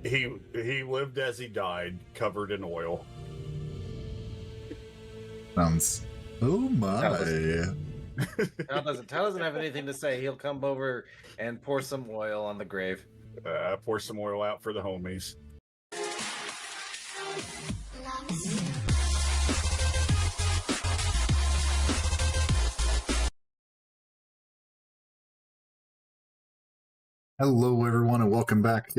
He lived as he died, covered in oil. Sounds. Oh my. Tal doesn't have anything to say. He'll come over and pour some oil on the grave. Pour some oil out for the homies. Hello, everyone, and welcome back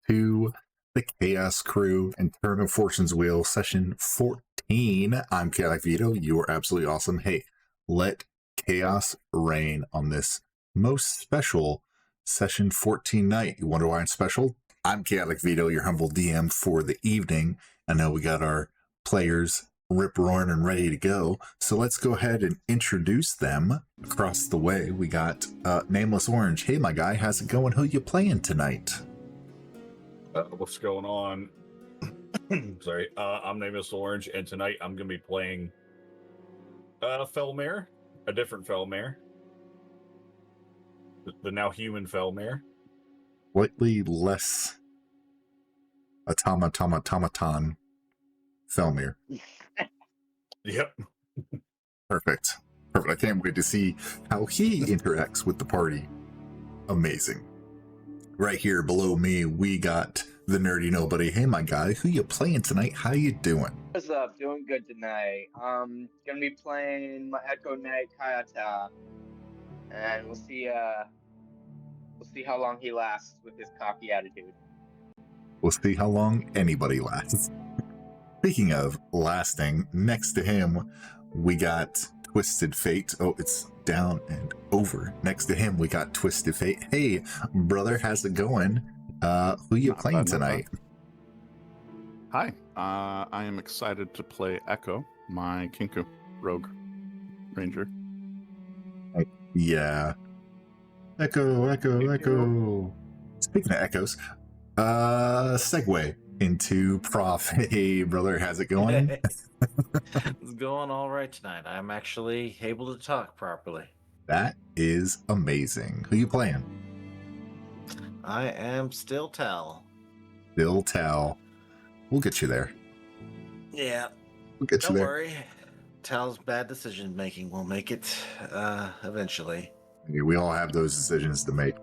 to the Chaos Crew and Turn of Fortune's Wheel, session 14. I'm Chaotic Vito. You are absolutely awesome. Hey, let chaos reign on this most special session 14 night. You wonder why I'm special? I'm Chaotic Vito, your humble DM for the evening. I know we got our players rip-roaring and ready to go. So let's go ahead and introduce them. Across the way, we got Nameless Orange. Hey, my guy, how's it going? Who you playing tonight? What's going on? Sorry, I'm Nameless Orange, and tonight I'm going to be playing Felmare, a different Felmare. The now human Felmare. Slightly less automaton Felmir. Yep. Perfect. I can't wait to see how he interacts with the party. Amazing. Right here below me, we got the nerdy nobody. Hey, my guy, who you playing tonight? How you doing? What's up? Doing good tonight. Gonna be playing my Echo Knight Kayata, and we'll see how long he lasts with his cocky attitude. We'll see how long anybody lasts. Speaking of lasting, next to him, we got Twisted Fate. Oh, it's down and over. Next to him, we got Twisted Fate. Hey, brother, how's it going? Who you playing tonight? Hi, I am excited to play Echo, my Kinku rogue ranger. Yeah. Echo. Speaking of echoes, segue into Prof. Hey, brother, how's it going? It's going all right tonight. I'm actually able to talk properly. That is amazing. Who you playing? I am still Tal. Bill Tal. We'll get you there. Yeah. We'll get you Don't there. worry. Tal's bad decision making will make it eventually. We all have those decisions to make.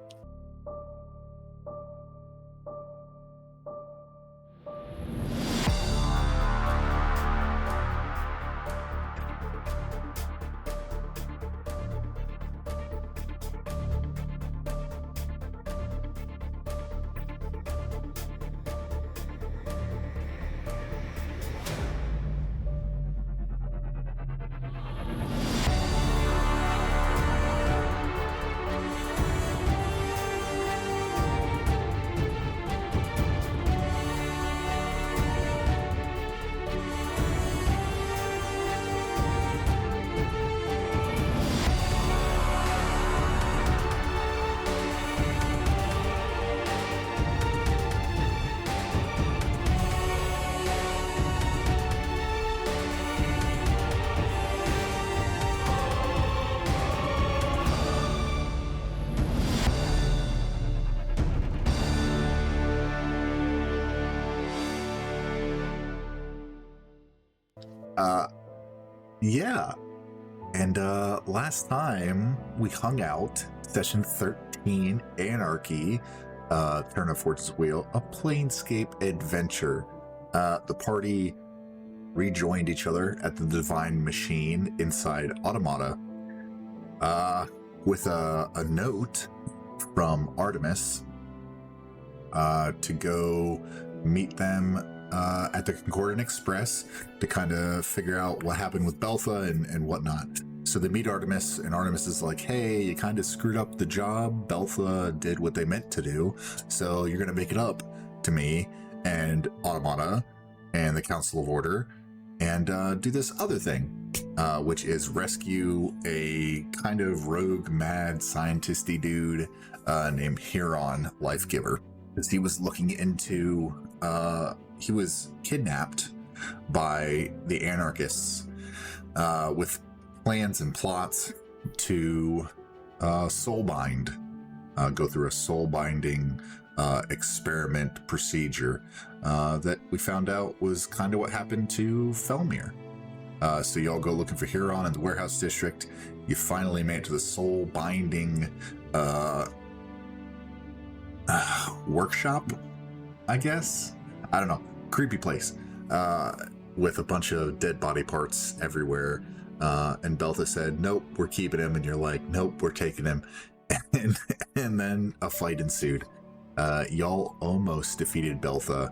Yeah. And last time we hung out, session 13, Anarchy, Turn of Fortune's Wheel, a Plancescape adventure. The party rejoined each other at the Divine Machine inside Automata, with a note from Artemis to go meet them at the Concordant Express to kind of figure out what happened with Beltha and whatnot. So they meet Artemis, and Artemis is like, hey, you kind of screwed up the job. Beltha did what they meant to do, so you're going to make it up to me and Automata and the Council of Order and do this other thing, which is rescue a kind of rogue, mad, scientisty dude named Huron Lifegiver. Because he was looking into... he was kidnapped by the anarchists with plans and plots to soulbind, go through a soul binding experiment procedure that we found out was kind of what happened to Felmir. So y'all go looking for Huron in the warehouse district. You finally made it to the soul binding workshop, I guess. I don't know. Creepy place with a bunch of dead body parts everywhere. And Beltha said, "Nope, we're keeping him." And you're like, "Nope, we're taking him." And then a fight ensued. Y'all almost defeated Beltha.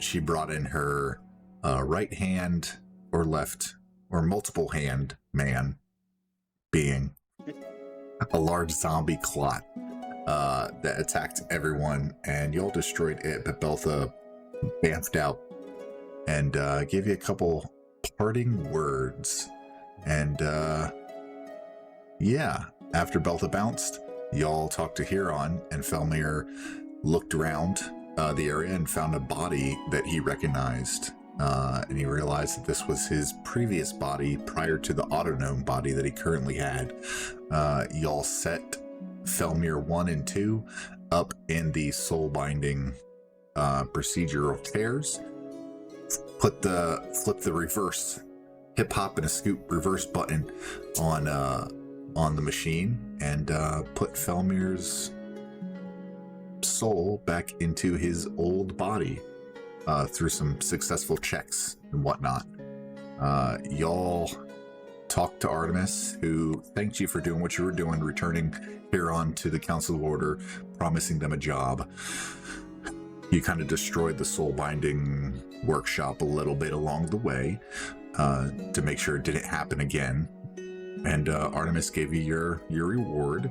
She brought in her right hand or left or multiple hand man being a large zombie clot that attacked everyone, and y'all destroyed it, but Beltha bamfed out and gave you a couple parting words. And yeah, after Beltha bounced, y'all talked to Huron, and Felmir looked around the area and found a body that he recognized. And he realized that this was his previous body prior to the autognome body that he currently had. Y'all set Felmir 1 and 2 up in the soul binding procedural chairs. Flip the reverse hip hop and a scoop reverse button on the machine, and put Felmir's soul back into his old body through some successful checks and whatnot. Y'all talked to Artemis, who thanked you for doing what you were doing, returning Huron to the Council of Order, promising them a job. You kind of destroyed the soul binding workshop a little bit along the way to make sure it didn't happen again. And Artemis gave you your reward,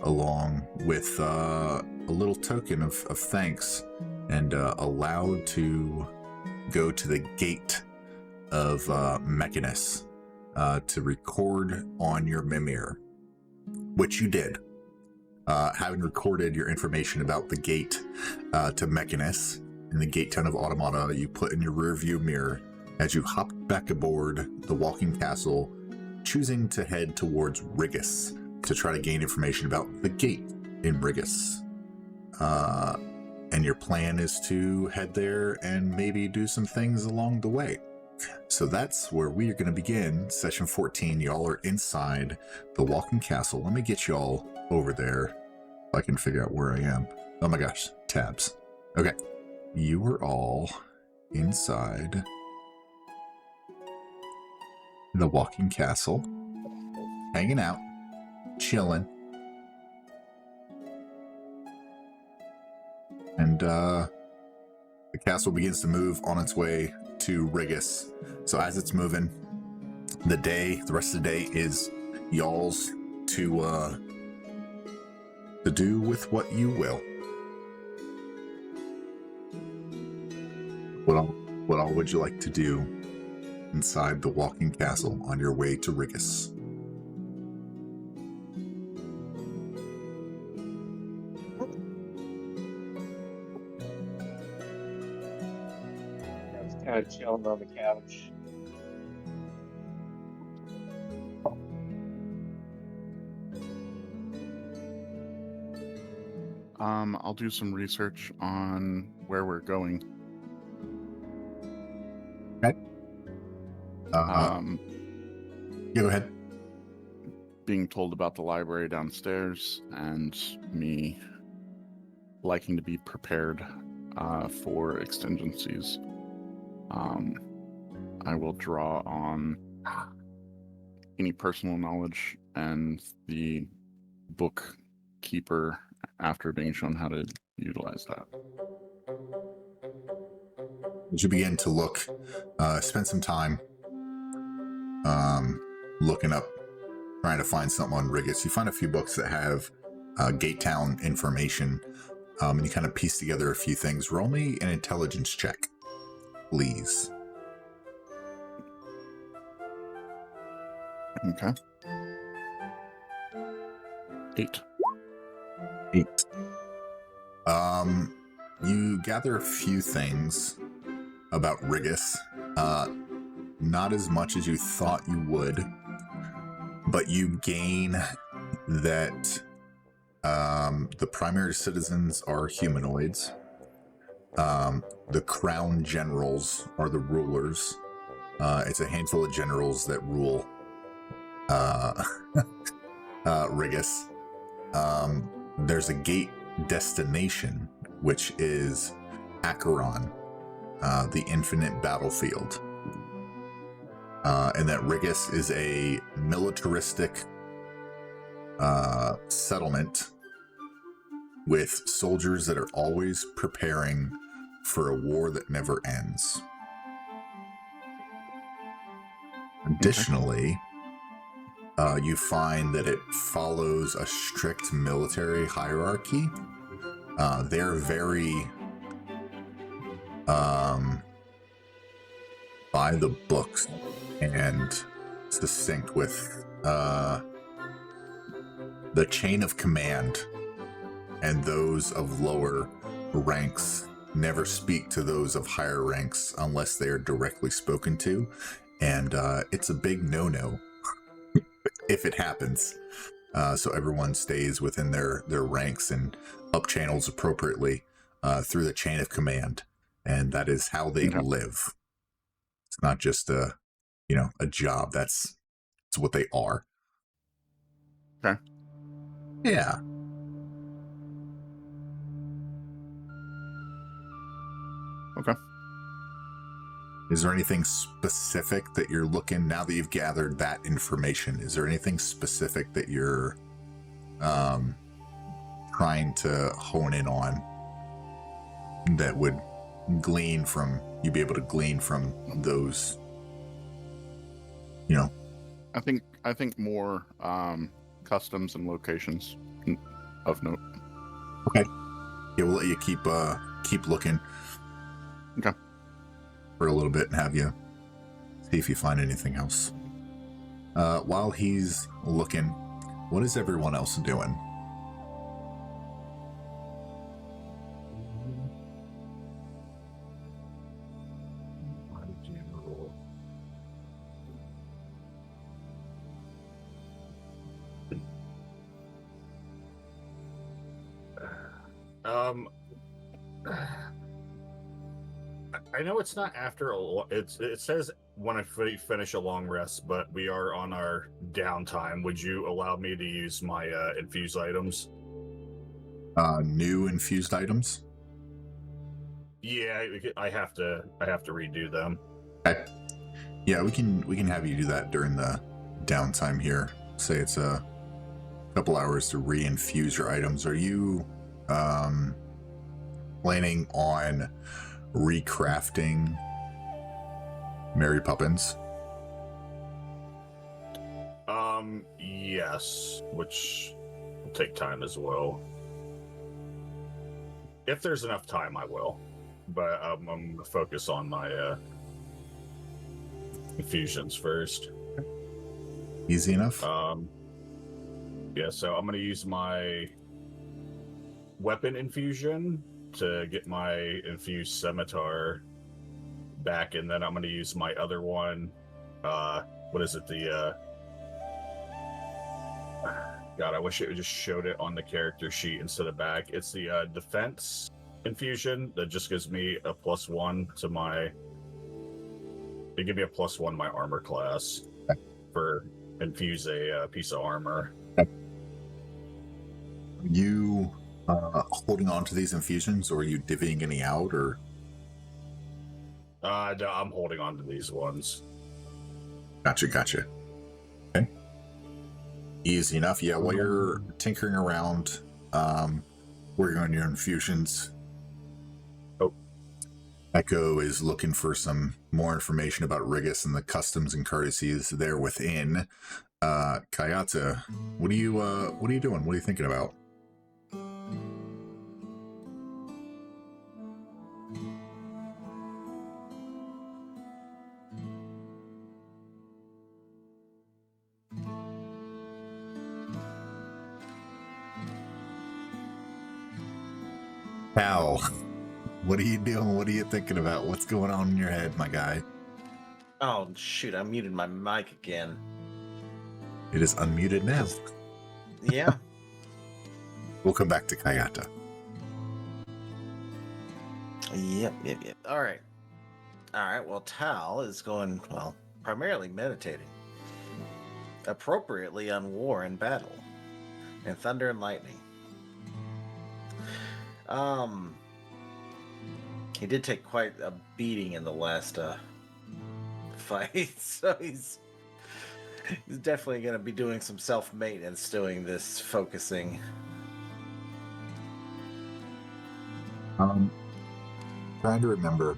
along with a little token of thanks, and allowed to go to the gate of Mechanus to record on your Mimir, which you did. Having recorded your information about the gate to Mechanus in the gate town of Automata, you put in your rearview mirror as you hopped back aboard the walking castle, choosing to head towards Rigus to try to gain information about the gate in Rigus. And your plan is to head there and maybe do some things along the way. So that's where we are going to begin session 14. Y'all are inside the walking castle. Let me get y'all over there if I can figure out where I am. Oh my gosh, tabs. Okay, you are all inside the walking castle, hanging out, chilling, and the castle begins to move on its way to Rigus. So as it's moving, the rest of the day is y'all's to do with what you will. What all would you like to do inside the walking castle on your way to Rigus? I was kind of chilling on the couch. I'll do some research on where we're going. Okay. Yeah, go ahead. Being told about the library downstairs, and me liking to be prepared for exigencies. I will draw on any personal knowledge and the bookkeeper after being shown how to utilize that. As you begin to look, spend some time looking up, trying to find something on Rigus. You find a few books that have Gate Town information, and you kind of piece together a few things. Roll me an intelligence check, please. Okay. 8. You gather a few things about Rigus, not as much as you thought you would, but you gain that The primary citizens are humanoids. The crown generals are the rulers. It's a handful of generals that rule Rigus. There's a gate destination, which is Acheron, the infinite battlefield. And that Rigus is a militaristic settlement with soldiers that are always preparing for a war that never ends. Additionally, you find that it follows a strict military hierarchy. They're very by the books and succinct with the chain of command, and those of lower ranks never speak to those of higher ranks unless they are directly spoken to, and it's a big no-no if it happens. So everyone stays within their ranks and up channels appropriately through the chain of command, and that is how they live. It's not just a job. It's what they are. Okay. Yeah. Okay. Is there anything specific that you're looking, now that you've gathered that information, is there anything specific that you're trying to hone in on that would you'd be able to glean from those, I think more customs and locations of note. Okay. Yeah, we'll let you keep looking. Okay. For a little bit and have you see if you find anything else. While he's looking, what is everyone else doing? I know it's not after it says when I finish a long rest, but we are on our downtime. Would you allow me to use my infused items? New infused items? Yeah, I have to redo them. Okay. Yeah, we can have you do that during the downtime here. Say it's a couple hours to re-infuse your items. Are you planning on recrafting Mary Poppins? Yes, which will take time as well. If there's enough time, I will. But I'm going to focus on my infusions first. Easy enough? Yeah, so I'm going to use my weapon infusion to get my infused scimitar back, and then I'm going to use my other one. What is it? God, I wish it just showed it on the character sheet instead of back. It's the defense infusion that just gives me a +1 to my. They give me a +1 to my armor class for infuse a piece of armor. You holding on to these infusions, or are you divvying any out, or? No, I'm holding on to these ones. Gotcha. Okay. Easy enough. Yeah, while you're tinkering around, working on your infusions, Echo is looking for some more information about Rigus and the customs and courtesies there within. Kayata, what are you doing? What are you thinking about? Pal, what are you doing? What are you thinking about? What's going on in your head, my guy? Oh, shoot. I muted my mic again. It is unmuted now. Yeah. We'll come back to Kayata. Yep. All right. Well, Tal is going, well, primarily meditating. Appropriately on war and battle. And thunder and lightning. He did take quite a beating in the last fight, so he's definitely going to be doing some self-maintenance doing this focusing. Trying to remember.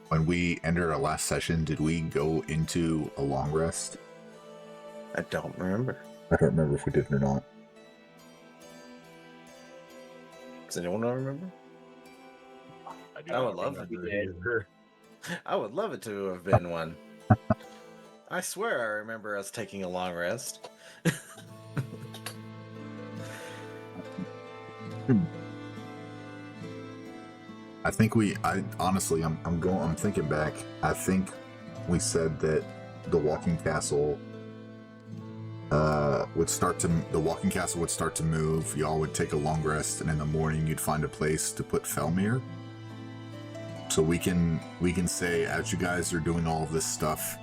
When we entered our last session, did we go into a long rest? I don't remember. I don't remember if we did or not. Does anyone remember? do I not would love remember it. We did. either. I would love it to have been one. I swear I remember us taking a long rest. I think I'm thinking back. I think we said that the walking castle would start to move. Y'all would take a long rest, and in the morning you'd find a place to put Felmir. So we can say, as you guys are doing all of this stuff,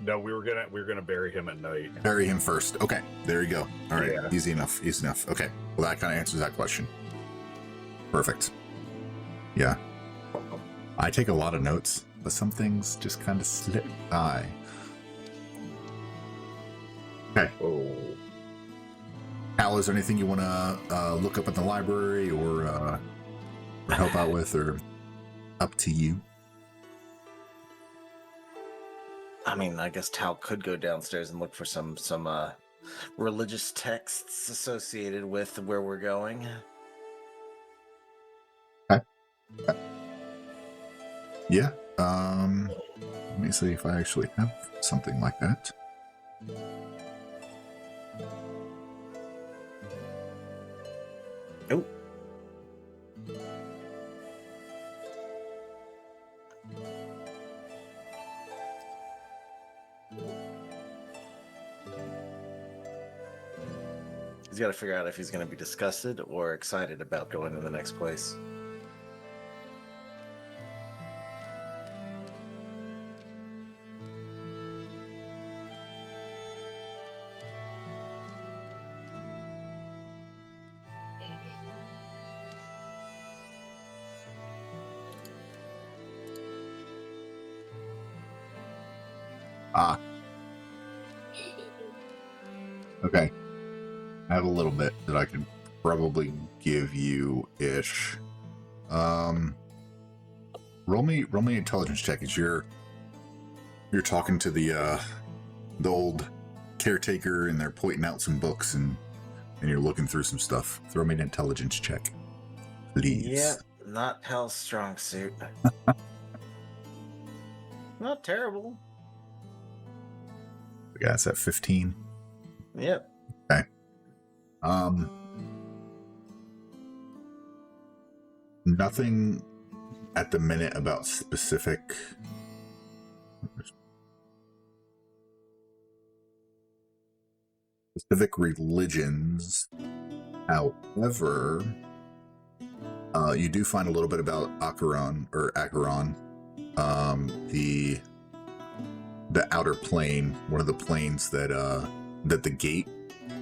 No, we were gonna bury him at night. bury him first. Okay, there you go. All right, Yeah. easy enough. Okay, well that kind of answers that question. Perfect. Yeah, I take a lot of notes, but some things just kind of slip by. Okay. Oh, Al, is there anything you want to look up at the library or help out with, or up to you? I mean, I guess Tal could go downstairs and look for some religious texts associated with where we're going. Yeah. Let me see if I actually have something like that. Oh. He's got to figure out if he's going to be disgusted or excited about going to the next place. Okay. I have a little bit that I can probably give you ish. Roll me intelligence check as you're talking to the old caretaker, and they're pointing out some books, and you're looking through some stuff. Throw me an intelligence check, please. Yep, not Tal's strong suit. Not terrible. Yeah, it's at 15. Yep. Okay. Nothing at the minute about specific religions. However, you do find a little bit about Acheron, the outer plane, one of the planes that the gate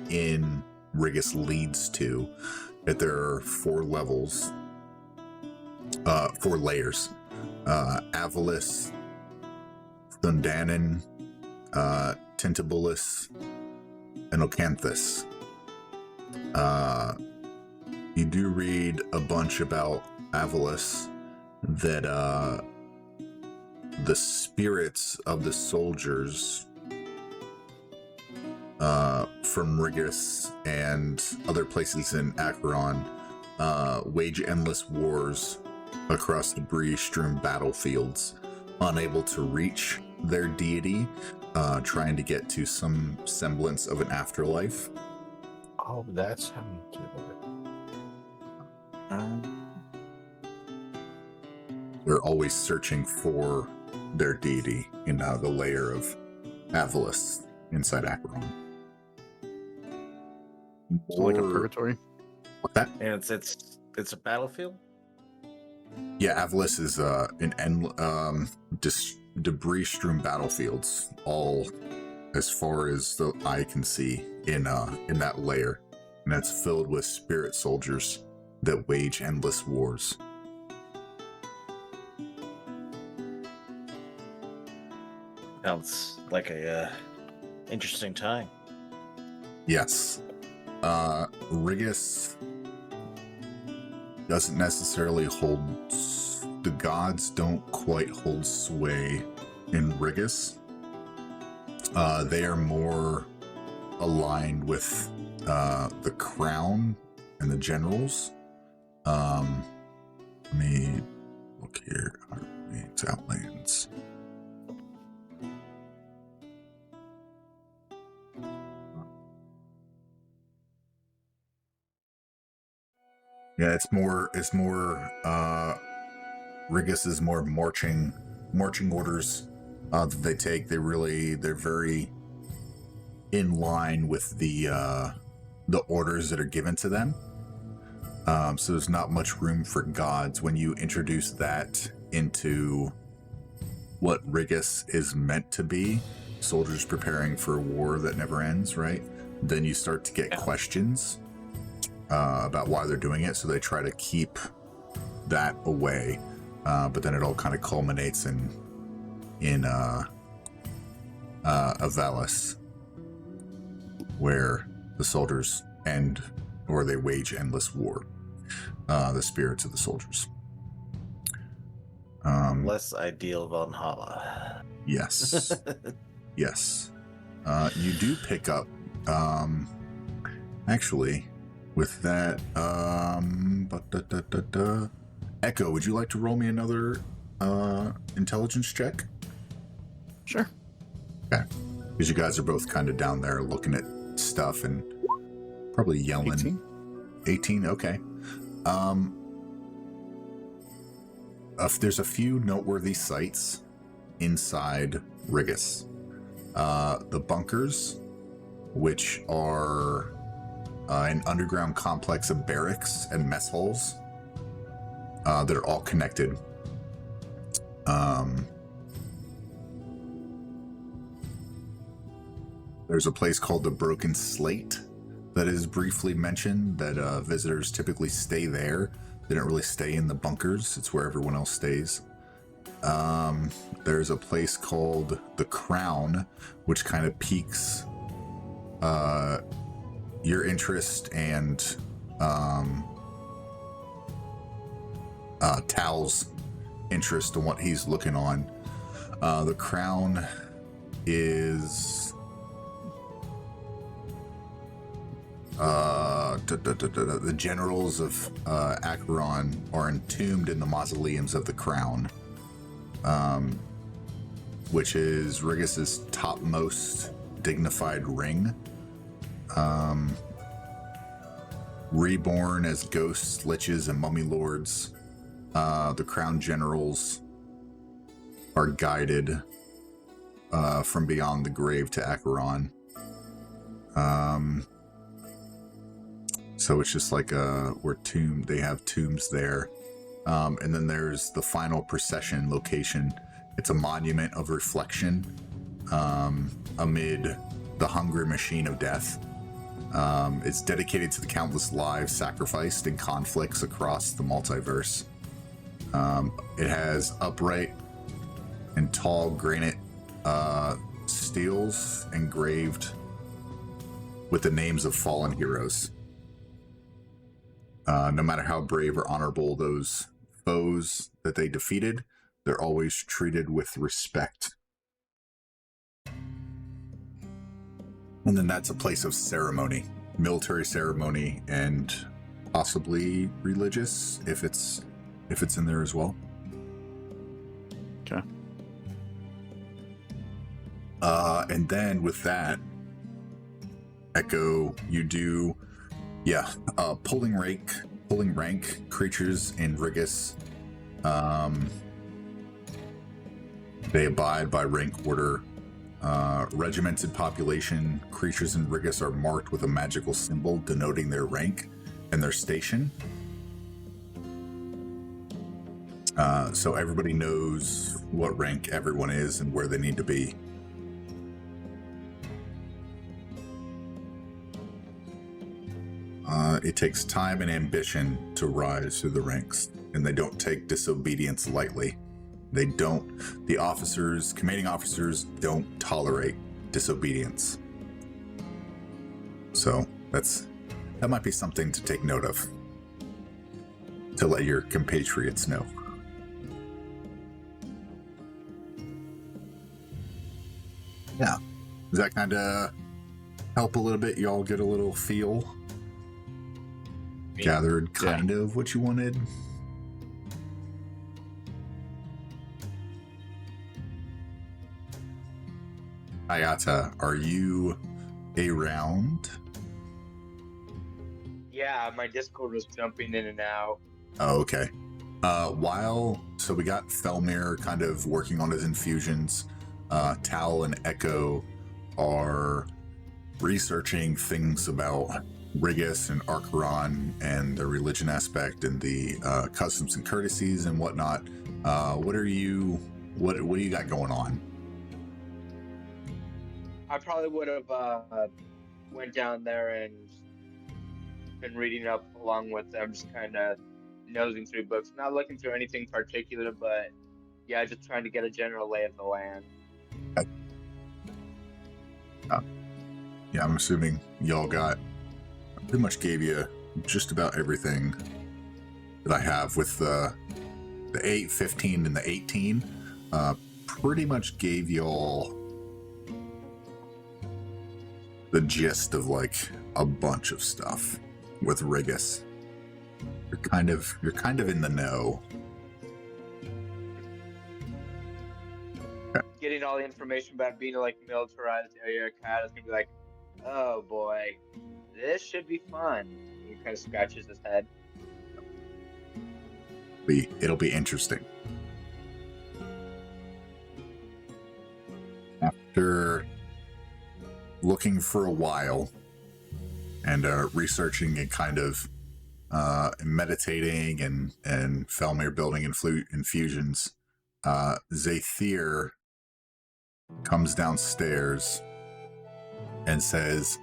in Rigus leads to. That there are 4 levels, 4 layers: Avalis, Thundanon, Tentibulus, and Ocanthus. You do read a bunch about Avalis, that the spirits of the soldiers from Rigus and other places in Acheron wage endless wars across debris-strewn battlefields, unable to reach their deity, trying to get to some semblance of an afterlife. Oh, that's how you do it. They're always searching for their deity in the layer of Avalis inside Acheron. So like a Or- purgatory? What that? And it's a battlefield. Yeah, Avalis is debris-strewn battlefields, all as far as the eye can see in that layer, and that's filled with spirit soldiers that wage endless wars. Sounds like a interesting time. Yes. Rigus doesn't necessarily hold... The gods don't quite hold sway in Rigus. They are more aligned with the crown and the generals. Let me look here. It's Outlands. Yeah, it's more Rigus is more marching orders that they take. They're very in line with the orders that are given to them. So there's not much room for gods when you introduce that into what Rigus is meant to be. Soldiers preparing for a war that never ends, right? Then you start to get questions about why they're doing it, so they try to keep that away. But then it all kind of culminates in Avalis, where the soldiers end, or they wage endless war. The spirits of the soldiers. Less ideal Valhalla. Yes. Yes. You do pick up, actually, with that, Echo, would you like to roll me another intelligence check? Sure. Okay. Because you guys are both kind of down there looking at stuff and probably yelling. 18? 18? Okay. There's a few noteworthy sites inside Rigus. The bunkers, which are an underground complex of barracks and mess holes that are all connected. There's a place called the Broken Slate that is briefly mentioned, that visitors typically stay there. They don't really stay in the bunkers. It's where everyone else stays. There's a place called the Crown, which kind of piques your interest and Tal's interest in what he's looking on. The Crown is the generals of Acheron are entombed in the mausoleums of the Crown, which is Rigus's topmost dignified ring. Reborn as ghosts, liches, and mummy lords, the Crown generals are guided from beyond the grave to Acheron. So it's just like where they have tombs there. And then there's the final procession location. It's a monument of reflection amid the hungry machine of death. It's dedicated to the countless lives sacrificed in conflicts across the multiverse. It has upright and tall granite steels engraved with the names of fallen heroes. No matter how brave or honorable those foes that they defeated, they're always treated with respect. And then that's a place of ceremony, military ceremony, and possibly religious if it's in there as well. Okay. And then with that, Echo, you do, pulling rank creatures in Rigus. They abide by rank order. Regimented population creatures in Rigus are marked with a magical symbol denoting their rank and their station. So everybody knows what rank everyone is and where they need to be. It takes time and ambition to rise through the ranks, and they don't take disobedience lightly. They don't, the officers, commanding officers don't tolerate disobedience. So that might be something to take note of, to let your compatriots know. Yeah. Does that kind of help a little bit? Y'all get a little feel? Gathered kind of what you wanted? Ayata, are you around? Yeah, my Discord was jumping in and out. Oh, okay. So we got Felmir kind of working on his infusions. Tal and Echo are researching things about Rigus and Archeron and the religion aspect and the customs and courtesies and whatnot. What do you got going on? I probably would have went down there and been reading up along with them, just kind of nosing through books, not looking through anything particular, but yeah, just trying to get a general lay of the land. Yeah, I'm assuming y'all got, I pretty much gave you just about everything that I have with the 8, 15, and the 18. Pretty much gave y'all the gist of like a bunch of stuff with Rigus. You're kind of in the know. Getting all the information about being like militarized area, kind of gonna be like, oh boy, this should be fun. He kind of scratches his head. It'll be interesting. After looking for a while and researching and kind of meditating and Felmir building infusions, Zathir comes downstairs and says,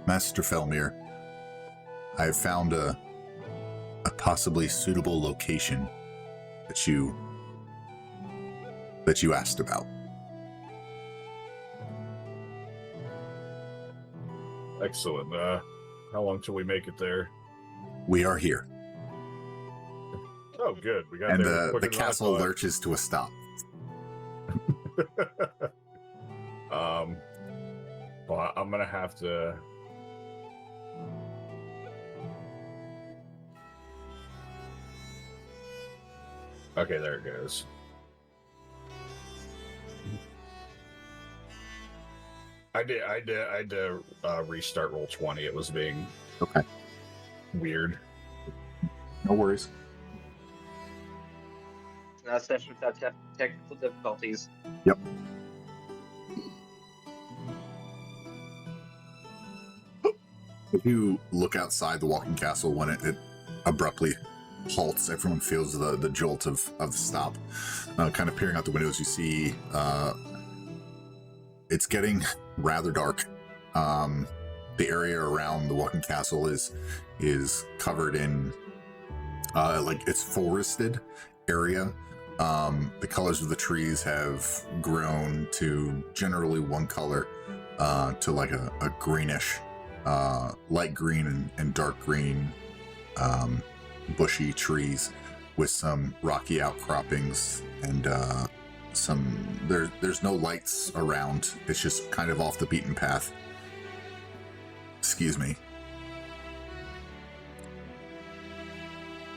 Master Felmir, I've found a possibly suitable location that you asked about. Excellent. How long till we make it there? We are here. Oh, good. We got And there the castle lurches to a stop. Well, I'm gonna have to. Okay, there it goes. I did restart roll 20. It was being Okay. weird. No worries. It's not a session without technical difficulties. Yep. If you look outside the walking castle when it abruptly halts, everyone feels the jolt of the stop. Kind of peering out the windows, you see it's getting rather dark. The area around the walking castle is covered in like it's forested area. The colors of the trees have grown to generally one color, to like a greenish, light green and dark green, bushy trees with some rocky outcroppings and there's no lights around. It's just kind of off the beaten path. Excuse me.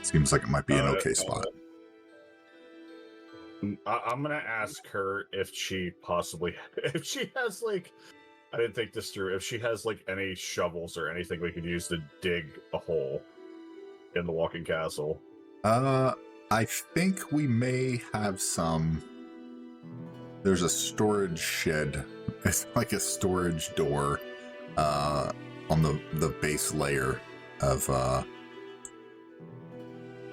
Seems like it might be an okay spot. I'm gonna ask her if she has like, I didn't think this through, if she has like any shovels or anything we could use to dig a hole in the walking castle. I think we may have some there's a storage shed. It's like a storage door on the base layer of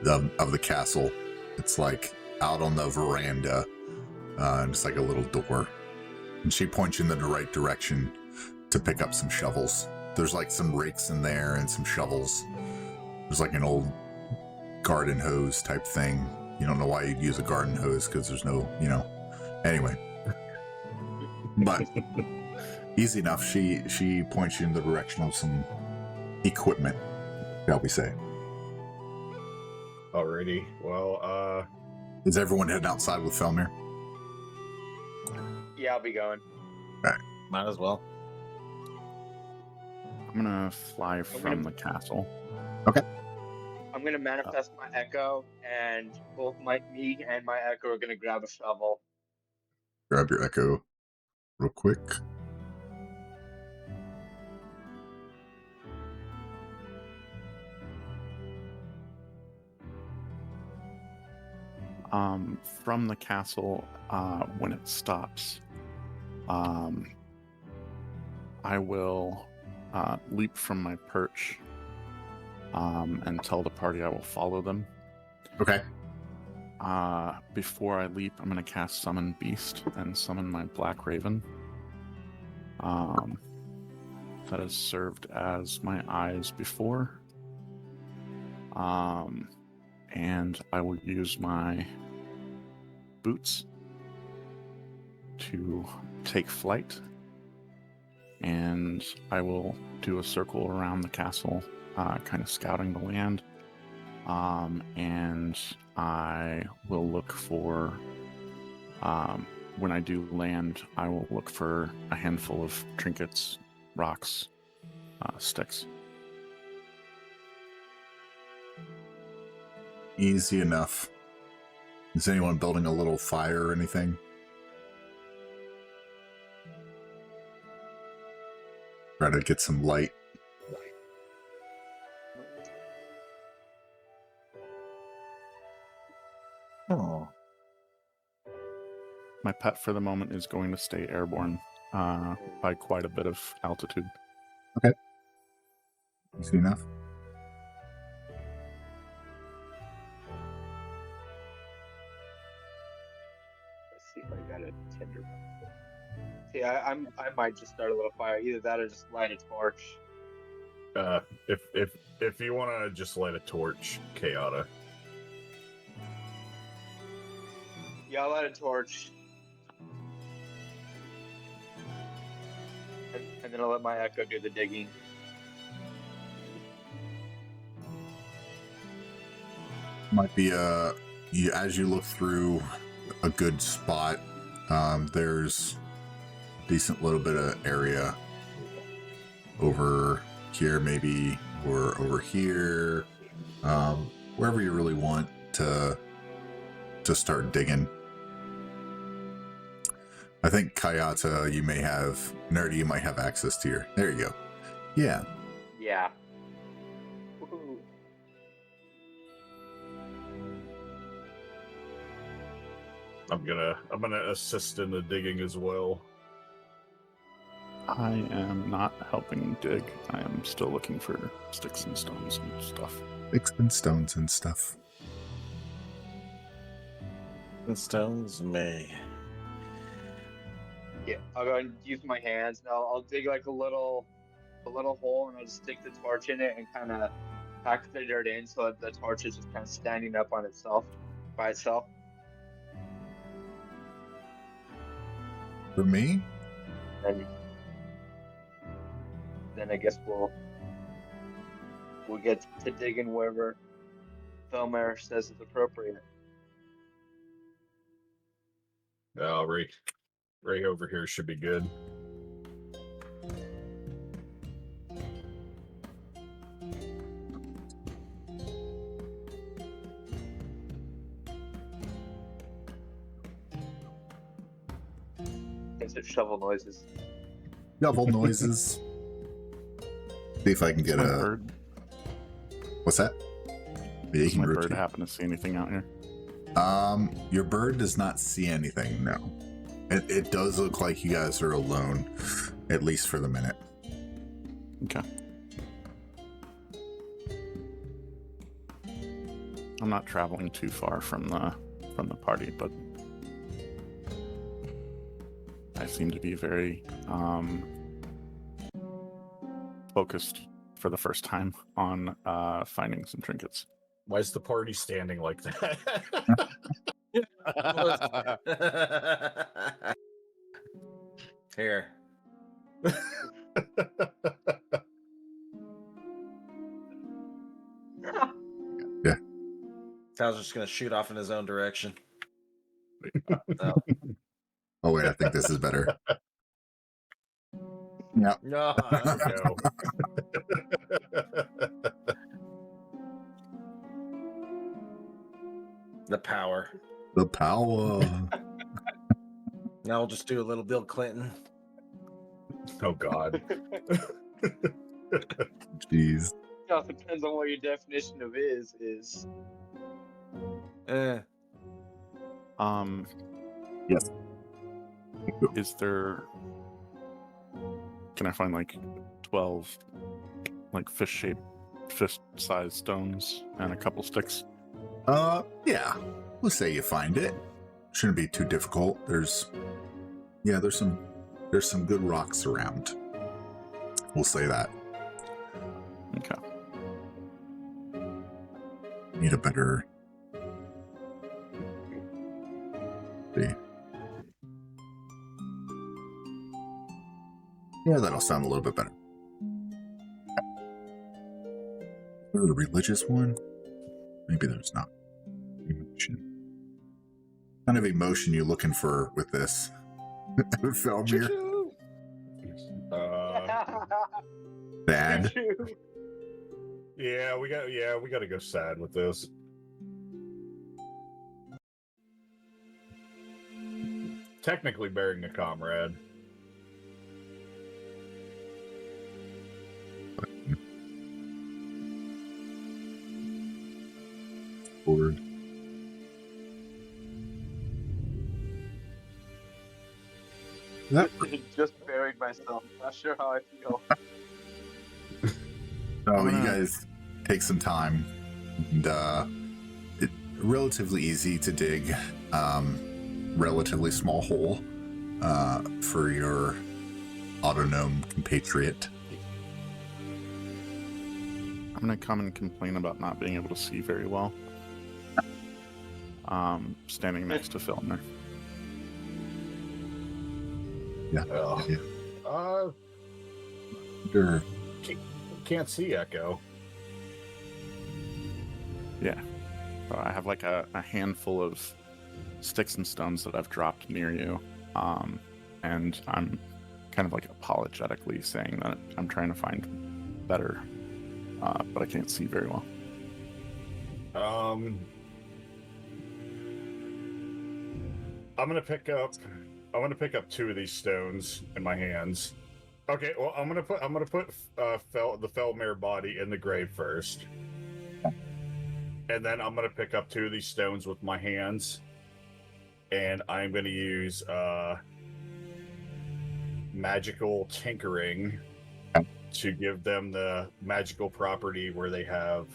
the castle. It's like out on the veranda, and it's like a little door. And she points you in the right direction to pick up some shovels. There's like some rakes in there and some shovels. There's like an old garden hose type thing. You don't know why you'd use a garden hose because there's no, Anyway. But easy enough. She points you in the direction of some equipment, shall we say. Alrighty. Well, Is everyone heading outside with Felmir? Yeah, I'll be going. Might as well. I'm gonna fly from the castle. I'm gonna manifest my echo, and both me and my echo are gonna grab a shovel. Grab your echo real quick. From the castle, when it stops, I will leap from my perch and tell the party I will follow them. Okay. Before I leap, I'm going to cast Summon Beast and summon my Black Raven. That has served as my eyes before. And I will use my boots to take flight. And I will do a circle around the castle, kind of scouting the land. And I will look for, when I do land, I will look for a handful of trinkets, rocks, sticks. Easy enough. Is anyone building a little fire or anything? Try to get some light. Oh. My pet for the moment is going to stay airborne by quite a bit of altitude. Easy enough. Let's see if I got a tinder. See, I might just start a little fire. Either that or just light a torch. If you want to just light a torch, Chaota. Yeah, I'll light a torch. And then I'll let my echo do the digging. Might be as you look through a good spot, there's a decent little bit of area over here maybe, or over here, wherever you really want to start digging. I think Kayata, you might have access to your, there you go. Yeah. Yeah. Woohoo. I'm gonna assist in the digging as well. I am not helping dig. I am still looking for sticks and stones and stuff. Sticks and stones and stuff. And stones may. Yeah, I'll go and use my hands. And I'll dig like a little hole, and I'll just stick the torch in it and kind of pack the dirt in so that the torch is just kind of standing up on itself, by itself. For me? And then I guess we'll get to digging wherever Felmir says is appropriate. Right over here should be good. Guess it's shovel noises. Shovel noises. See if I can get My a bird. What's that? Yeah, you Does can my bird rotate. happen to see anything out here? Your bird does not see anything, no. It does look like you guys are alone, at least for the minute. Okay. I'm not traveling too far from the party, but I seem to be very focused for the first time on finding some trinkets. Why is the party standing like that? Here. Yeah. Sal's just gonna shoot off in his own direction. Oh wait, I think this is better. Yeah. No. No. The power. The power. Now we'll just do a little Bill Clinton. Oh God. Jeez. It all depends on what your definition of is. Yes. Is there? Can I find like 12 like fist-sized stones and a couple sticks? Yeah. We'll say you find it. Shouldn't be too difficult. There's some good rocks around. We'll say that. Okay. Need a better. See. Yeah, that'll sound a little bit better. Is there a religious one? Maybe there's not. Emotion. Kind of emotion you looking for with this? Felmir? Bad. Yeah, we got to go sad with this. Technically bearing a comrade. Forward. Just buried myself. Not sure how I feel. So you guys take some time, and it's relatively easy to dig, relatively small hole for your autognome compatriot. I'm gonna come and complain about not being able to see very well. Standing next to Filner. Yeah. Oh. Yeah. Sure. Can't see Echo. Yeah. So I have like a handful of sticks and stones that I've dropped near you. And I'm kind of like apologetically saying that I'm trying to find better, but I can't see very well. I'm gonna pick up 2 of these stones in my hands. Okay, well I'm gonna put the Felmir body in the grave first, and then I'm gonna pick up 2 of these stones with my hands, and I'm gonna use magical tinkering to give them the magical property where they have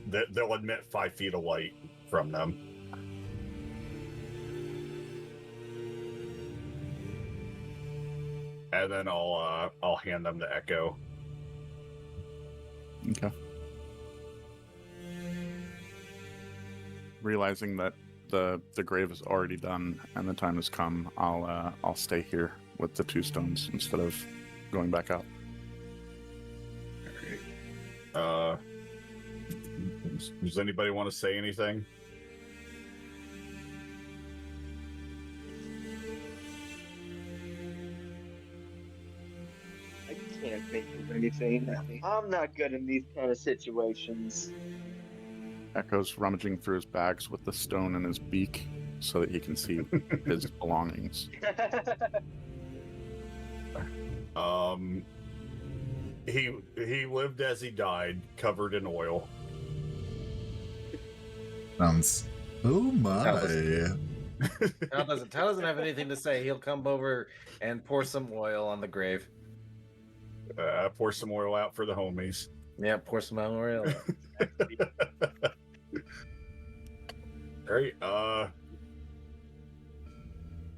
they'll emit 5 feet of light from them. And then I'll hand them to Echo. Okay. Realizing that the grave is already done and the time has come, I'll stay here with the 2 stones instead of going back out. All right. Does anybody want to say anything? I can't think of anything. I'm not good in these kind of situations. Echo's rummaging through his bags with the stone in his beak so that he can see his belongings. He lived as he died, covered in oil. Sounds. Oh my. Tal doesn't have anything to say. He'll come over and pour some oil on the grave. Pour some oil out for the homies. Yeah, pour some oil. All right.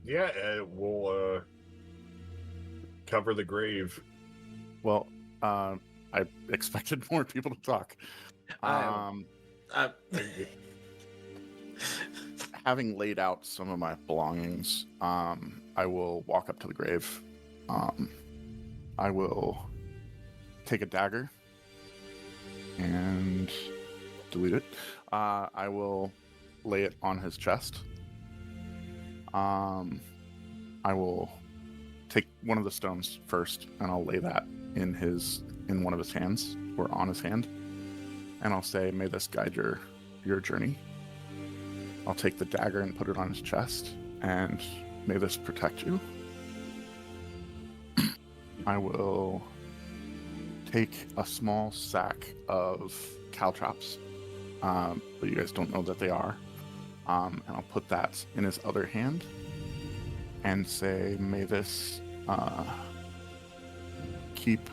Yeah, we'll cover the grave. Well, I expected more people to talk. Having laid out some of my belongings, I will walk up to the grave. I will take a dagger and delete it. I will lay it on his chest. I will take one of the stones first, and I'll lay that in one of his hands or on his hand, and I'll say, "May this guide your journey." I'll take the dagger and put it on his chest, and may this protect you. I will take a small sack of caltrops, but you guys don't know that they are, and I'll put that in his other hand and say, may this keep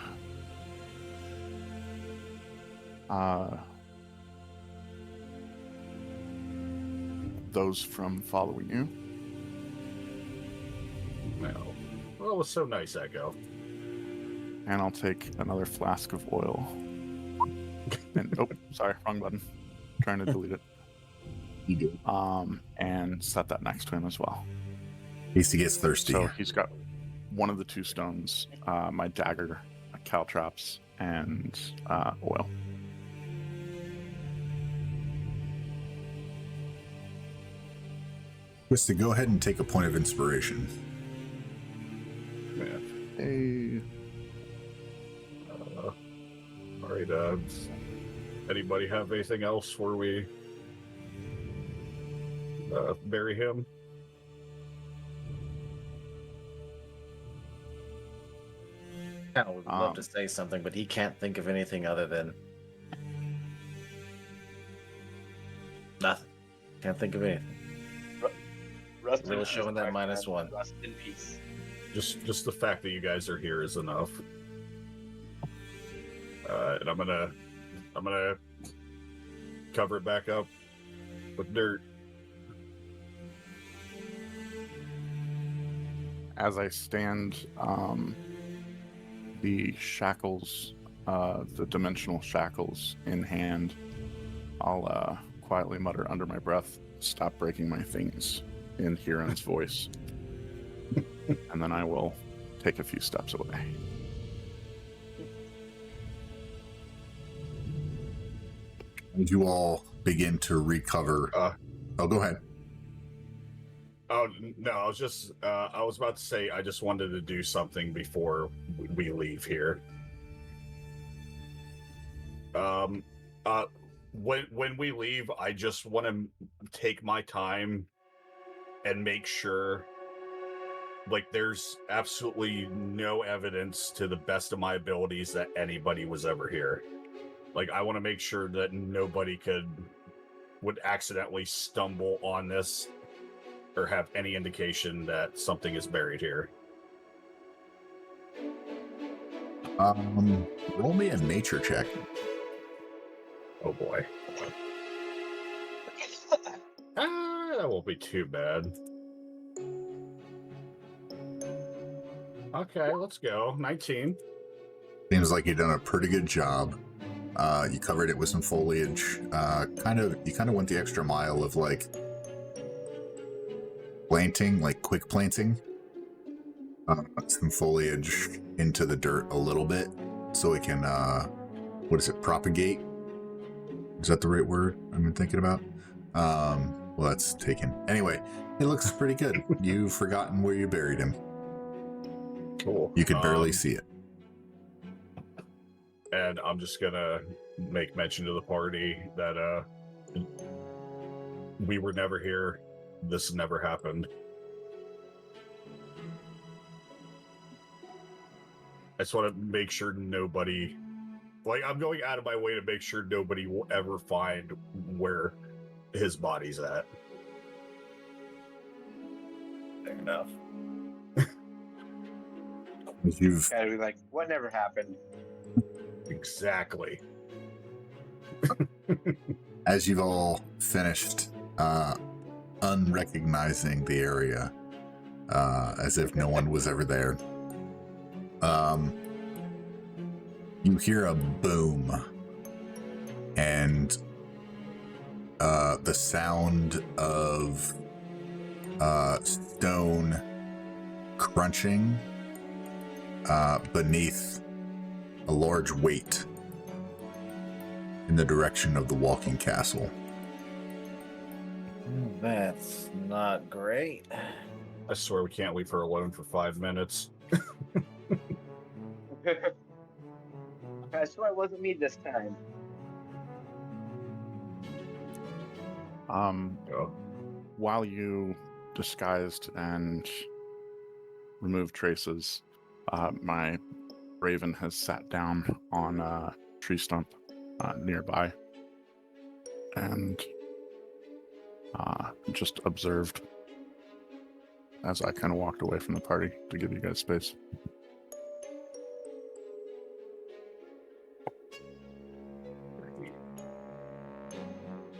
those from following you. Well, it was so nice, Echo. And I'll take another flask of oil. And sorry, wrong button. Trying to delete it. You do. And set that next to him as well. In case he gets thirsty. So he's got one of the two stones, my dagger, caltrops, and oil. Twisted, go ahead and take a point of inspiration. Hey. All right. Anybody have anything else where we bury him? Cal would love to say something, but he can't think of anything other than nothing. Can't think of anything. Rust Little showing that -1. Rust in peace. Just the fact that you guys are here is enough. And I'm gonna cover it back up with dirt. As I stand, the shackles, the dimensional shackles in hand, I'll quietly mutter under my breath, "Stop breaking my things," in Huron's voice. And then I will take a few steps away. And you all begin to recover. Go ahead. Oh no, I was about to say I just wanted to do something before we leave here. When we leave, I just want to take my time and make sure, like, there's absolutely no evidence to the best of my abilities that anybody was ever here. Like, I want to make sure that nobody would accidentally stumble on this or have any indication that something is buried here. Roll me a nature check. Oh boy. That won't be too bad. Okay, let's go. 19. Seems like you've done a pretty good job. You covered it with some foliage. You kind of went the extra mile of like planting, like quick planting. Some foliage into the dirt a little bit so it can propagate? Is that the right word I've been thinking about? Well, that's taken. Anyway, it looks pretty good. You've forgotten where you buried him. Cool. You could barely see it. And I'm just gonna make mention to the party that we were never here. This never happened. I just want to make sure nobody, like, I'm going out of my way to make sure nobody will ever find where his body's at. enough. You've Gotta be like, what never happened? Exactly. as you've all finished unrecognizing the area, as if no one was ever there, you hear a boom, and the sound of stone crunching beneath a large weight in the direction of the walking castle. That's not great. I swear we can't leave her alone for 5 minutes. I swear it wasn't me this time. Oh. While you disguised and removed traces, my raven has sat down on a tree stump nearby and just observed as I kind of walked away from the party to give you guys space.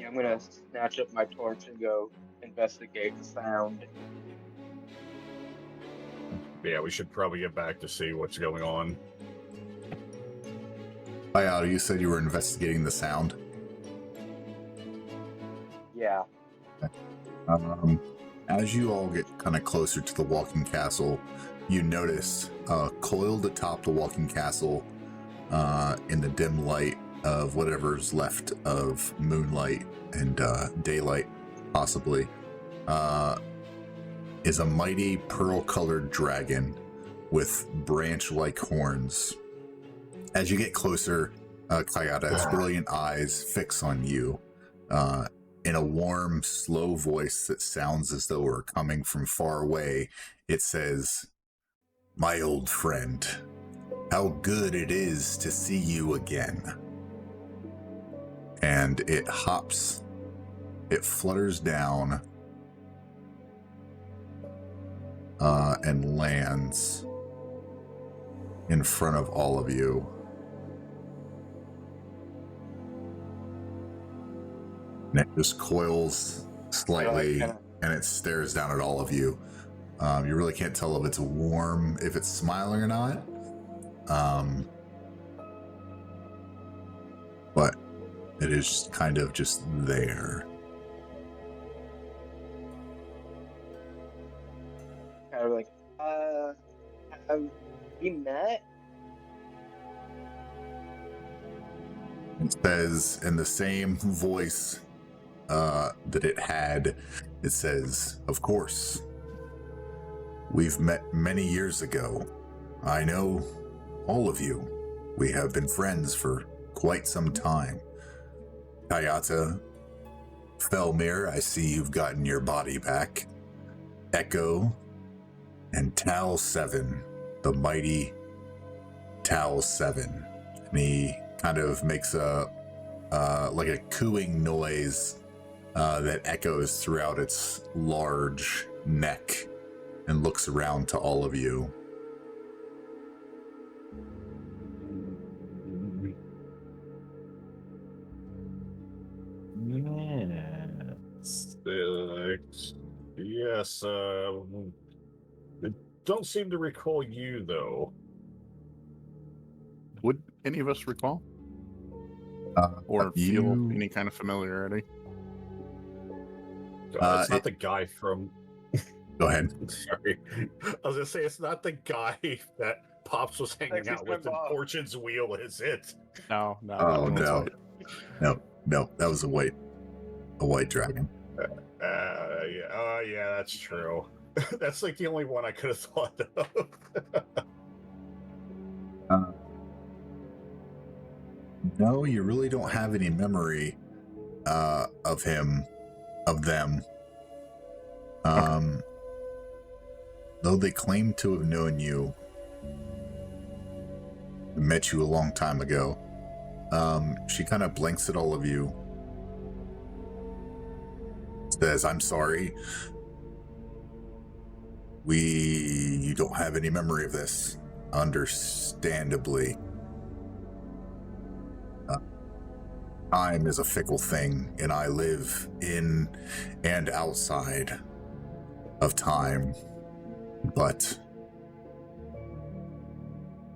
Yeah, I'm gonna snatch up my torch and go investigate the sound. Yeah, we should probably get back to see what's going on. Ayada, you said you were investigating the sound. Yeah. As you all get kind of closer to the walking castle, you notice coiled atop the walking castle in the dim light of whatever's left of moonlight and daylight, possibly, is a mighty pearl-colored dragon with branch-like horns. As you get closer, Kayada, its brilliant eyes fix on you in a warm, slow voice that sounds as though it were coming from far away. It says, "My old friend, how good it is to see you again." And it hops, it flutters down, and lands in front of all of you. And it just coils slightly, and it stares down at all of you. You really can't tell if it's warm, if it's smiling or not. But it is kind of just there. Kind of like, have we met? It says in the same voice that it had, it says, "Of course. We've met many years ago. I know all of you. We have been friends for quite some time. Kayata, Felmir, I see you've gotten your body back. Echo, and Tal 7, the mighty Tal 7. And he kind of makes a like a cooing noise that echoes throughout its large neck and looks around to all of you. Yes, I don't seem to recall you, though. Would any of us recall? Or feel any kind of familiarity? It's not the guy from... Go ahead. Sorry. I was going to say, it's not the guy that Pops was hanging out with in Fortune's Wheel, is it? No. Oh, no. No, that was a white dragon. Yeah, that's true. That's like the only one I could have thought of. No, you really don't have any memory of them. Though they claim to have known you, met you a long time ago. She kind of blinks at all of you. Says, "I'm sorry. You don't have any memory of this, understandably. Time is a fickle thing, and I live in and outside of time. But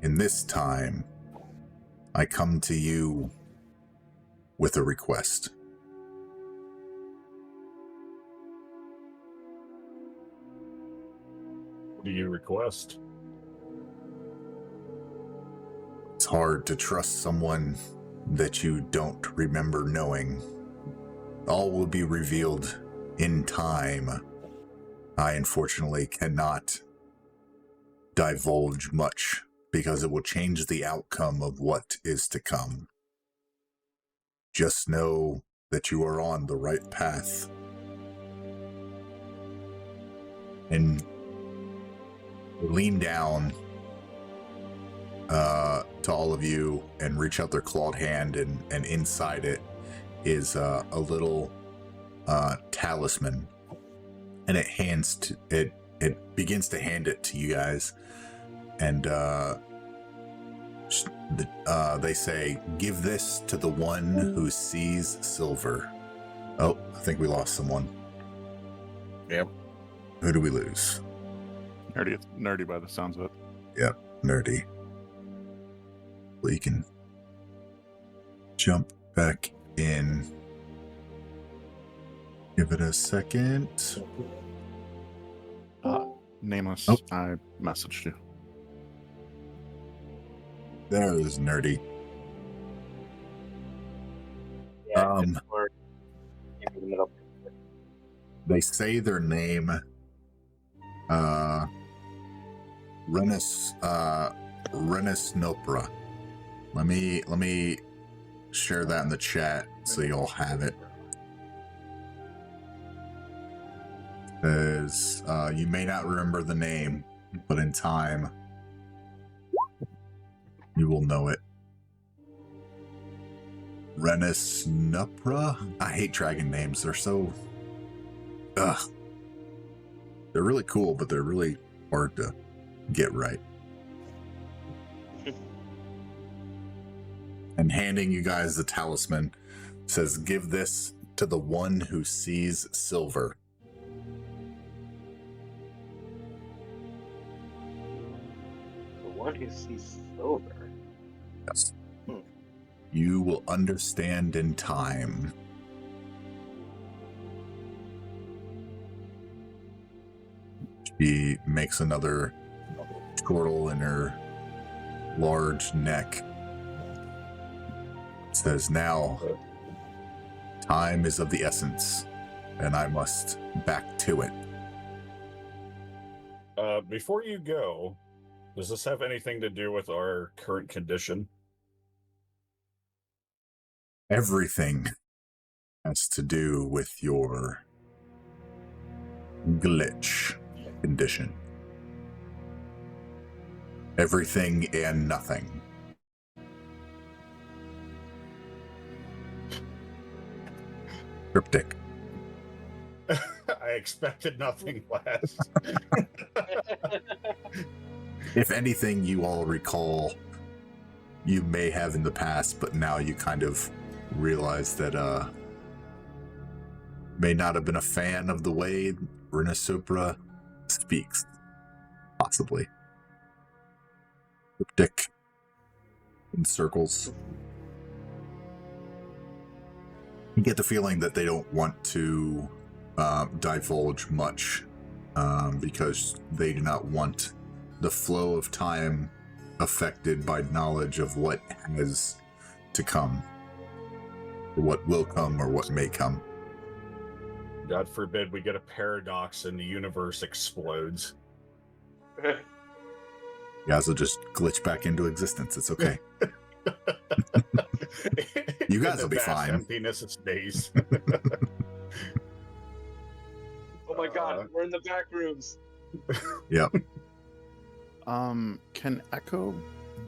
in this time, I come to you with a request. What do you request? It's hard to trust someone that you don't remember knowing. All will be revealed in time. I unfortunately cannot divulge much because it will change the outcome of what is to come. Just know that you are on the right path. And lean down to all of you and reach out their clawed hand, and inside it is a little talisman, and it begins to hand it to you guys, and they say, "Give this to the one who sees silver." Oh, I think we lost someone. Yep. Who do we lose? Nerdy by the sounds of it. Yep, nerdy. Well, you can jump back in. Give it a second. Nameless, Oh. I messaged you. There is nerdy. Yeah, we're in the middle. They say their name. Renis Nopra. Let me share that in the chat so you'll have it. Says you may not remember the name, but in time you will know it. Renis Nopra. I hate dragon names. They're so they're really cool, but they're really hard to get right. And handing you guys the talisman, says, "Give this to the one who sees silver." The one who sees silver. Yes. You will understand in time. She makes another chortle in her large neck. Says, "Now, time is of the essence, and I must back to it." Before you go, does this have anything to do with our current condition? Everything has to do with your glitch condition. Everything and nothing. Cryptic. I expected nothing less. If anything, you all recall you may have in the past, but now you kind of realize that may not have been a fan of the way Renisopra speaks. Possibly. Cryptic. In circles. You get the feeling that they don't want to divulge much because they do not want the flow of time affected by knowledge of what has to come, or what will come, or what may come. God forbid we get a paradox and the universe explodes. You guys will just glitch back into existence. It's okay. You guys will be fine. Emptiness of space. Oh my god, we're in the back rooms. Yep. Can Echo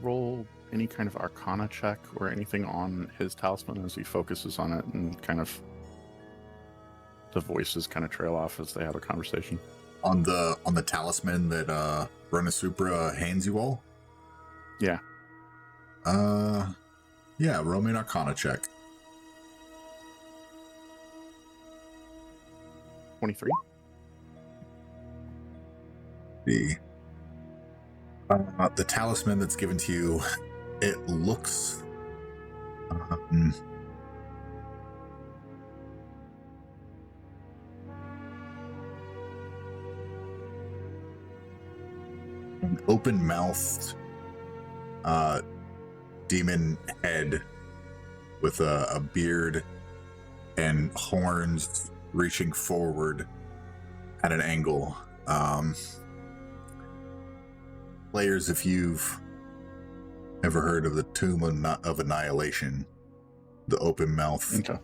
roll any kind of Arcana check or anything on his talisman as he focuses on it, and kind of the voices kind of trail off as they have a conversation? on the talisman that Renasupra hands you all? Yeah. Yeah, roll me an Arcana check. 23. The talisman that's given to you, it looks an open-mouthed demon head with a beard and horns reaching forward at an angle. Players, if you've ever heard of the Tomb of Annihilation, the open mouth, Okay.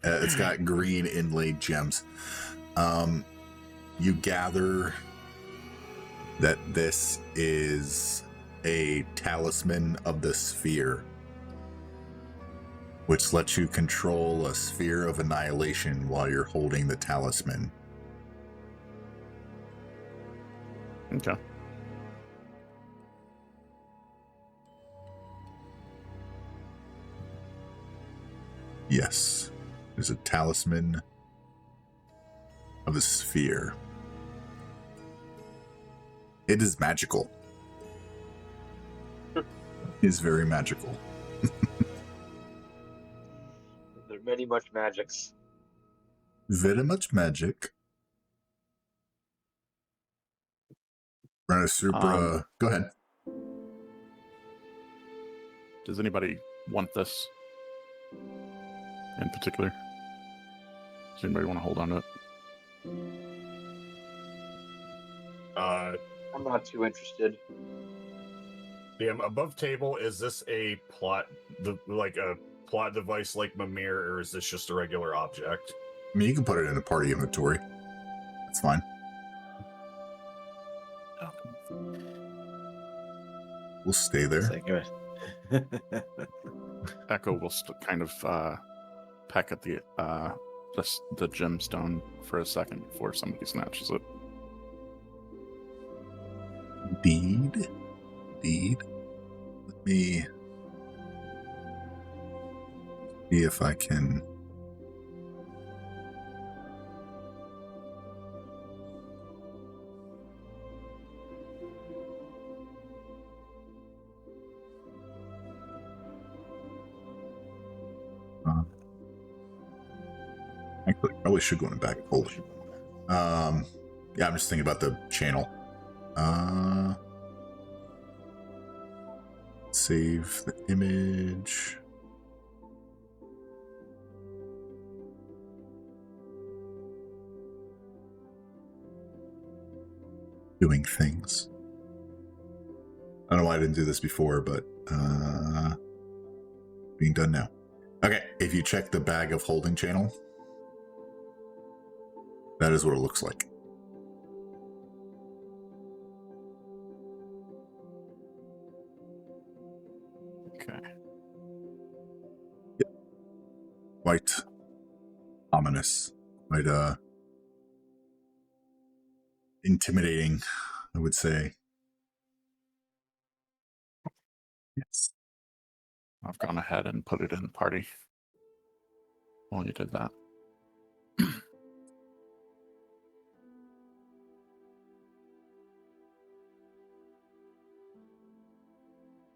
It's got green inlaid gems. You gather that this is a talisman of the sphere, which lets you control a sphere of annihilation while you're holding the talisman. Okay. Yes, there's a talisman of a sphere. It is magical. It is very magical. There are many much magics. Very much magic. Renasupra, go ahead. Does anybody want this in particular? Does anybody want to hold on to it? I'm not too interested. DM, above table, is this a plot, like a plot device like Mimir, or is this just a regular object? I mean, you can put it in a party inventory. That's fine. We'll stay there. Echo will kind of peck at the gemstone for a second before somebody snatches it. Indeed. Let me see if I can. Actually, probably should go in the back. Hold it. Yeah, I'm just thinking about the channel. Save the image. Doing things. I don't know why I didn't do this before, but being done now. Okay, if you check the bag of holding channel, that is what it looks like. Okay. Yep. Quite ominous. Quite intimidating, I would say. Yes. I've gone ahead and put it in the party while you did that.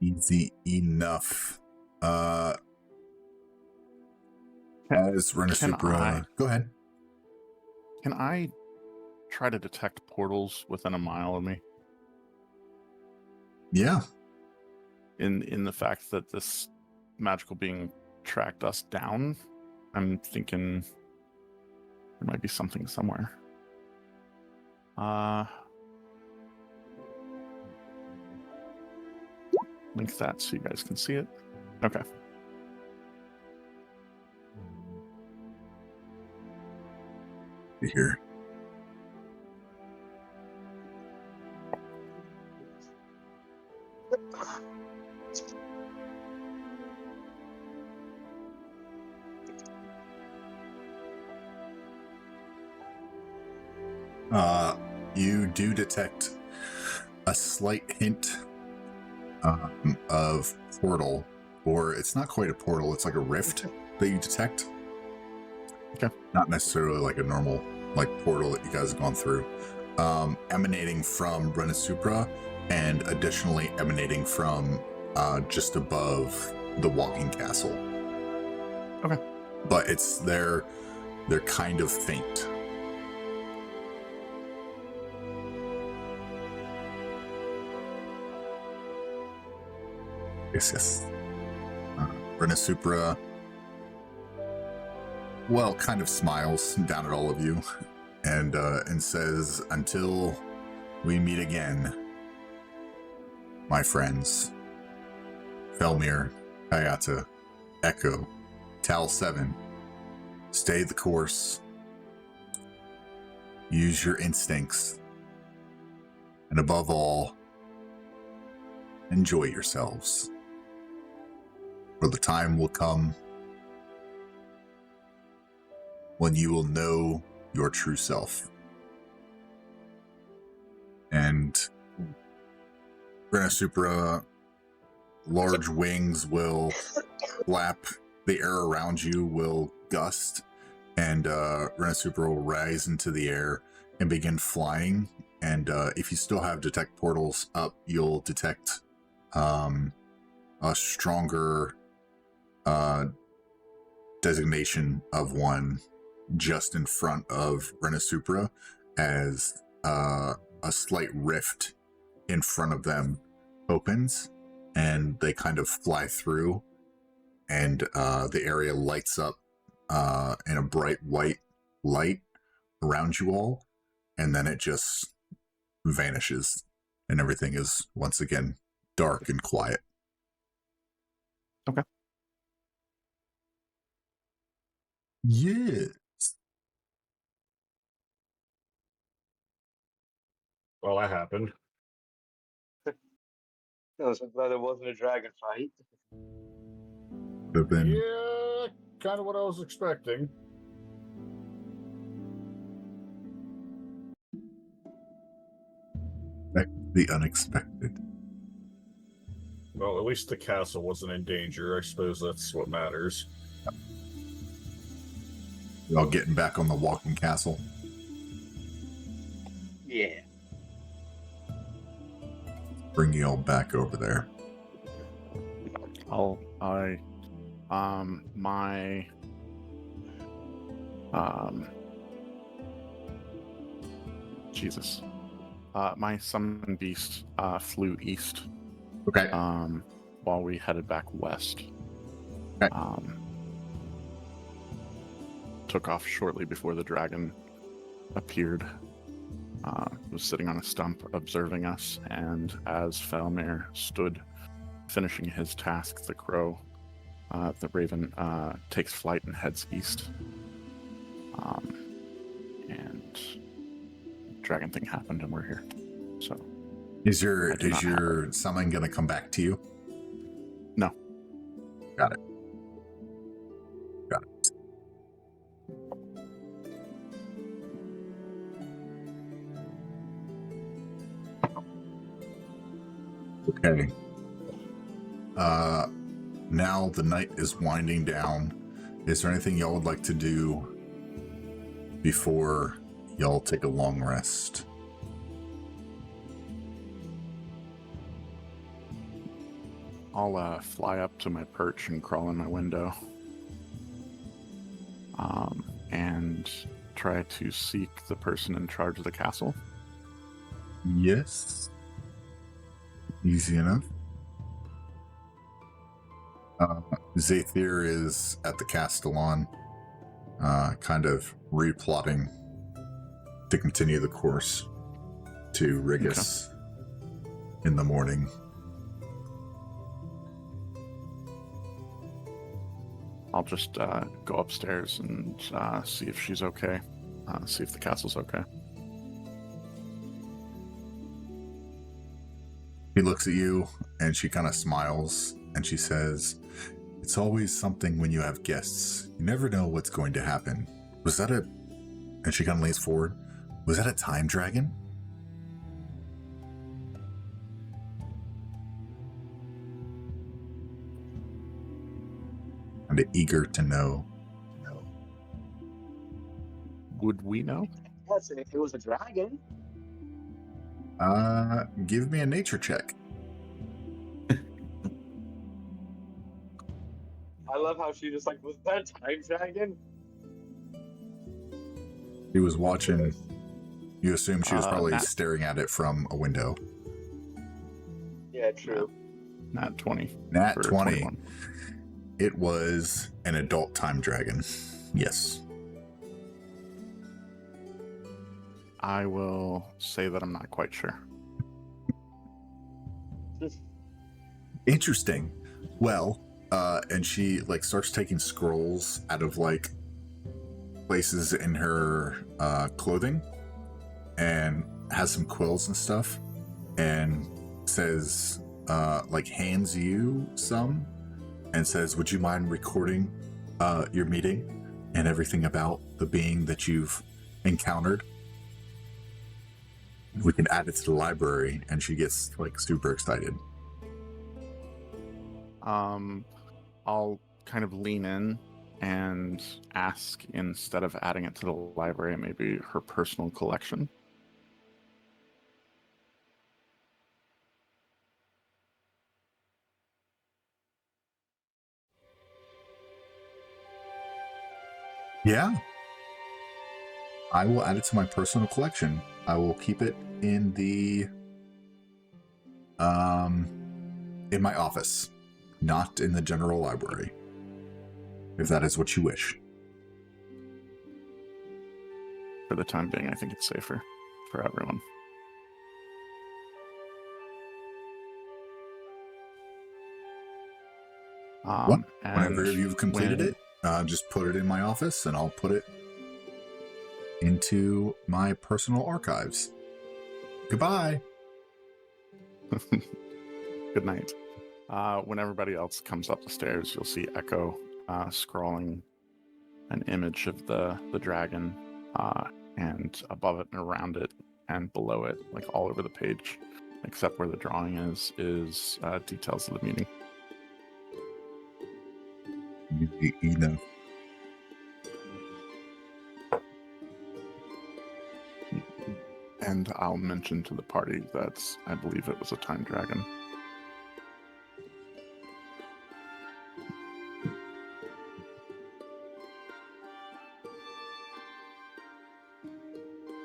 Easy enough. As Renasupra, go ahead. Can I try to detect portals within a mile of me? Yeah. In the fact that this magical being tracked us down, I'm thinking there might be something somewhere. Link that so you guys can see it. Okay. Here. You do detect a slight hint of portal, or it's not quite a portal, it's like a rift that you detect. Okay. Not necessarily like a normal like portal that you guys have gone through. Emanating from Renasupra, and additionally emanating from just above the walking castle. Okay. But they're kind of faint. Yes. Renasupra, well, kind of smiles down at all of you and says, "Until we meet again, my friends, Felmir, Kayata, Echo, Tal 7, stay the course, use your instincts, and above all, enjoy yourselves. For the time will come when you will know your true self." And Renasupra, large wings will flap, the air around you will gust, and Renasupra will rise into the air and begin flying. And if you still have detect portals up, you'll detect a stronger designation of one just in front of Renasupra, as a slight rift in front of them opens, and they kind of fly through, and the area lights up in a bright white light around you all, and then it just vanishes, and everything is once again dark and quiet. Okay. Yeah. Well, that happened. I was glad it wasn't a dragon fight. Have been Yeah, kind of what I was expecting. the unexpected. Well, at least the castle wasn't in danger. I suppose that's what matters. Y'all getting back on the walking castle. Yeah. Bring y'all back over there. Jesus. My summon beast flew east Okay. while we headed back west. Okay. Took off shortly before the dragon appeared. Was sitting on a stump observing us, and as Felmir stood finishing his task, the raven takes flight and heads east. And dragon thing happened, and we're here. So Is your summon gonna come back to you? No. Got it. Okay. Now the night is winding down. Is there anything y'all would like to do before y'all take a long rest? I'll fly up to my perch and crawl in my window. And try to seek the person in charge of the castle. Yes. Easy enough. Zathir is at the Castellan, kind of replotting to continue the course to Rigus in the morning. I'll just go upstairs and see if she's okay. See if the castle's okay. He looks at you and she kind of smiles and she says, "It's always something when you have guests. You never know what's going to happen. Was that and she kind of leans forward. Was that a time dragon? I'm eager to know. Would we know? Yes, if it was a dragon. Give me a nature check. I love how she just like, was that a time dragon? He was watching. You assume she was probably Nat- staring at it from a window. Yeah, true. Nat 20. Nat for 20. 21. It was an adult time dragon. Yes. I will say that I'm not quite sure. Interesting. Well, and she like starts taking scrolls out of like places in her clothing and has some quills and stuff and says like hands you some and says, would you mind recording your meeting and everything about the being that you've encountered? We can add it to the library. And she gets like super excited. I'll kind of lean in and ask, instead of adding it to the library, maybe her personal collection. Yeah. I will add it to my personal collection. I will keep it in the in my office, not in the general library, if that is what you wish. For the time being, I think it's safer for everyone. Whenever and you've completed when- it, just put it in my office and I'll put it into my personal archives. Goodbye. Good night. When everybody else comes up the stairs, you'll see Echo scrolling an image of the dragon, and above it and around it and below it, like all over the page, except where the drawing is details of the meeting. You know. And I'll mention to the party that I believe it was a time dragon.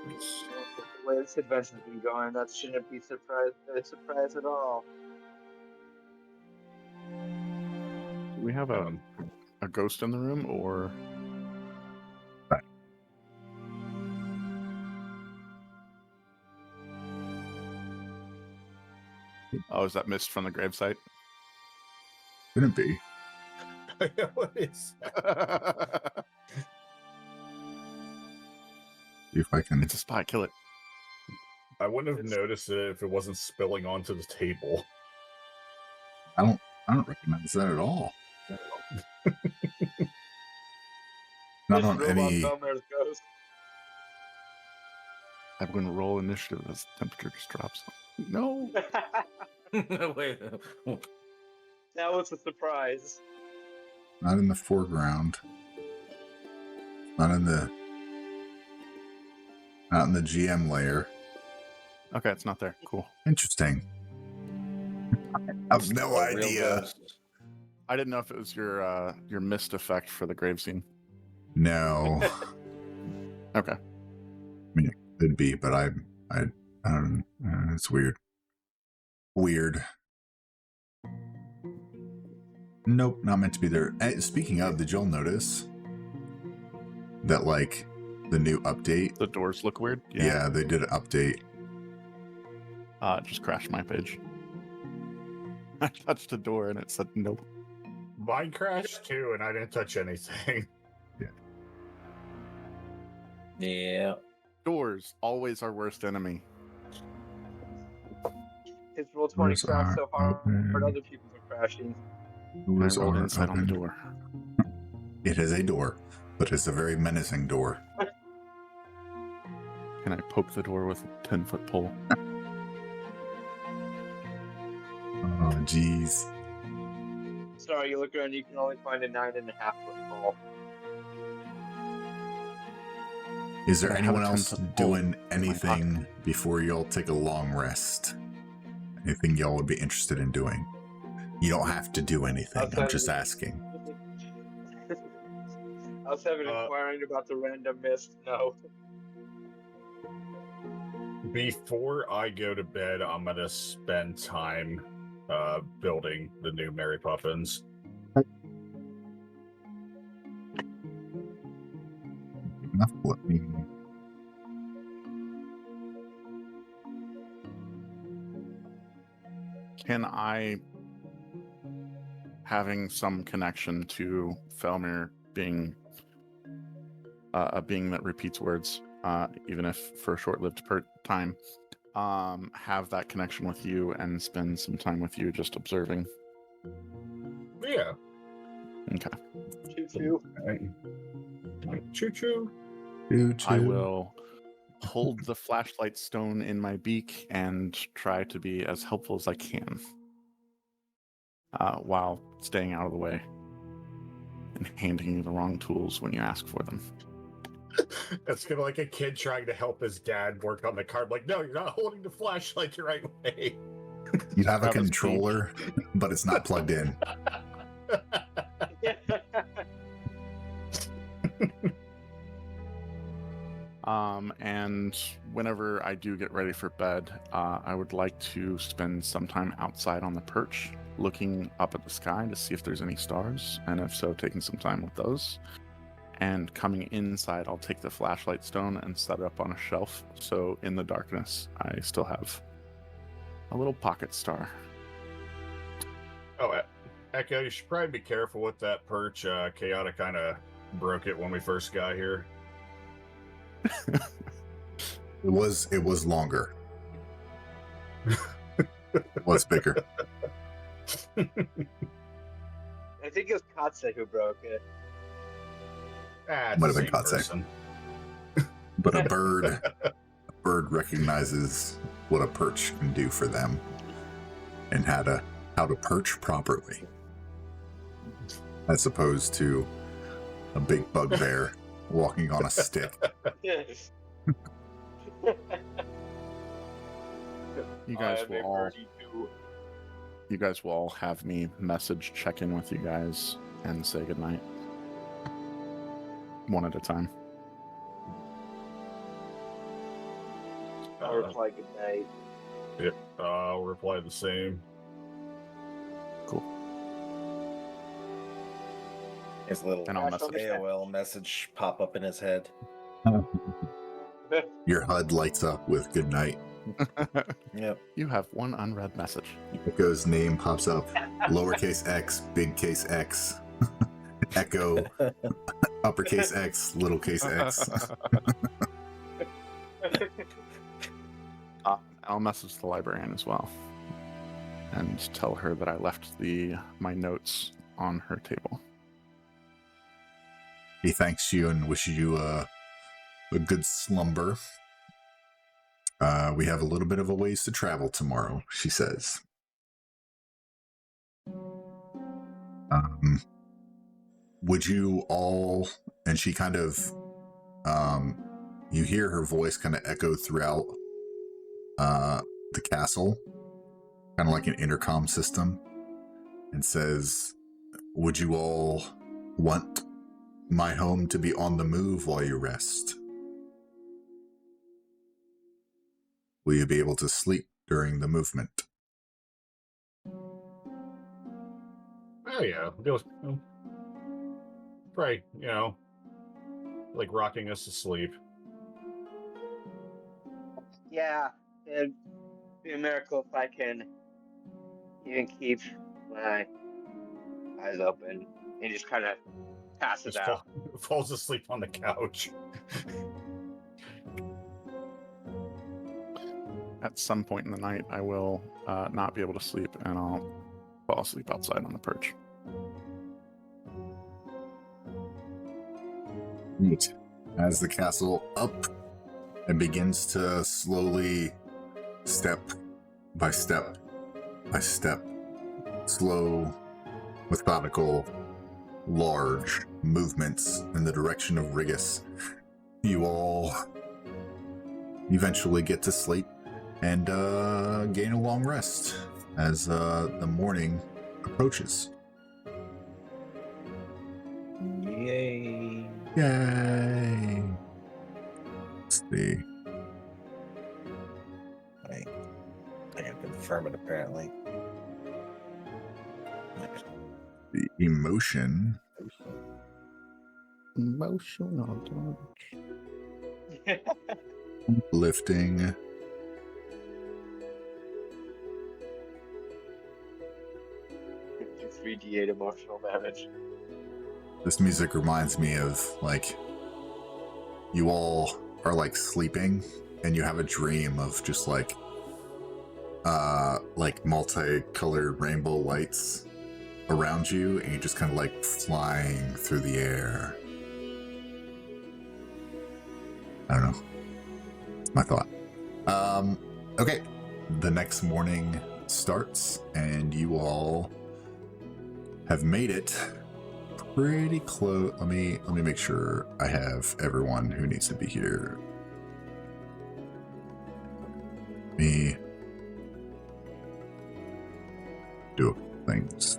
The way this adventure's been going, that shouldn't be a surprise at all. Do we have a ghost in the room, or? Oh, is that mist from the gravesite? Couldn't be. What is that? See if I can. It's a spy. Kill it. I wouldn't have noticed it if it wasn't spilling onto the table. I don't recognize that at all. Not This on robot any. Velmer's ghost. I'm going to roll initiative as the temperature just drops. No. Wait. That was a surprise. Not in the foreground. Not in the GM layer. Okay, it's not there. Cool. Interesting. I have no A real idea. ghost. I didn't know if it was your mist effect for the grave scene. No. Okay. Could be, but I don't know. It's weird. Weird. Nope, not meant to be there. Speaking of, did y'all notice that, like, the new update? The doors look weird. Yeah, they did an update. It just crashed my page. I touched a door and it said nope. Mine crashed too, and I didn't touch anything. Yeah. Doors, always our worst enemy. His roll 20 Doors crashed are so hard, open. other people's are crashing. Doors I rolled are inside on the open. door. It is a door, but it's a very menacing door. Can I poke the door with a 10-foot pole? Oh, jeez. Sorry, you look around, you can only find a 9.5-foot pole. Is there I have a anyone else 10-foot doing pole in my anything before y'all take a long rest? Anything y'all would be interested in doing? You don't have to do anything. I'm Outside just of- asking. Outside of inquiring about the random mist, no. Before I go to bed, I'm gonna spend time building the new Mary Poppins. Let me. Can I, having some connection to Felmir being a being that repeats words, even if for a short-lived time, have that connection with you and spend some time with you just observing? Yeah. Okay. Choo-choo. Choo choo. I will hold the flashlight stone in my beak and try to be as helpful as I can, while staying out of the way and handing you the wrong tools when you ask for them. That's kind of like a kid trying to help his dad work on the car. Like, no, you're not holding the flashlight the right way. You have a Grab his controller, but it's not plugged in. And whenever I do get ready for bed, I would like to spend some time outside on the perch, looking up at the sky to see if there's any stars, and if so, taking some time with those. And coming inside, I'll take the flashlight stone and set it up on a shelf, so in the darkness, I still have a little pocket star. Oh, Echo, you should probably be careful with that perch. Chaotic kind of broke it when we first got here. It was longer. It was bigger. I think it was Katse who broke it. Ah, Might it's have been the Katse. same person. But a bird recognizes what a perch can do for them and how to perch properly, as opposed to a big bugbear walking on a stick. Yes. You guys will all have me message check in with you guys and say goodnight. One at a time. I'll reply good night. Yep, I'll reply the same. Cool. His little And I'll message. AOL message pop up in his head. Your HUD lights up with good night. Yep. You have one unread message. Echo's name pops up, lowercase x, big case X. Echo, uppercase X, little case X. I'll message the librarian as well and tell her that I left my notes on her table. He thanks you and wishes you a good slumber. We have a little bit of a ways to travel tomorrow, she says. Would you all, and she kind of, you hear her voice kind of echo throughout the castle, kind of like an intercom system, and says, would you all want my home to be on the move while you rest? Will you be able to sleep during the movement? Oh yeah, probably, like rocking us to sleep. Yeah, it'd be a miracle if I can even keep my eyes open and just kind of passes Just out. falls asleep on the couch. At some point in the night, I will not be able to sleep, and I'll fall asleep outside on the perch. Neat. As the castle up and begins to slowly, step by step by step, slow, methodical, large movements in the direction of Rigus. You all eventually get to sleep and gain a long rest as the morning approaches. Yay. Yay! Let's see. I can confirm it apparently. The emotion. Emotional damage. Lifting. 3d8 emotional damage. This music reminds me of, like, you all are, like, sleeping, and you have a dream of just, like multicolored rainbow lights around you, and you're just kind of, like, flying through the air. I don't know. It's my thought. Okay. The next morning starts, and you all have made it pretty close. Let me make sure I have everyone who needs to be here. Me do a couple things.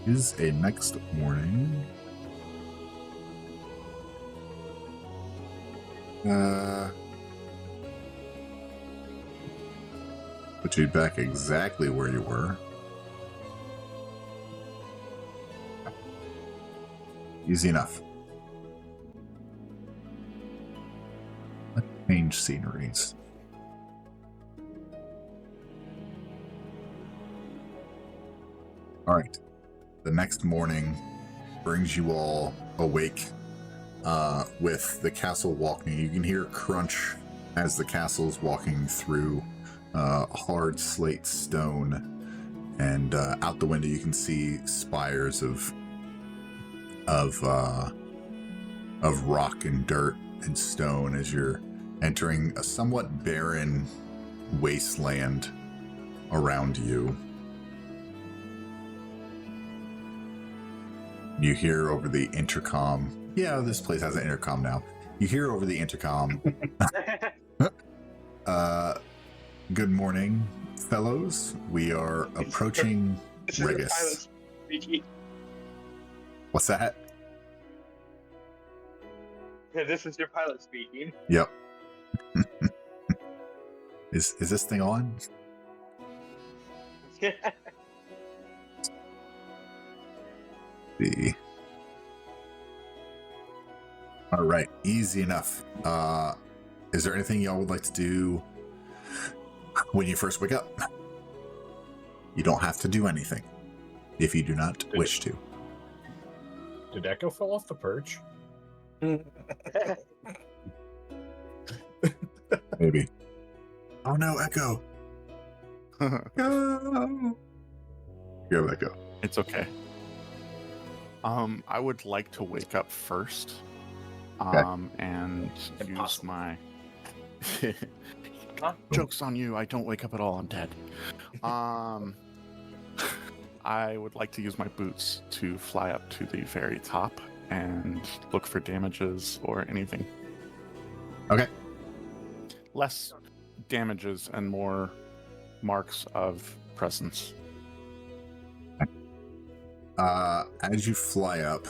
Is a next morning. Put you back exactly where you were. Easy enough. Let's change sceneries. All right. The next morning brings you all awake with the castle walking. You can hear crunch as the castle's walking through hard slate stone, and out the window you can see spires of rock and dirt and stone as you're entering a somewhat barren wasteland around you. You hear over the intercom. Yeah, this place has an intercom now. You hear over the intercom. Good morning, fellows. We are approaching Rigus. What's that? Yeah, this is your pilot speaking. Yep. Is this thing on? See. All right, easy enough. Is there anything y'all would like to do when you first wake up? You don't have to do anything if you do not wish to. Did Echo fall off the perch? Maybe. Oh no, Echo! Go! Go, Echo. It's okay. I would like to wake up first. And use Impossible. my joke's on you. I don't wake up at all. I'm dead. I would like to use my boots to fly up to the very top and look for damages or anything. Okay. Less damages and more marks of presence. As you fly up,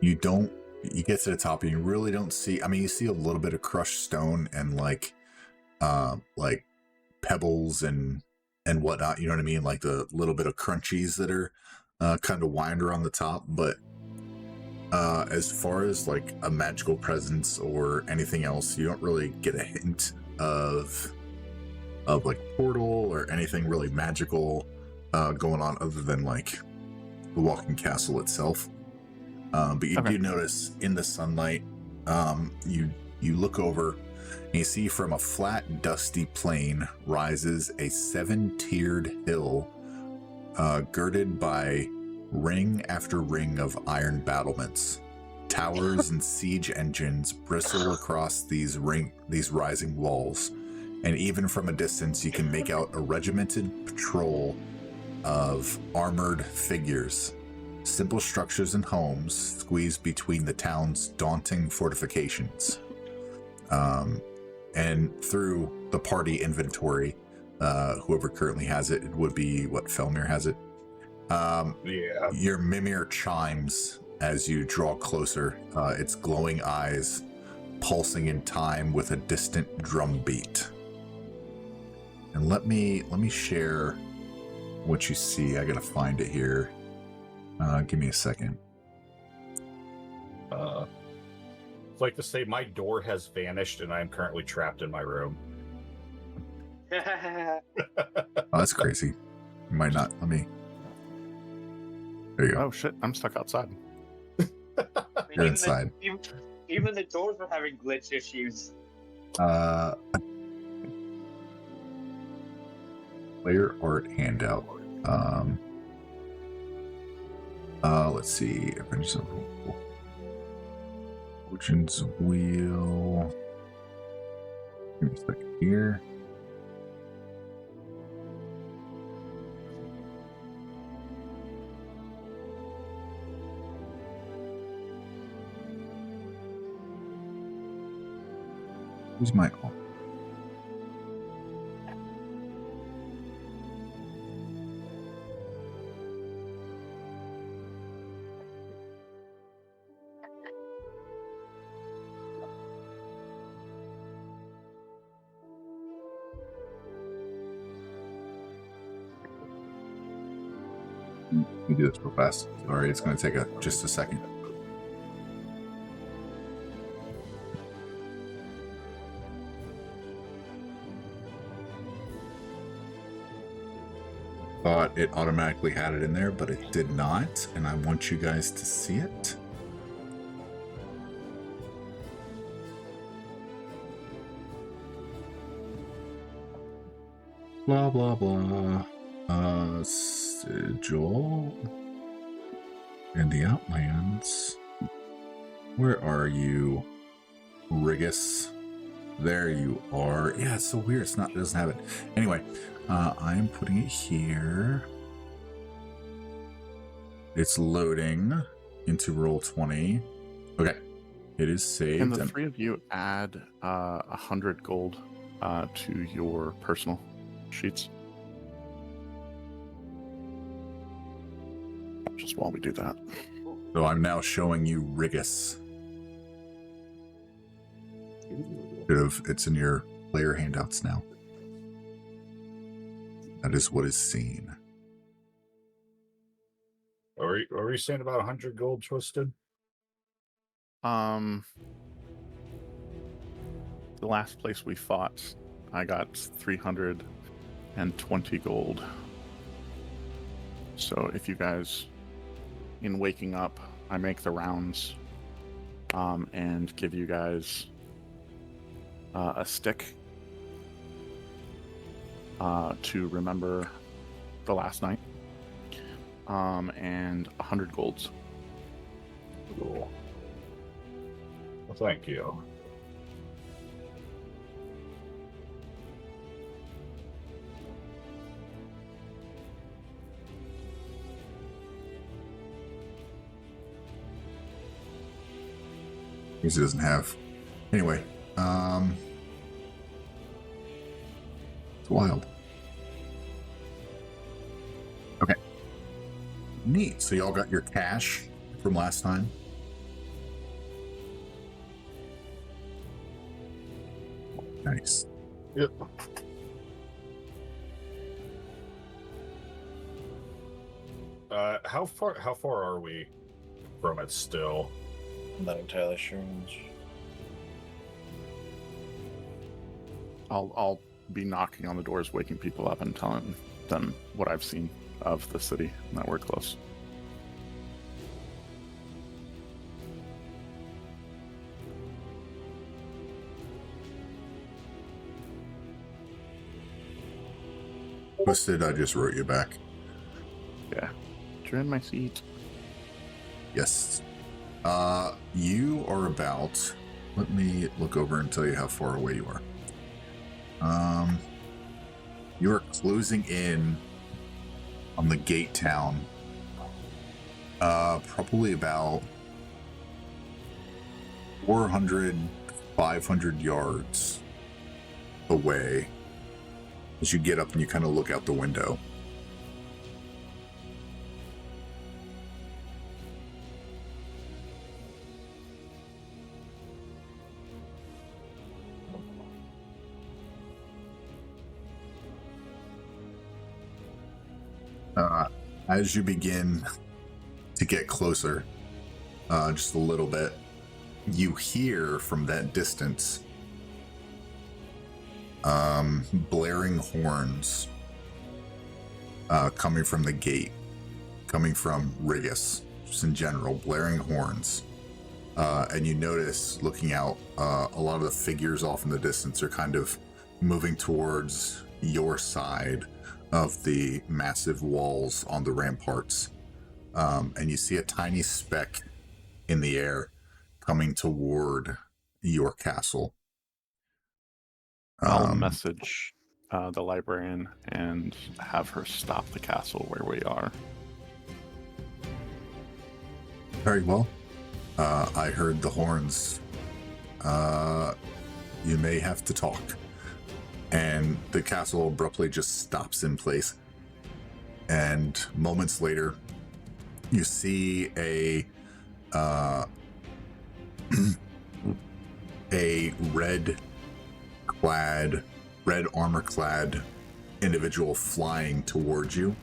you get to the top and you really don't see, I mean, you see a little bit of crushed stone and like pebbles and whatnot, you know what I mean? Like the little bit of crunchies that are kind of wind around the top. But as far as like a magical presence or anything else, you don't really get a hint of like portal or anything really magical going on other than like the walking castle itself. But you do notice in the sunlight, you look over and you see from a flat, dusty plain rises a 7-tiered hill girded by Ring after ring of iron battlements. Towers and siege engines bristle across these rising walls. And even from a distance, you can make out a regimented patrol of armored figures. Simple structures and homes squeezed between the town's daunting fortifications. And through the party inventory, whoever currently has it, it would be what Felmir has it. Yeah. Your Mimir chimes as you draw closer, its glowing eyes pulsing in time with a distant drum beat. And let me share what you see. I gotta find it here. Give me a second. It's like to say my door has vanished and I am currently trapped in my room. Oh, that's crazy. You might not. Let me. There you go. Oh shit! I'm stuck outside. You're inside. Even the doors are having glitch issues. Player art handout. Let's see. Avengers of Fortune's Wheel. Give me a second here. Who's Michael? Let me do this real fast. Sorry, it's going to take just a second. Thought it automatically had it in there, but it did not, and I want you guys to see it. Blah, blah, blah. Sigil in the Outlands. Where are you, Rigus? There you are. Yeah, it's so weird. It doesn't have it. Anyway, I am putting it here. It's loading into Roll20. Okay, it is saved. Can the three of you add 100 gold to your personal sheets? Just while we do that. So I'm now showing you Rigus. It's in your player handouts now. That is what is seen. What were you saying about 100 gold, Twisted? The last place we fought, I got 320 gold. So if you guys, in waking up, I make the rounds and give you guys a stick to remember the last night, and 100 golds. Cool. Well, thank you. Because it doesn't have. Anyway, it's wild. Okay. Neat. So y'all got your cash from last time? Nice. Yep. How far are we from it still? I'm not entirely sure. I'll be knocking on the doors, waking people up, and telling them what I've seen of the city and that we're close. Twisted, I just wrote you back. Yeah. Picture in my seat. Yes. You are about... Let me look over and tell you how far away you are. You are closing in on the gate town. Probably about 400, 500 yards away as you get up and you kind of look out the window. As you begin to get closer, just a little bit, you hear from that distance blaring horns coming from the gate, coming from Rigus, just in general, blaring horns. And you notice, looking out, a lot of the figures off in the distance are kind of moving towards your side of the massive walls on the ramparts. And you see a tiny speck in the air coming toward your castle. I'll message the librarian and have her stop the castle where we are. Very well. I heard the horns. You may have to talk. And the castle abruptly just stops in place. And moments later, you see a red armor-clad individual flying towards you,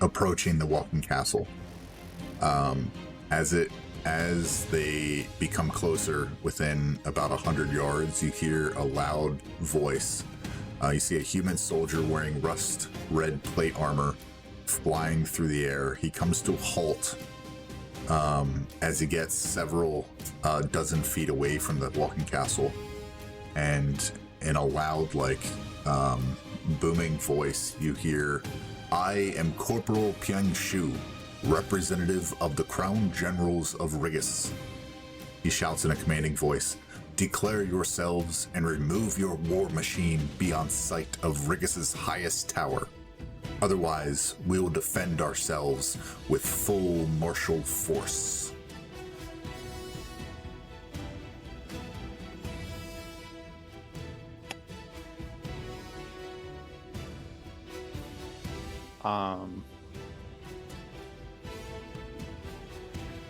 approaching the walking castle. As they become closer, within about 100 yards, you hear a loud voice. You see a human soldier wearing rust red plate armor flying through the air. He comes to a halt as he gets several dozen feet away from the walking castle, and in a loud, booming voice, you hear, "I am Corporal Pyung Shu, representative of the Crown Generals of Rigus." He shouts in a commanding voice, "Declare yourselves and remove your war machine beyond sight of Rigus's highest tower. Otherwise, we will defend ourselves with full martial force."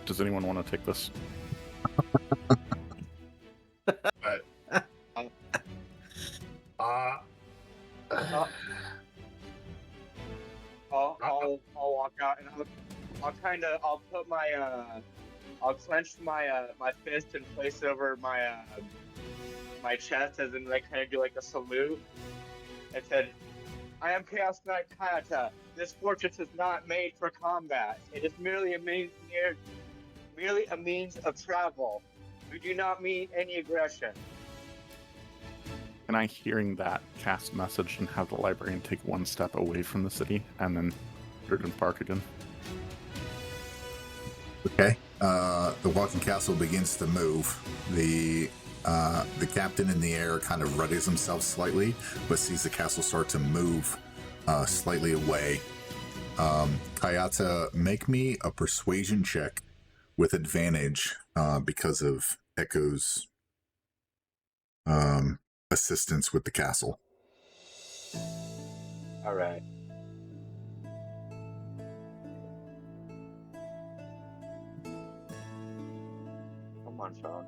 Does anyone want to take this? I'll walk out and I'll put my I'll clench my my fist and place it over my chest, as in kind of do a salute, and said, "I am Chaos Knight Kayata. This fortress is not made for combat. It is merely a means of travel. We do not mean any aggression." Can I, hearing that, cast message and have the librarian take one step away from the city and then put it in park again? Okay. The walking castle begins to move. The captain in the air kind of readies himself slightly, but sees the castle start to move slightly away. Kayata, make me a persuasion check with advantage because of Echo's assistance with the castle. All right. Come on, Sean.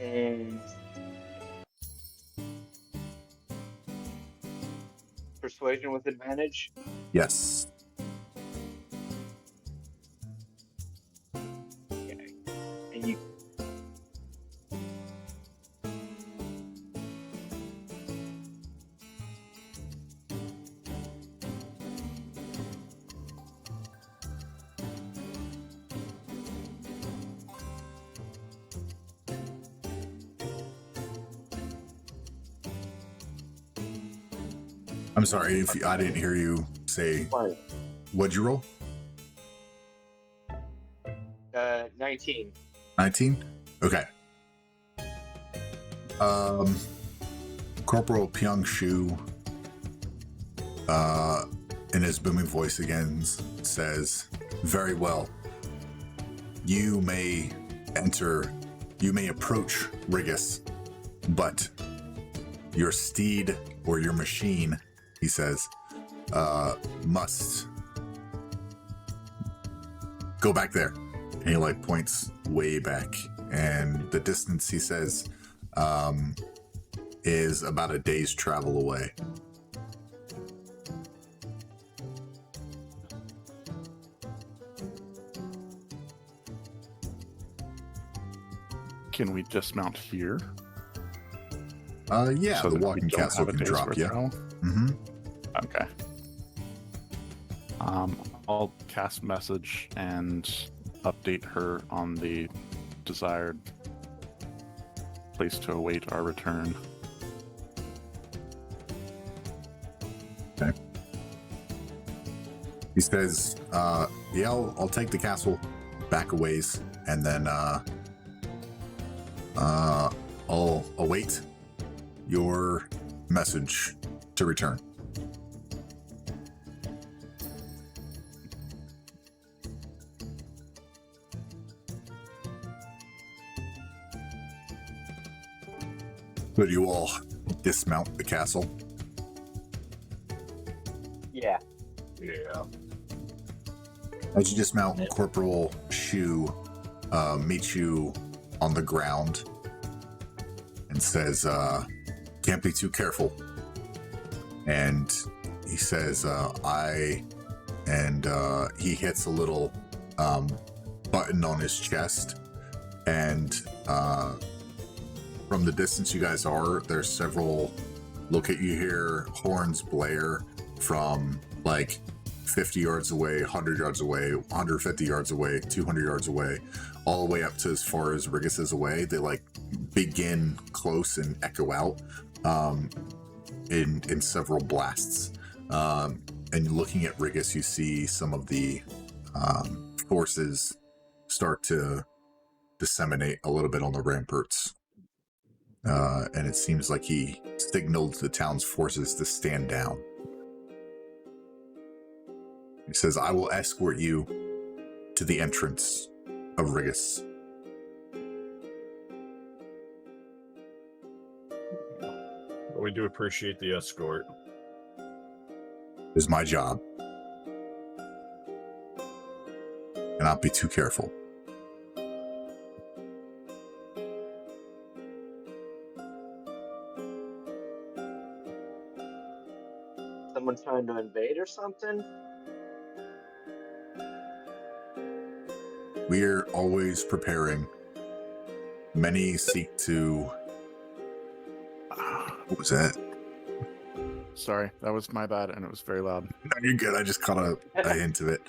And persuasion with advantage. Yes. Okay. And you. I'm sorry if I didn't hear you say. Fine. What'd you roll? 19. 19? Okay. Corporal Pyong Shu, in his booming voice again, says, "Very well. You may approach Rigus, but your steed or your machine," he says, "must go back there." And he like points way back, and the distance, he says, is about a day's travel away. Can we dismount here? Yeah, So the that we walking don't castle have a can day's drop worth you. of travel? Mm-hmm. Okay. I'll cast message and update her on the desired place to await our return. Okay. He says, "Yeah, I'll take the castle back a ways, and then I'll await your message to return." So do you all dismount the castle? Yeah. Yeah. As you dismount, Corporal Shu meets you on the ground and says, "Can't be too careful." And he says, he hits a little button on his chest, and from the distance you guys are, there's several, look at you here, horns blare from like 50 yards away, 100 yards away, 150 yards away, 200 yards away, all the way up to as far as Rigus is away. They like begin close and echo out in several blasts. And looking at Rigus, you see some of the forces start to disseminate a little bit on the ramparts. And it seems like he signaled the town's forces to stand down. He says, "I will escort you to the entrance of Rigus." We do appreciate the escort. It's my job. And I'll be too careful. Someone trying to invade or something? We're always preparing. Many seek to... What was that? Sorry, that was my bad, and it was very loud. No, you're good. I just caught a hint of it.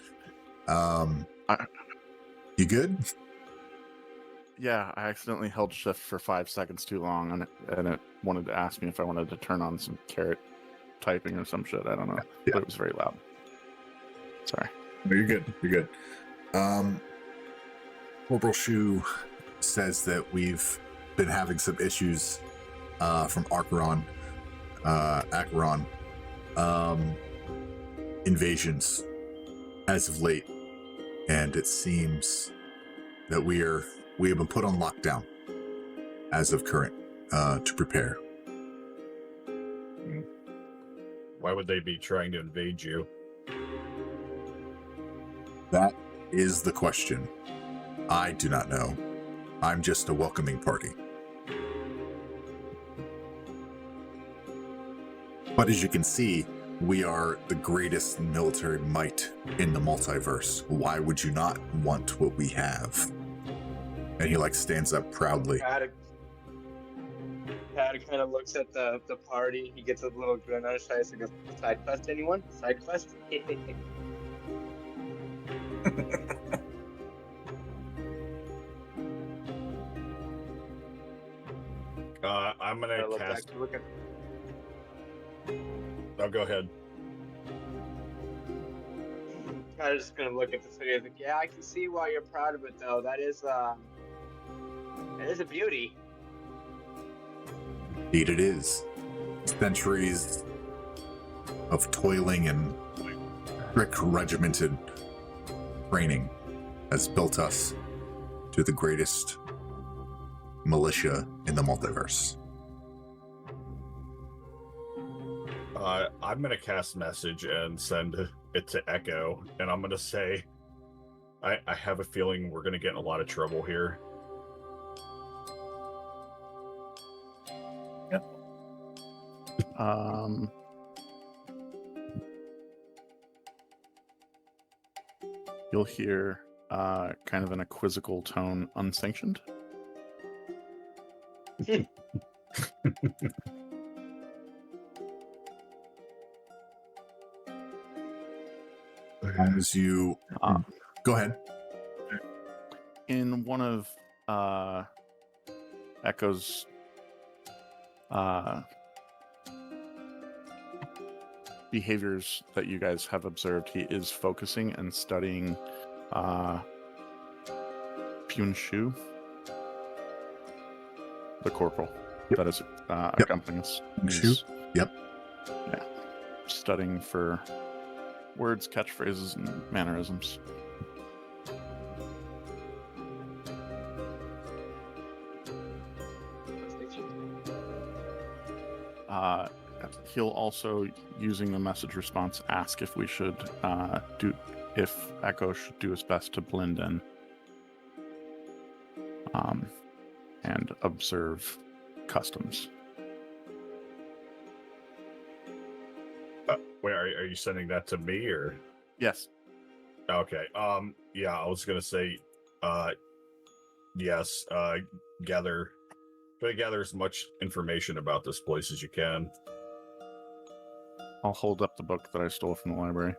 You good? Yeah, I accidentally held shift for 5 seconds too long, and it wanted to ask me if I wanted to turn on some carrot typing or some shit. I don't know, Yeah. but it was very loud. Sorry. No, you're good. You're good. Corporal Shu says that we've been having some issues from Acheron invasions as of late, and it seems that we have been put on lockdown as of current to prepare. Why would they be trying to invade you? That is the question. I do not know. I'm just a welcoming party. But as you can see, we are the greatest military might in the multiverse. Why would you not want what we have? And he like stands up proudly. Pat kind of looks at the party. He gets a little grin on his face and goes, "Side quest, anyone? Side quest?" I'm gonna cast. No, go ahead. I'm just gonna look at the city and think, yeah, I can see why you're proud of it, though. That is a beauty. Indeed it is. Centuries of toiling and strict regimented training has built us to the greatest militia in the multiverse. I'm going to cast message and send it to Echo, and I'm going to say, I have a feeling we're going to get in a lot of trouble here. Yep. You'll hear kind of an a quizzical tone, unsanctioned. As you go ahead. In one of Echo's behaviors that you guys have observed, he is focusing and studying Punshu, the corporal that is accompanying us. Punshu? Yep. Yeah. Studying for words, catchphrases, and mannerisms. He'll also, using the message response, ask if we should if Echo should do his best to blend in and observe customs. Wait, are you sending that to me or? Yes. Okay. Yeah, I was gonna say, yes. Try to gather as much information about this place as you can. I'll hold up the book that I stole from the library.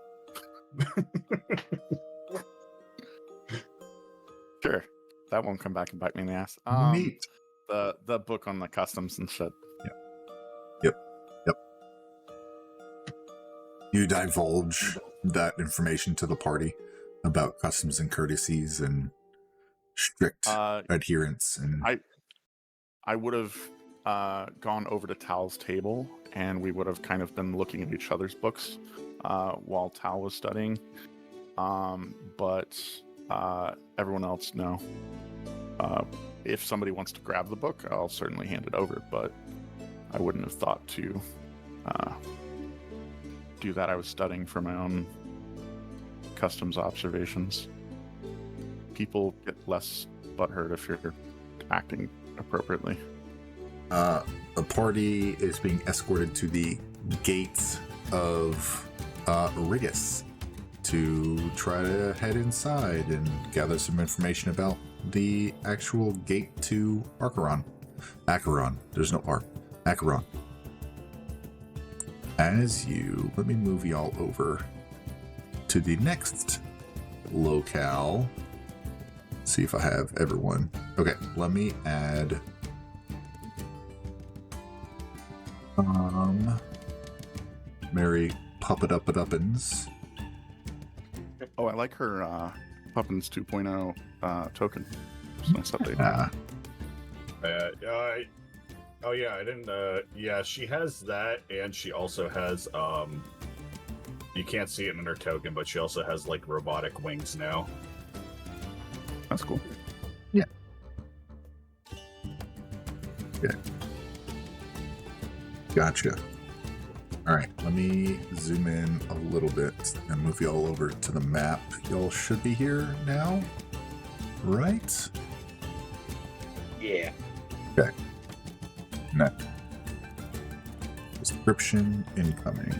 Sure, that won't come back and bite me in the ass. Neat. The book on the customs and shit. Yep. You divulge that information to the party about customs and courtesies and strict adherence. And I would have gone over to Tal's table, and we would have kind of been looking at each other's books while Tal was studying. But everyone else, no. If somebody wants to grab the book, I'll certainly hand it over, but I wouldn't have thought to do that. I was studying for my own customs observations. People get less butthurt if you're acting appropriately. The party is being escorted to the gates of Rigus to try to head inside and gather some information about the actual gate to Acheron. There's no R. Acheron. Let me move y'all over to the next locale. See if I have everyone. Okay, let me add Mary Puppet-Uppins. Oh, I like her Puppins 2.0 token. It's a nice update. Oh yeah, I didn't. Yeah, she has that, and she also has. You can't see it in her token, but she also has like robotic wings now. That's cool. Yeah. Okay. Gotcha. All right, let me zoom in a little bit and move y'all over to the map. Y'all should be here now, right? Yeah. Okay. Next. Description incoming.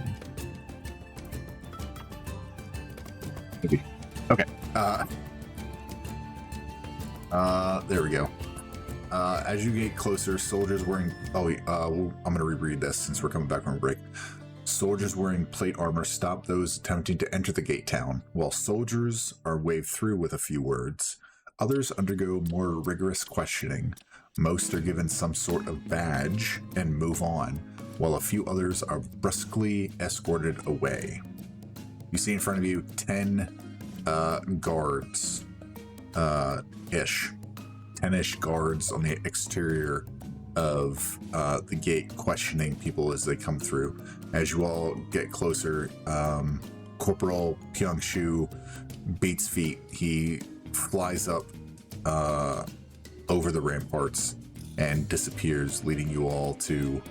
Maybe. Okay. There we go. As you get closer, soldiers wearing... I'm going to reread this since we're coming back from a break. Soldiers wearing plate armor stop those attempting to enter the gate town. While soldiers are waved through with a few words, others undergo more rigorous questioning. Most are given some sort of badge and move on, while a few others are brusquely escorted away. You see in front of you 10 guards, ish. 10-ish guards on the exterior of the gate, questioning people as they come through. As you all get closer, Corporal Pyeongshu beats feet. He flies up over the ramparts and disappears, leading you all to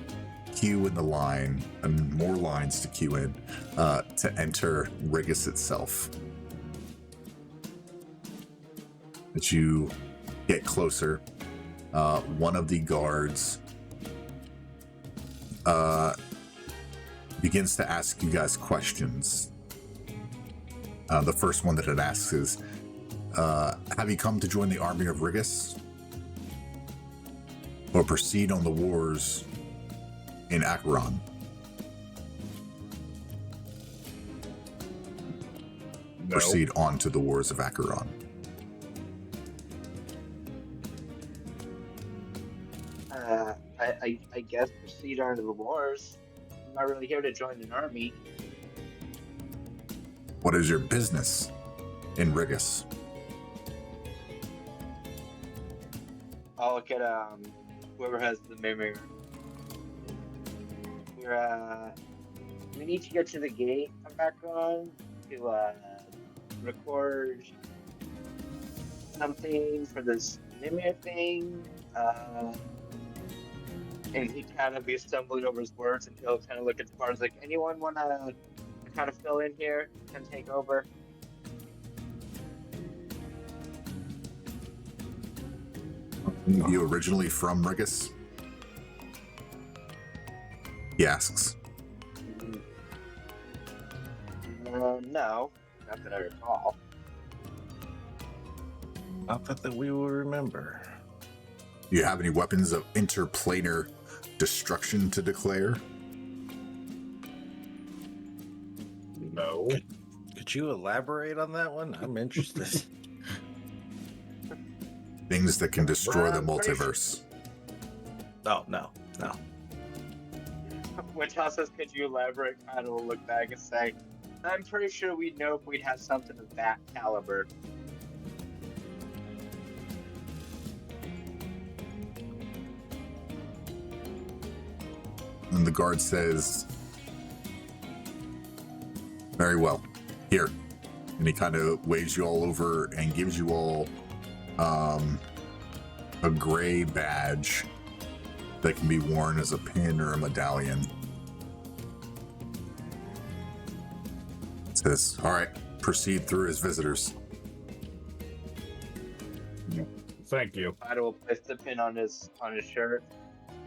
queue in the line, and more lines to queue in, to enter Rigus itself. As you get closer, one of the guards begins to ask you guys questions. The first one that it asks is, have you come to join the army of Rigus? Or proceed on the wars in Acheron? No. Proceed on to the wars of Acheron. I guess proceed on to the wars. I'm not really here to join an army. What is your business in Rigus? I'll look at whoever has the mimir. We need to get to the gate of Acheron to record something for this mimir thing. And he kind of be stumbling over his words, and he'll kind of look at the bars like, anyone want to kind of fill in here and take over? You originally from Rigus? He asks. No, not that I recall. Not that we will remember. Do you have any weapons of interplanar destruction to declare? No. Could you elaborate on that one? I'm interested. Things that can destroy the I'm pretty sure- multiverse. Oh, no. When Todd says, could you elaborate, kind of will look back and say, I'm pretty sure we'd know if we'd have something of that caliber. And the guard says, very well, here. And he kind of waves you all over and gives you all a gray badge that can be worn as a pin or a medallion. It says, all right, proceed through as visitors. Thank you. Fido will place the pin on his shirt,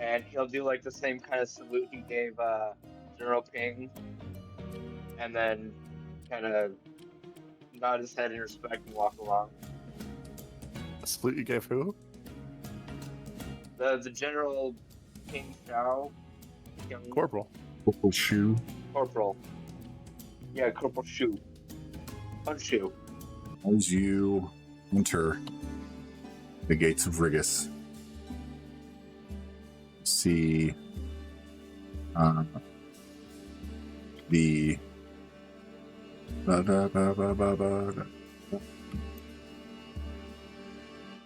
and he'll do like the same kind of salute he gave General Ping, and then kind of nod his head in respect and walk along. The salute you gave who? The General Ping Shao, young Corporal. Purple shoe. Corporal. Yeah, Corporal Shu. Unshu. As you enter the gates of Rigus, see the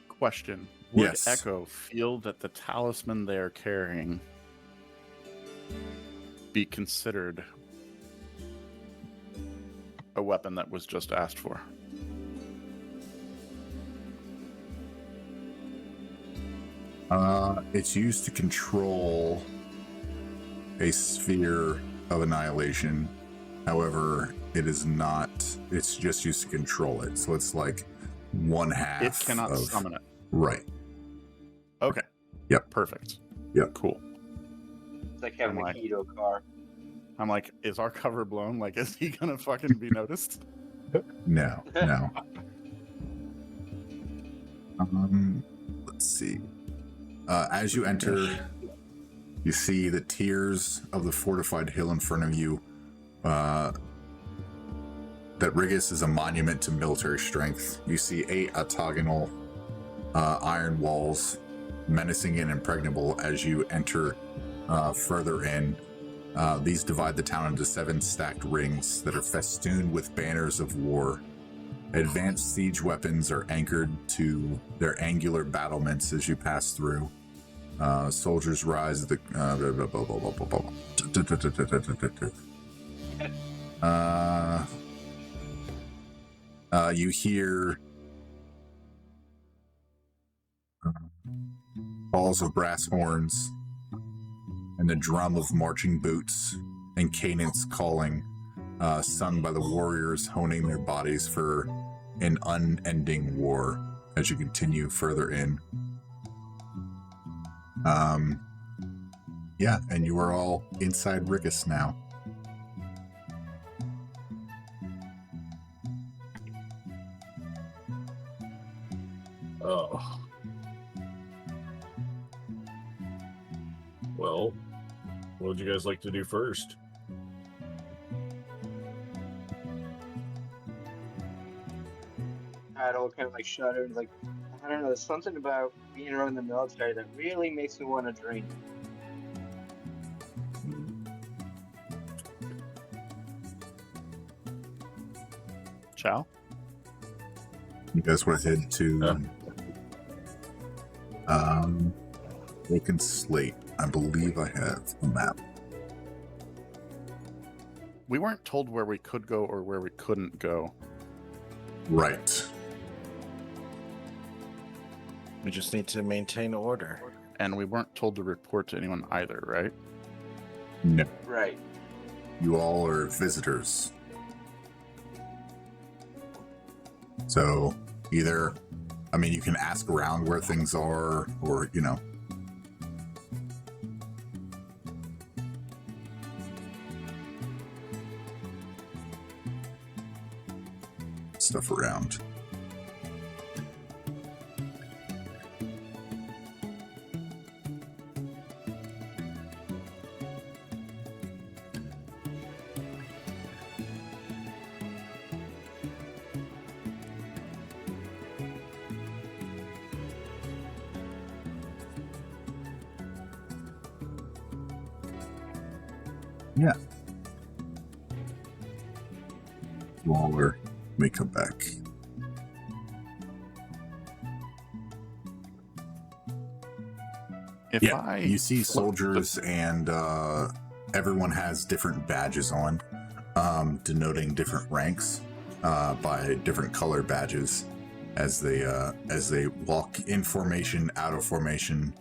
Question. Would Yes. Echo feel that the talisman they are carrying be considered a weapon that was just asked for? It's used to control a sphere of annihilation. However, it is not. It's just used to control it. So it's like one half. It cannot of, summon it. Right. Okay. Yep. Perfect. Yep. Cool. It's like having I'm a like- key to a car. I'm like, is our cover blown? Like, is he gonna fucking be noticed? No. Let's see. As you enter, you see the tiers of the fortified hill in front of you. That Rigus is a monument to military strength. You see 8 octagonal iron walls, menacing and impregnable as you enter further in. These divide the town into 7 stacked rings that are festooned with banners of war. Advanced siege weapons are anchored to their angular battlements as you pass through. Soldiers rise the you hear balls of brass horns and the drum of marching boots and cadence calling, sung by the warriors honing their bodies for an unending war as you continue further in. Yeah, and you are all inside Rigus now. Oh. Well, what would you guys like to do first? Idle kind of like shuddered, like, I don't know, there's something about being around the military that really makes me want to drink. Chow? You guys want to head to Awaken Slate. I believe I have a map. We weren't told where we could go or where we couldn't go. Right. We just need to maintain order. And we weren't told to report to anyone either, right? No. Right. You all are visitors. So either, I mean, you can ask around where things are, or, you know. Stuff around. Yeah. Waller, let me come back. If Yeah, you see soldiers and everyone has different badges on, denoting different ranks by different color badges as they walk in formation, out of formation,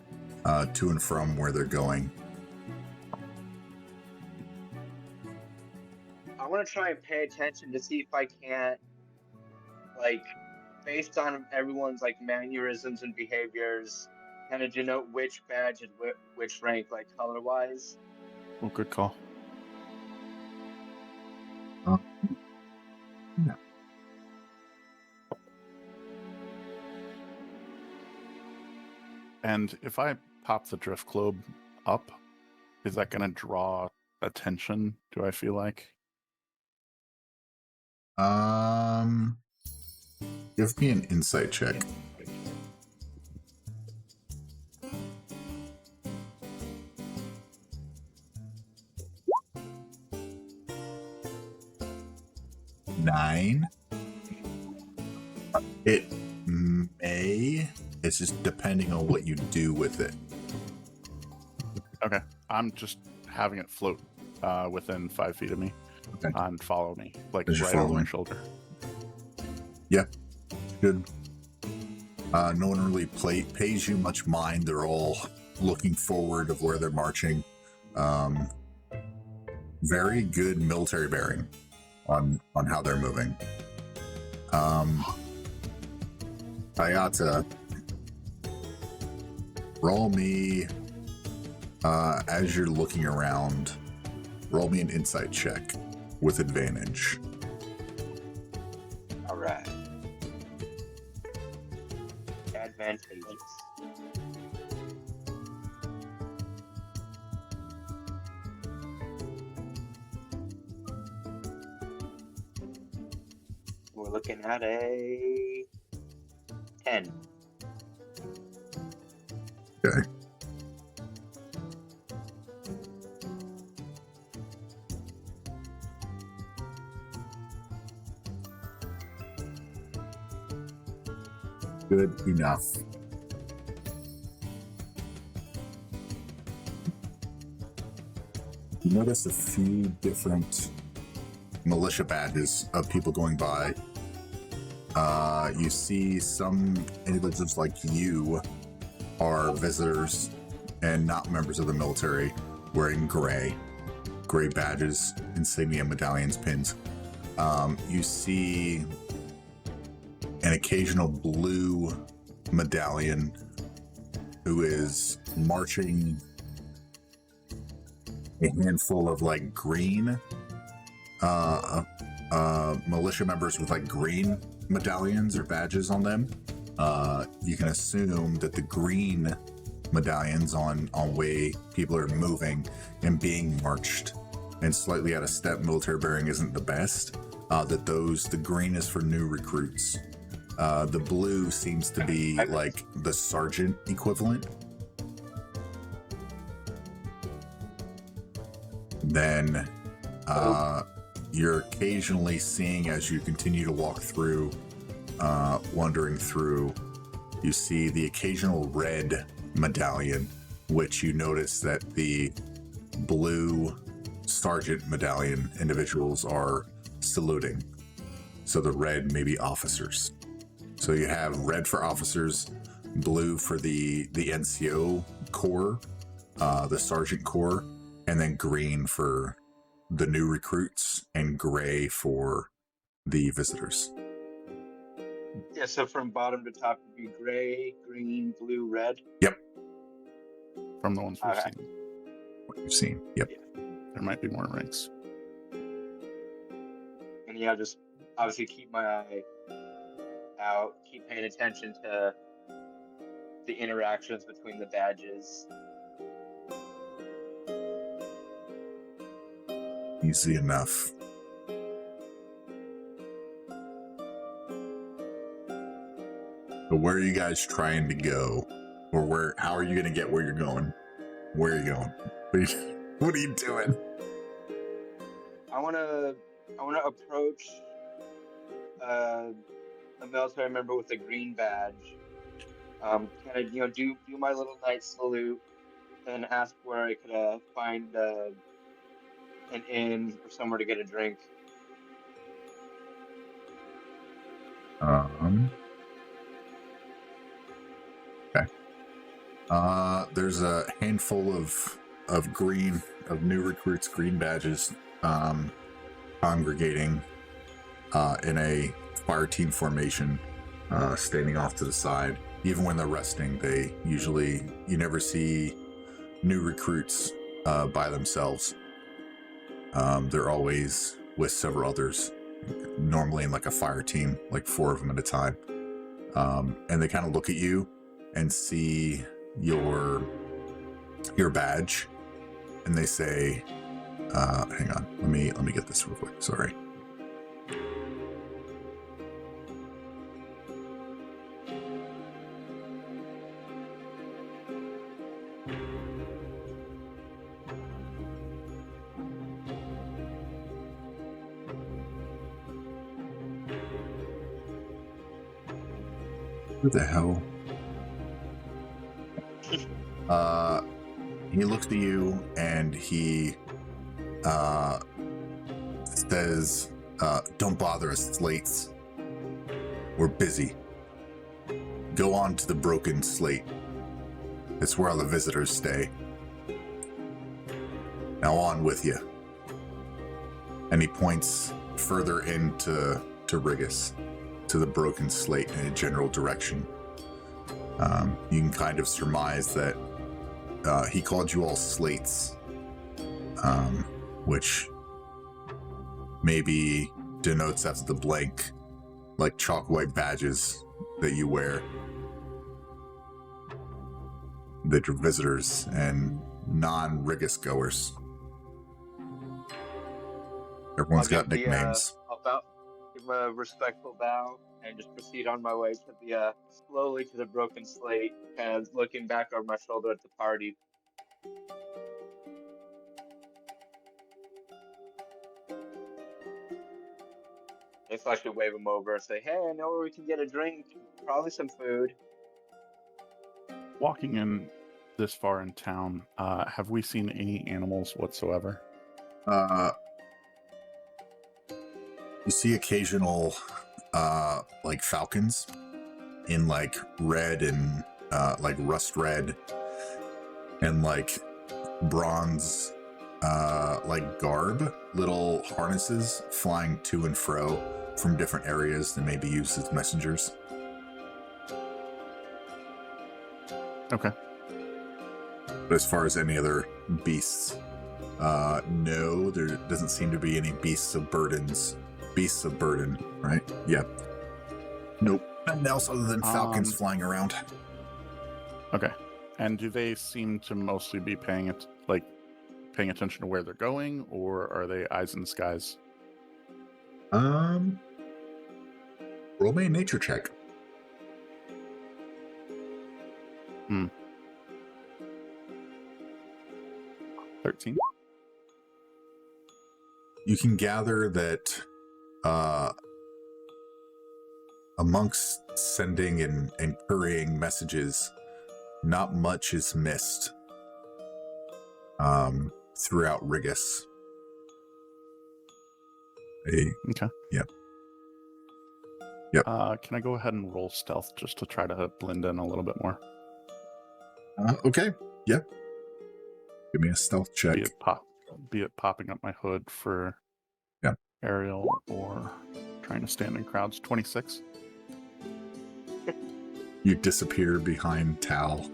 to and from where they're going. I want to try and pay attention to see if I can't, like, based on everyone's, like, mannerisms and behaviors, kind of denote which badge is which rank, like, color-wise. Oh, good call. Yeah. And if I pop the drift globe up, is that going to draw attention, do I feel like? Give me an insight check. Nine. It may. It's just depending on what you do with it. Okay. I'm just having it float within 5 feet of me. Okay. And follow me, like As you're right over my following. shoulder. Yeah, good. No one really pays you much mind. They're all looking forward of where they're marching. Very good military bearing on how they're moving. Ayata, roll me, as you're looking around, roll me an insight check with advantage. All right. Advantageous. We're looking at a 10. Okay. Good enough. You notice a few different militia badges of people going by. You see some individuals like you are visitors and not members of the military wearing gray badges, insignia, medallions, pins. You see an occasional blue medallion who is marching a handful of like green militia members with like green medallions or badges on them. You can assume that the green medallions on way people are moving and being marched and slightly out of step, military bearing isn't the best. The green is for new recruits. The blue seems to be like the sergeant equivalent. Then you're occasionally seeing, as you continue to walk through, wandering through, you see the occasional red medallion, which you notice that the blue sergeant medallion individuals are saluting. So the red may be officers. So you have red for officers, blue for the NCO corps, the sergeant corps, and then green for the new recruits and gray for the visitors. Yeah, so from bottom to top would be gray, green, blue, red. Yep. From the ones we've Okay. seen. What you've seen. Yep. There might be more ranks. And yeah, just obviously keep my eye out, keep paying attention to the interactions between the badges. Easy enough. But where are you guys trying to go? Or how are you going to get where you're going? Where are you going? What are you doing? I wanna approach a military member with a green badge. Kind of do my little knight salute, and ask where I could find an inn or somewhere to get a drink. Okay. There's a handful of new recruits, green badges, congregating in a fire team formation, standing off to the side. Even when they're resting, you never see new recruits by themselves. They're always with several others, normally in like a fire team, like 4 of them at a time. And they kind of look at you and see your badge, and they say, hang on, let me get this real quick, sorry. What the hell? He looks at you and he says, don't bother us, it's late. We're busy. Go on to the broken slate. It's where all the visitors stay. Now on with you. And he points further into Rigus, to the broken slate in a general direction. You can kind of surmise that he called you all slates, which maybe denotes after the blank, like chalk white badges that you wear, that you're visitors and non-Rigus goers. Everyone's got nicknames. I'll give him a respectful bow and just proceed on my way to slowly to the broken slate, kind of looking back over my shoulder at the party. It's actually wave him over, say, "Hey, I know where we can get a drink, probably some food." Walking in this far in town, have we seen any animals whatsoever? You see occasional like falcons in like red and like rust red and like bronze like garb, little harnesses flying to and fro from different areas that may be used as messengers. Okay. But as far as any other beasts, no, there doesn't seem to be any beasts of burden, right? Yeah. Nope. Nothing else other than falcons flying around. Okay. And do they seem to mostly be paying attention to where they're going, or are they eyes in the skies? Roll me a nature check. 13. You can gather that amongst sending and couriering messages, not much is missed throughout Rigus. Okay. Yep. Can I go ahead and roll stealth just to try to blend in a little bit more? Okay. Yep. Give me a stealth check. Be it popping up my hood for aerial or trying to stand in crowds. 26. You disappear behind Tal.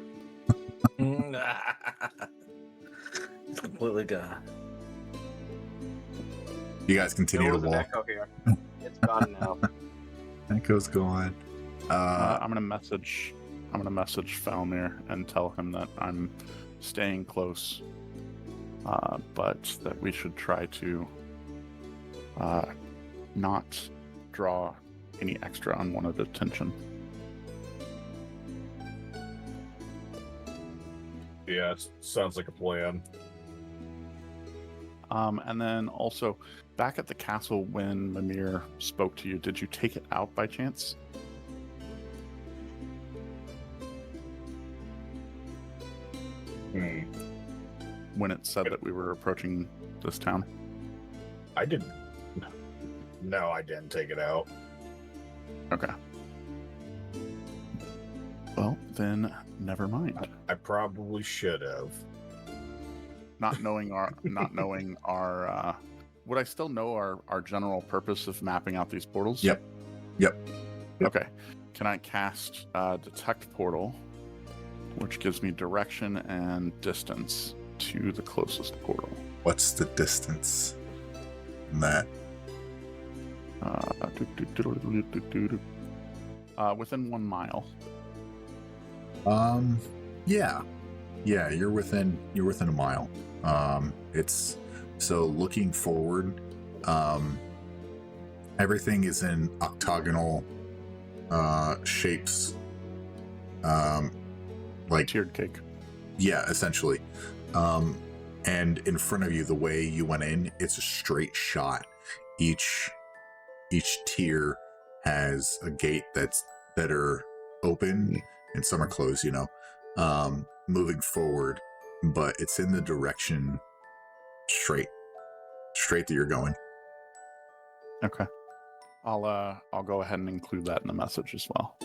It's completely gone. You guys continue to There was an walk. echo here. It's gone now. Echo's gone. I'm gonna message Falmir and tell him that I'm staying close, but that we should try to not draw any extra unwanted attention. Yeah, it sounds like a plan. And then also, back at the castle when Mimir spoke to you, did you take it out by chance? When it said that we were approaching this town? I didn't. No, I didn't take it out. Okay. Well, then never mind. I probably should have. Not knowing our would I still know our general purpose of mapping out these portals? Yep. Okay. Can I cast detect portal, which gives me direction and distance to the closest portal? What's the distance in that? Within 1 mile. Yeah, you're within a mile. It's so looking forward. Everything is in octagonal shapes. Like Tiered cake. Yeah, essentially. And in front of you, the way you went in, it's a straight shot. Each tier has a gate that are open and some are closed, moving forward, but it's in the direction straight that you're going. Okay. I'll go ahead and include that in the message as well.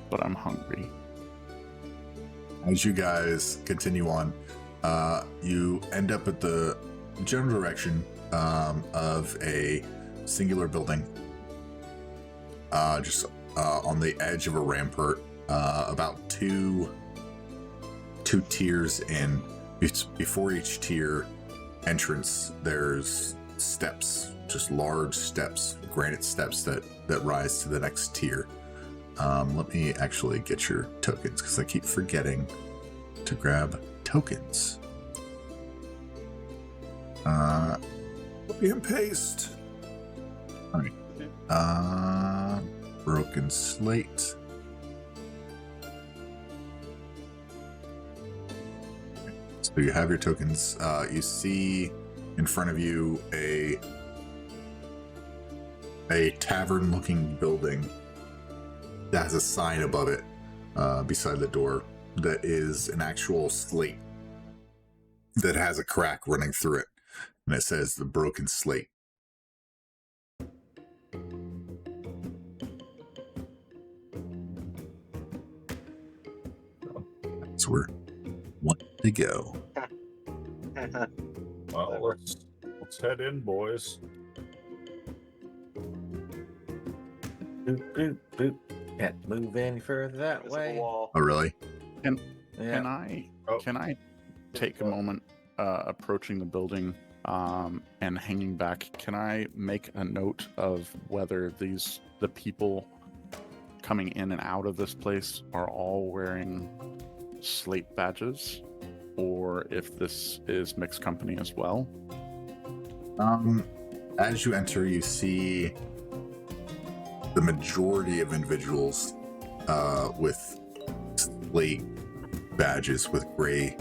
But I'm hungry. As you guys continue on, you end up at the general direction of a singular building, just on the edge of a rampart, about two tiers in. Before each tier entrance, there's steps, just large steps, granite steps that rise to the next tier. Let me actually get your tokens because I keep forgetting to grab tokens. Copy and paste. All right. Broken slate. So you have your tokens. You see in front of you a tavern-looking building that has a sign above it, beside the door, that is an actual slate that has a crack running through it, and it says the Broken Slate. That's where I want to go. Well, let's head in, boys. Boop, boop, boop. Can't move any further that Invisible way. wall. Oh, really? Yeah. Can I take a moment approaching the building and hanging back? Can I make a note of whether the people coming in and out of this place are all wearing slate badges, or if this is mixed company as well? As you enter, you see the majority of individuals with slate badges with gray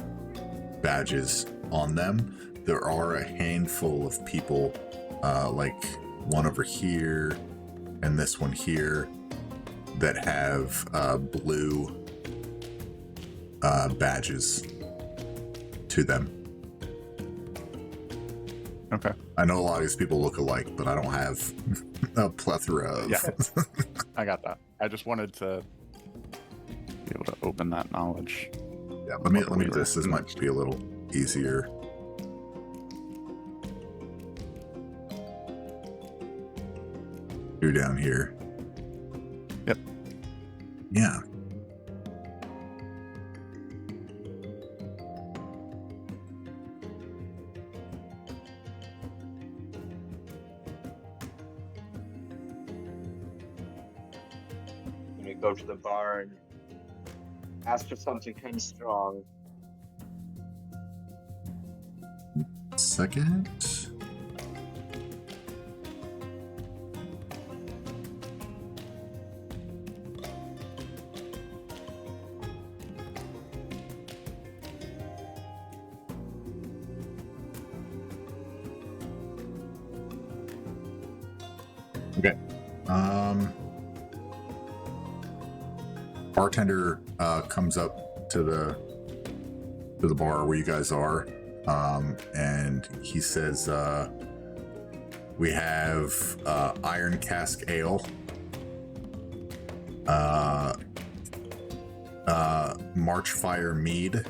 badges on them. There are a handful of people, like one over here and this one here, that have blue badges to them. Okay. I know a lot of these people look alike, but I don't have a plethora of... Yeah, I got that. I just wanted to be able to open that knowledge. Yeah, let me do this. This might be a little easier. You're down here. Yep. Yeah. I'm gonna go to the bar and ask for something kind of strong. Second. Okay. Bartender comes up to the bar where you guys are, and he says, we have Iron Cask Ale, Marchfire Mead,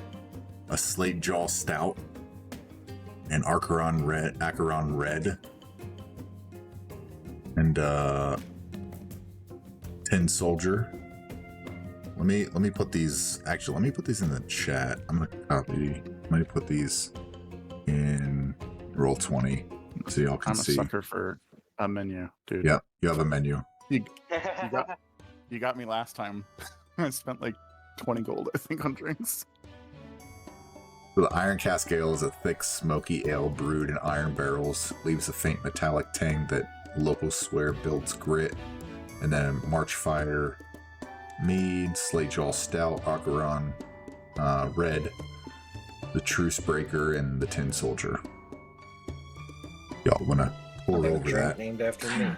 a Slate Jaw Stout, an Acheron Red, and Tin Soldier. Let me put these. Actually, let me put these in the chat. I'm gonna copy. Let me put these in Roll20 so y'all can see. I'm a sucker for a menu, dude. Yeah, you have a menu. You got me last time. I spent like 20 gold, I think, on drinks. So the Iron Cask Ale is a thick, smoky ale brewed in iron barrels. Leaves a faint metallic tang that locals swear builds grit. And then Marchfire Mead, Slate Jaw Stout, Acheron Red, the Truce Breaker, and the Tin Soldier. Y'all wanna pour over that? Named after me.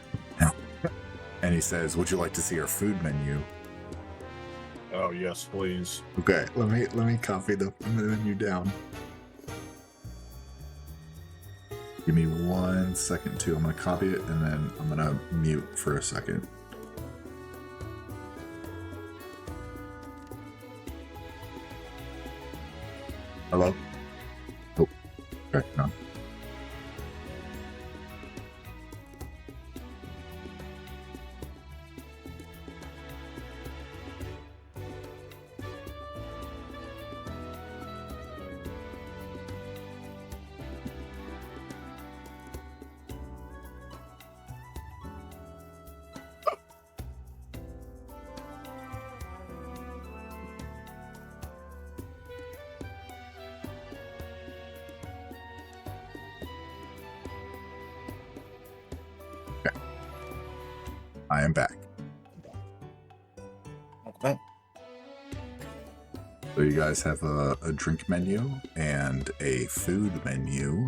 And he says, "Would you like to see our food menu?" Oh yes, please. Okay, let me copy the menu down. Give me 1 second too. I'm gonna copy it and then I'm gonna mute for a second. Hello? Oh, okay, no. I am back. Okay. So you guys have a drink menu and a food menu.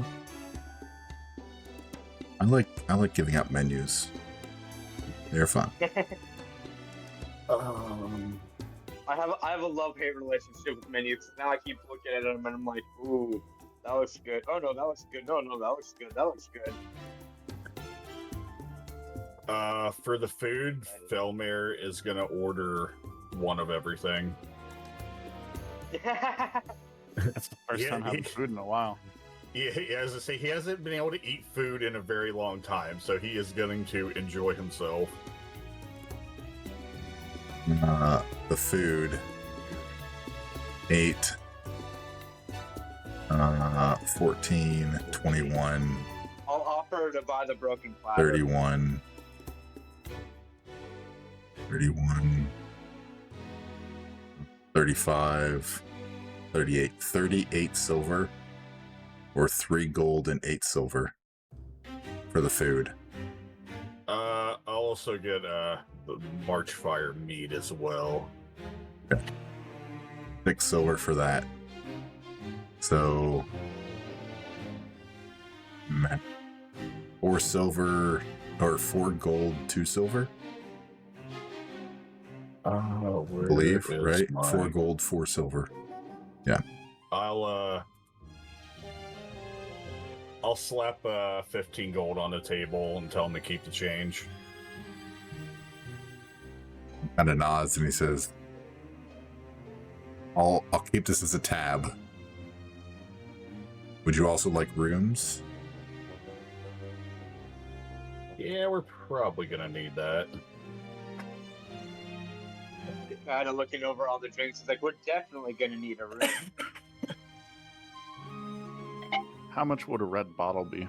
I like giving out menus. They're fun. I have a love-hate relationship with menus. Now I keep looking at them and I'm like, ooh, that looks good. Oh no, that looks good. No, that looks good. That looks good. For the food, Felmir is gonna order one of everything. That's the first Yeah, time having food in a while. Yeah, as I say, he hasn't been able to eat food in a very long time, so he is going to enjoy himself. The food 8 14 21 I'll offer to buy the broken platter. 31 31 35 38 38 silver or 3 gold and 8 silver for the food. I'll also get the Marchfire meat as well. 6 silver for that. So 4 silver or 4 gold, 2 silver. I believe, right? 4 gold, 4 silver. Yeah. I'll slap 15 gold on the table and tell him to keep the change. Kind of nods and he says, I'll keep this as a tab. Would you also like rooms? Yeah, we're probably gonna need that. Kind of looking over all the drinks, it's like, we're definitely gonna need a room. How much would a red bottle be?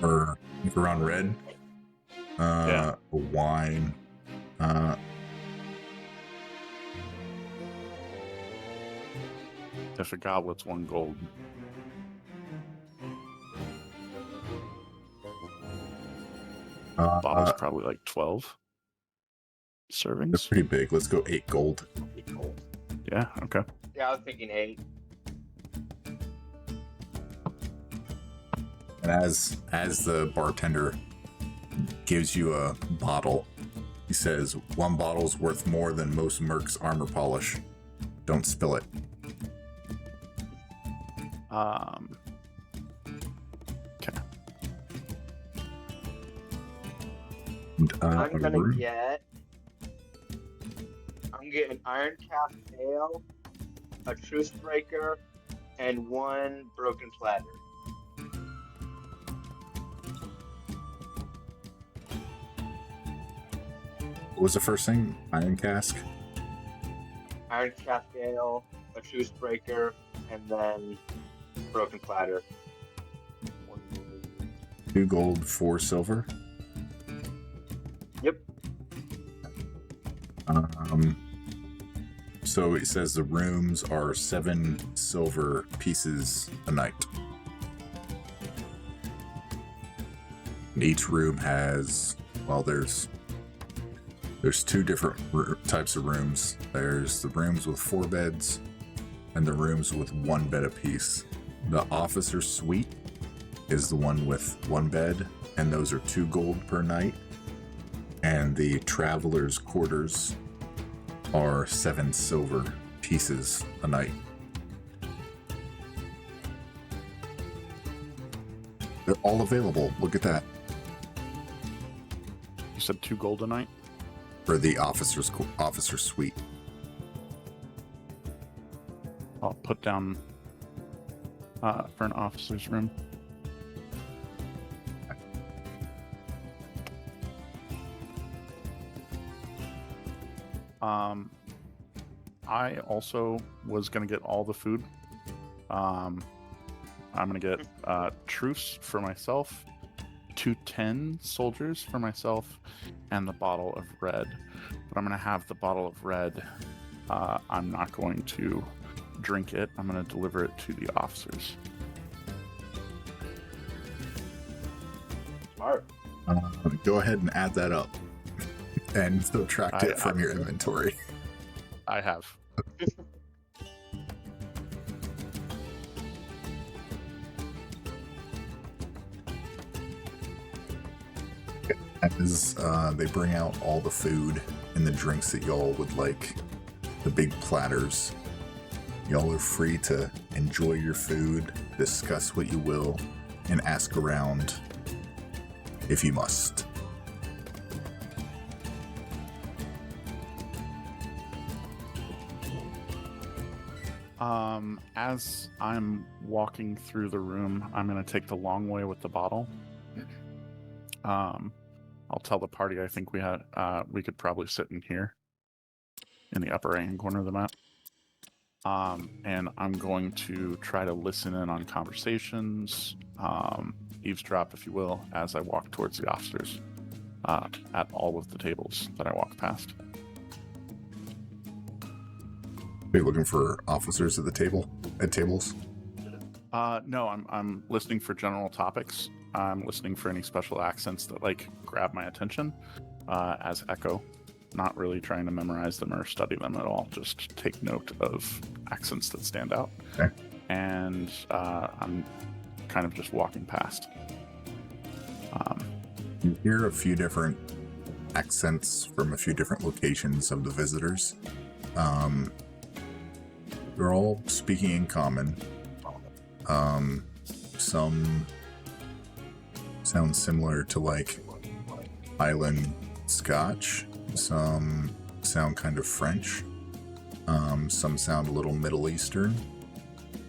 Or I think around red. Yeah. Wine. If a goblet's 1 gold. Bottle's probably like 12 They're servings. pretty big. Let's go 8 gold. Yeah, okay. Yeah, I was thinking 8. And as the bartender gives you a bottle, he says, 1 bottle's worth more than most mercs armor polish. Don't spill it. Okay. I'm gonna get an iron cast ale, a truce breaker, and 1 broken platter. What was the first thing? Iron cask? Iron cast ale, a truce breaker, and then broken platter. 2 gold, 4 silver. Yep. So it says the rooms are 7 silver pieces a night. And each room has, well, there's 2 different types of rooms. There's the rooms with 4 beds and the rooms with 1 bed apiece. The officer suite is the one with 1 bed, and those are 2 gold per night. And the traveler's quarters are 7 silver pieces a night. They're all available. Look at that. You said 2 gold a night? For the officer suite. I'll put down for an officer's room. I also was gonna get all the food. I'm gonna get truce for myself, 210 soldiers for myself, and the bottle of red. But I'm gonna have the bottle of red. I'm not going to drink it. I'm going to deliver it to the officers. Smart. Go ahead and add that up and subtract it from your inventory. I have. As they bring out all the food and the drinks that y'all would like, the big platters, y'all are free to enjoy your food, discuss what you will, and ask around if you must. As I'm walking through the room, I'm going to take the long way with the bottle. I'll tell the party I think we could probably sit in here in the upper right-hand corner of the map. And I'm going to try to listen in on conversations, eavesdrop, if you will, as I walk towards the officers at all of the tables that I walk past. Are you looking for officers at the tables? No, I'm listening for general topics. I'm listening for any special accents that grab my attention as echo. Not really trying to memorize them or study them at all. Just take note of accents that stand out. Okay. And I'm kind of just walking past. You hear a few different accents from a few different locations of the visitors. They're all speaking in common. Some sound similar to Highland Scotch. Some sound kind of French. Some sound a little Middle Eastern.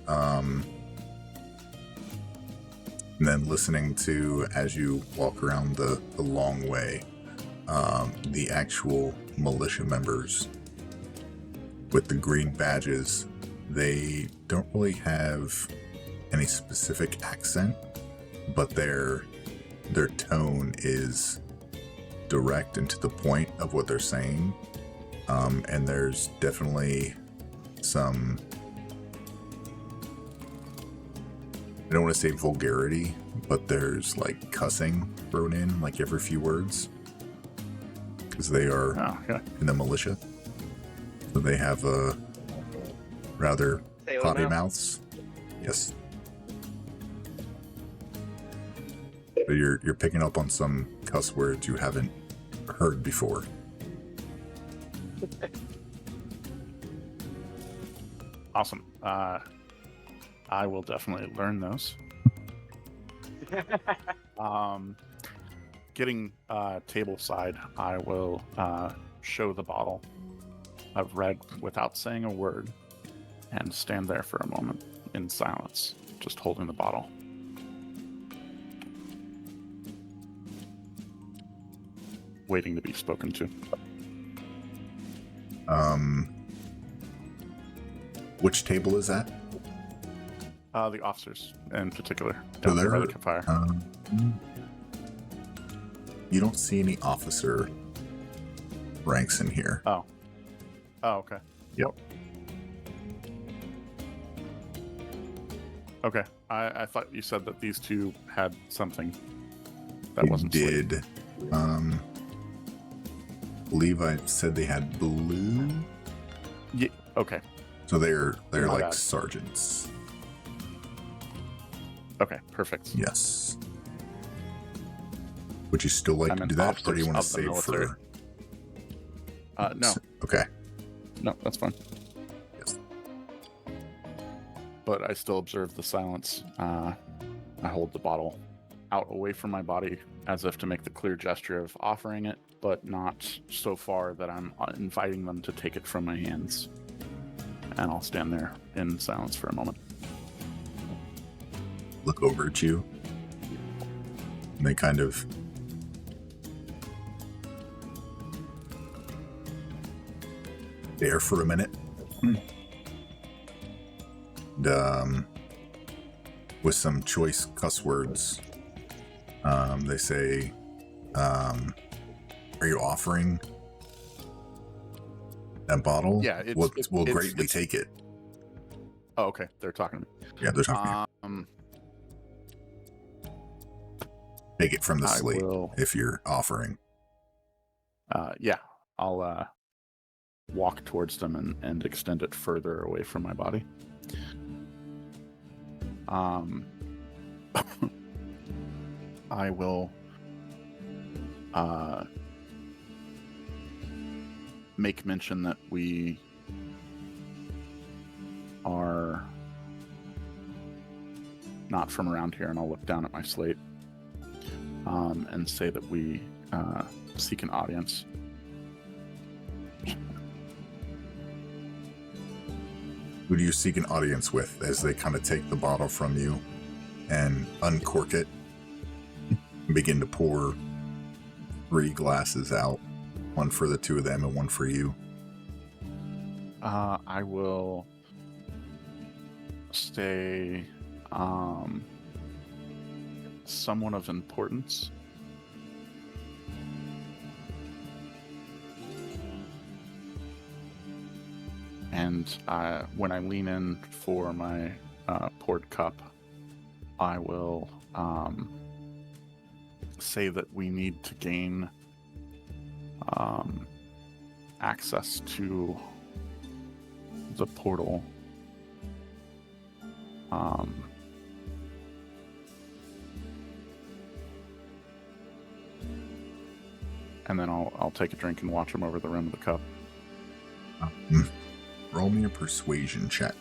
And then listening to, as you walk around the long way, the actual militia members with the green badges, they don't really have any specific accent, but their tone is direct and to the point of what they're saying. And there's definitely some, I don't want to say vulgarity, but there's cussing thrown in every few words, because they are in the militia. So they have rather potty mouths. Yes. So you're picking up on some cuss words you haven't heard before. Awesome. I will definitely learn those. Getting table side, I will show the bottle of red without saying a word and stand there for a moment in silence, just holding the bottle. Waiting to be spoken to. Which table is that? The officers in particular. So Down by the campfire. You don't see any officer ranks in here. Oh, okay. Yep. Okay. I thought you said that these two had something that wasn't did. sleep. Believe I said they had blue. Yeah. Okay. So they're My like bad. sergeants. Okay. Perfect. Yes. Would you still like I to meant do that, or do you want to officers of the save military. for? No. Okay. No, that's fine. Yes. But I still observe the silence. I hold the bottle out away from my body as if to make the clear gesture of offering it, but not so far that I'm inviting them to take it from my hands. And I'll stand there in silence for a moment. Look over at you. And they kind of stare for a minute. And, with some choice cuss words, they say, are you offering that bottle? Yeah, we'll greatly take it. Oh, okay. They're talking to me. Yeah, they're talking to you. Take it from the I slate will. if you're offering. Yeah, I'll walk towards them and extend it further away from my body. I will make mention that we are not from around here, and I'll look down at my slate and say that we seek an audience. Who do you seek an audience with as they kind of take the bottle from you and uncork it and begin to pour 3 glasses out, one for the 2 of them and one for you? I will say someone of importance. And when I lean in for my poured cup, I will say that we need to gain access to the portal. And then I'll take a drink and watch him over the rim of the cup. Roll me a persuasion check.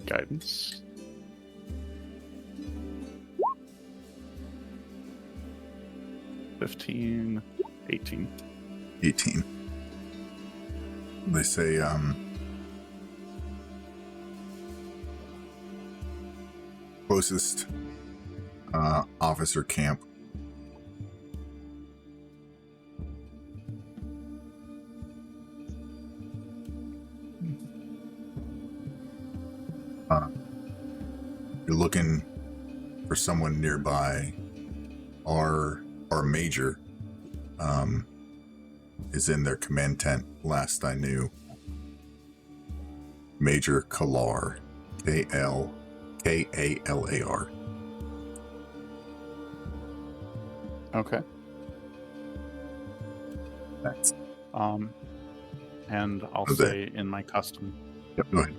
Guidance. $15, $18. 18. They say, closest officer camp. You're looking for someone nearby. Our major is in their command tent, last I knew. Major Kalar. Kalar. Okay. That's And I'll Okay. say in my custom. Yep, go ahead.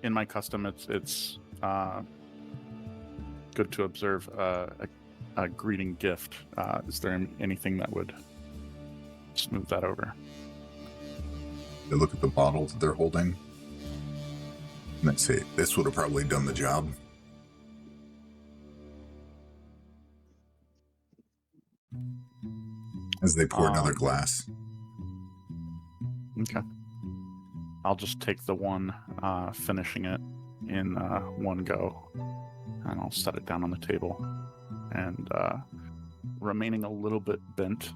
In my custom, it's good to observe a greeting gift. Is there anything that would smooth that over? They look at the bottle that they're holding. And they say, this would have probably done the job. As they pour another glass. Okay. I'll just take the one, finishing it in one go, and I'll set it down on the table. And remaining a little bit bent,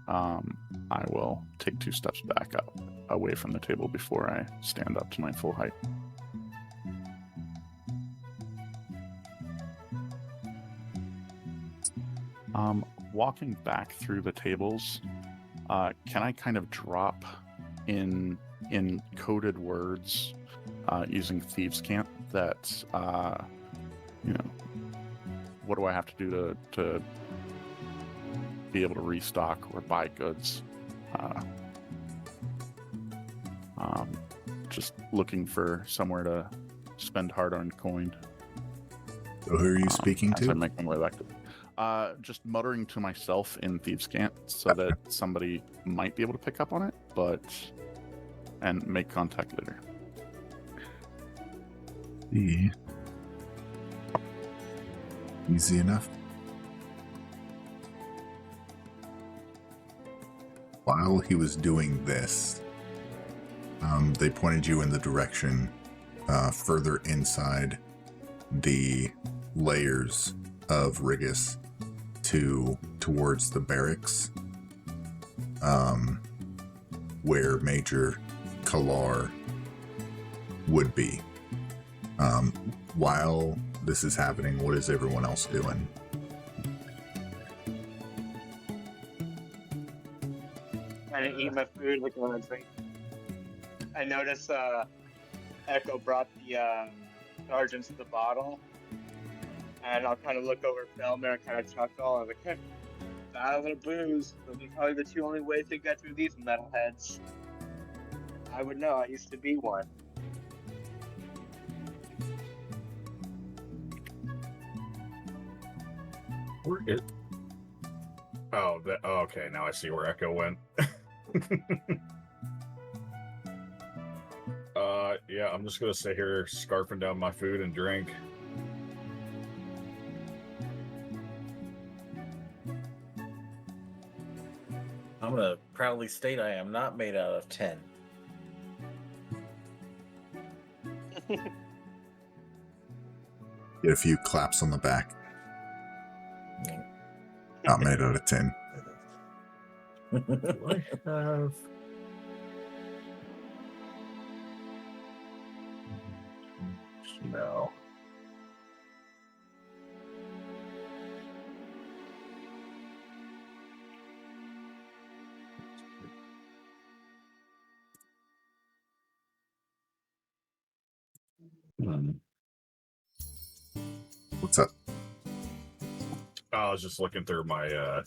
I will take 2 steps back up, away from the table before I stand up to my full height. Walking back through the tables, can I kind of drop in coded words using Thieves' Cant that, what do I have to do to be able to restock or buy goods? Just looking for somewhere to spend hard-earned coin. So who are you speaking As I to? make my way back to just muttering to myself in Thieves' Cant so that somebody might be able to pick up on it, and make contact later. Easy enough. While he was doing this, they pointed you in the direction further inside the layers of Rigus towards the barracks, where Major Kalar would be. While this is happening, what is everyone else doing? kind of eat my food, looking at my drink. I notice Echo brought the sergeants the bottle, and I'll kind of look over at Felmer and kind of chuckle. I'm like, hey, that little booze. Those are probably the two only ways to get through these metalheads. I would know. I used to be one. Where is? Oh, okay. Now I see where Echo went. Yeah, I'm just gonna sit here scarfing down my food and drink. I'm gonna proudly state I am not made out of tin. Get a few claps on the back. Not made out of tin. Do I have? No. What's up? I was just looking through my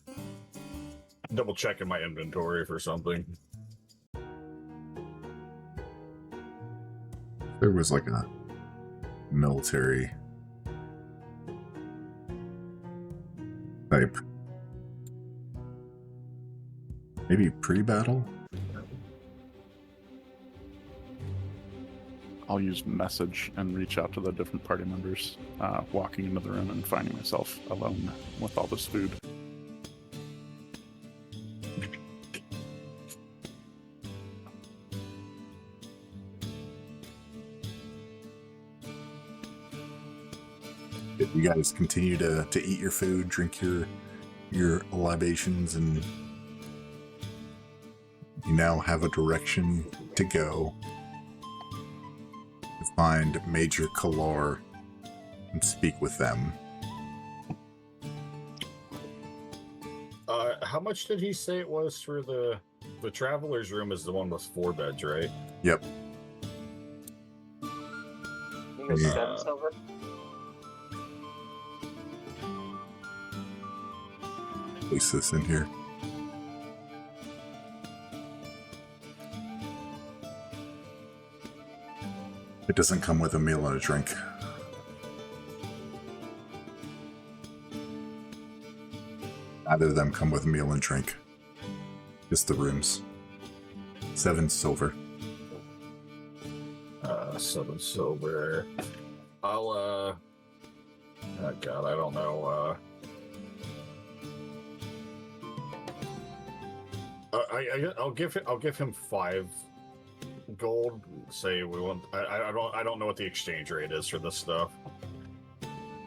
double checking my inventory for something. There was like a military type. Maybe pre-battle? I'll use message and reach out to the different party members, walking into the room and finding myself alone with all this food. You guys continue to eat your food, drink your libations, and you now have a direction to go to find Major Kalar and speak with them. How much did he say it was for the traveler's room? Is the one with 4 beds, right? Yep. I think it's Yeah. 7 silver. Place this in here. It doesn't come with a meal and a drink. Neither of them come with a meal and drink. Just the rooms. 7 silver. 7 silver. I'll oh god, I don't know. I'll give him 5 gold. Say we want. I don't know what the exchange rate is for this stuff.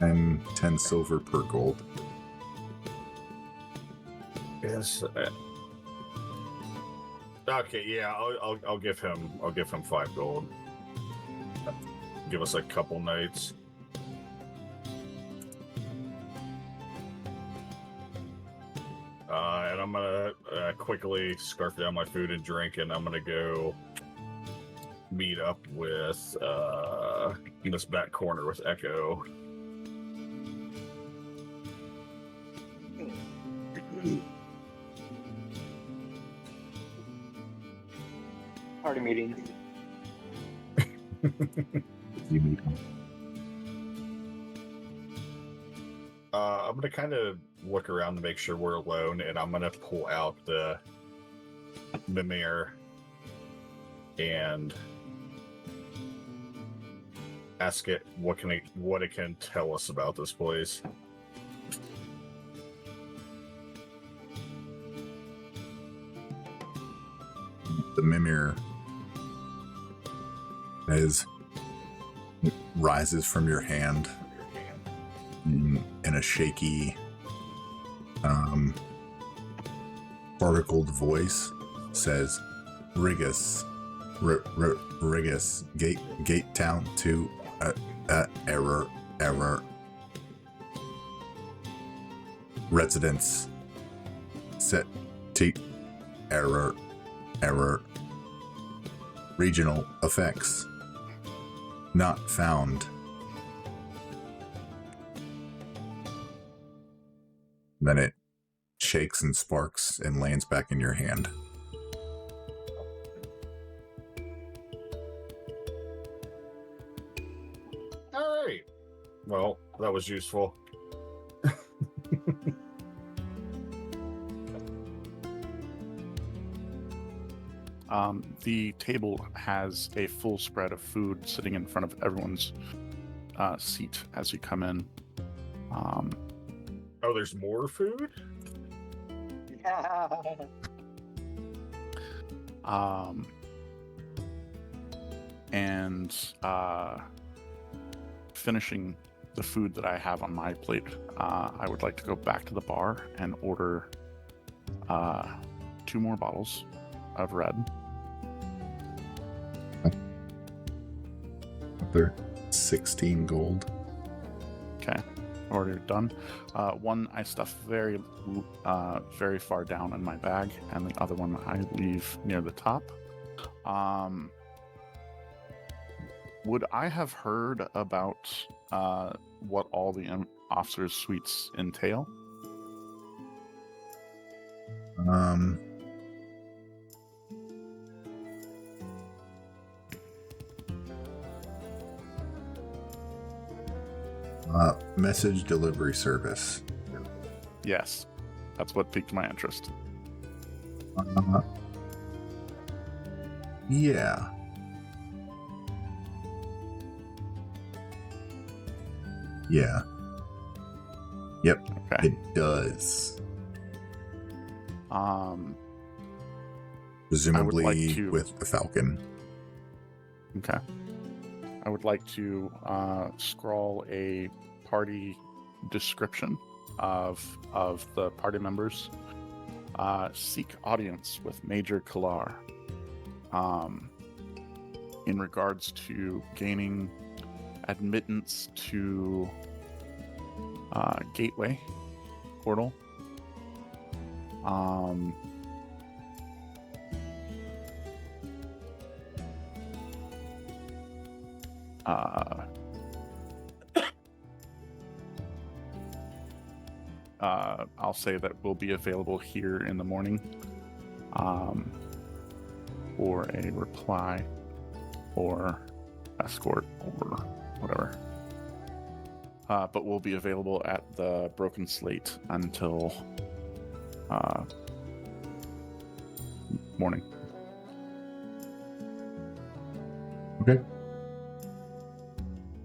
And 10 silver per gold. Yes. Okay. Yeah. I'll give him 5 gold. Give us a couple nights. And I'm gonna quickly scarf down my food and drink, and I'm gonna go meet up with in this back corner with Echo. Party meeting. You meet them. I'm gonna kind of look around to make sure we're alone, and I'm gonna pull out the Mimir and ask it what it can tell us about this place. The Mimir rises from your hand in a shaky, particled voice, says, Rigus, Rigus, gate town to error, residence, set to error, Error. Regional effects. Not found. Then it shakes and sparks and lands back in your hand. All right. Well, that was useful. The table has a full spread of food sitting in front of everyone's seat as you come in. Oh, there's more food? And finishing the food that I have on my plate, I would like to go back to the bar and order 2 more bottles of red. They're 16 gold. Okay, order done. One I stuff very far down in my bag, and the other one I leave near the top. Would I have heard about what all the officers' suites entail? Message delivery service. Yes, that's what piqued my interest. Yeah. Yeah. Yep. Okay. It does. I Presumably would like to... with the Falcon. Okay. I would like to scrawl a party description of the party members. Seek audience with Major Kalar. In regards to gaining admittance to Gateway portal. I'll say that will be available here in the morning for a reply or escort or whatever. But will be available at the Broken Slate until morning. Okay.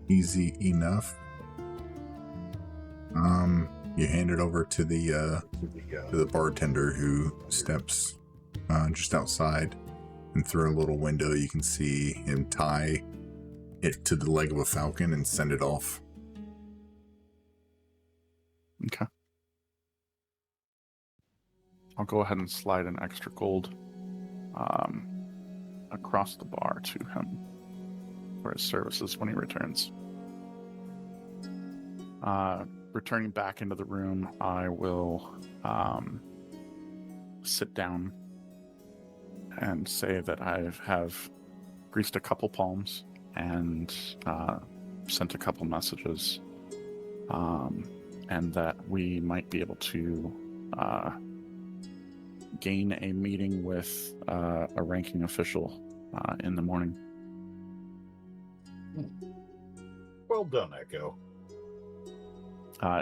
Easy enough. You hand it over to the bartender, who steps just outside, and through a little window you can see him tie it to the leg of a falcon and send it off. Okay. I'll go ahead and slide an extra gold across the bar to him for his services when he returns. Returning back into the room, I will sit down and say that I have greased a couple palms and sent a couple messages, and that we might be able to gain a meeting with a ranking official in the morning. Well done, Echo.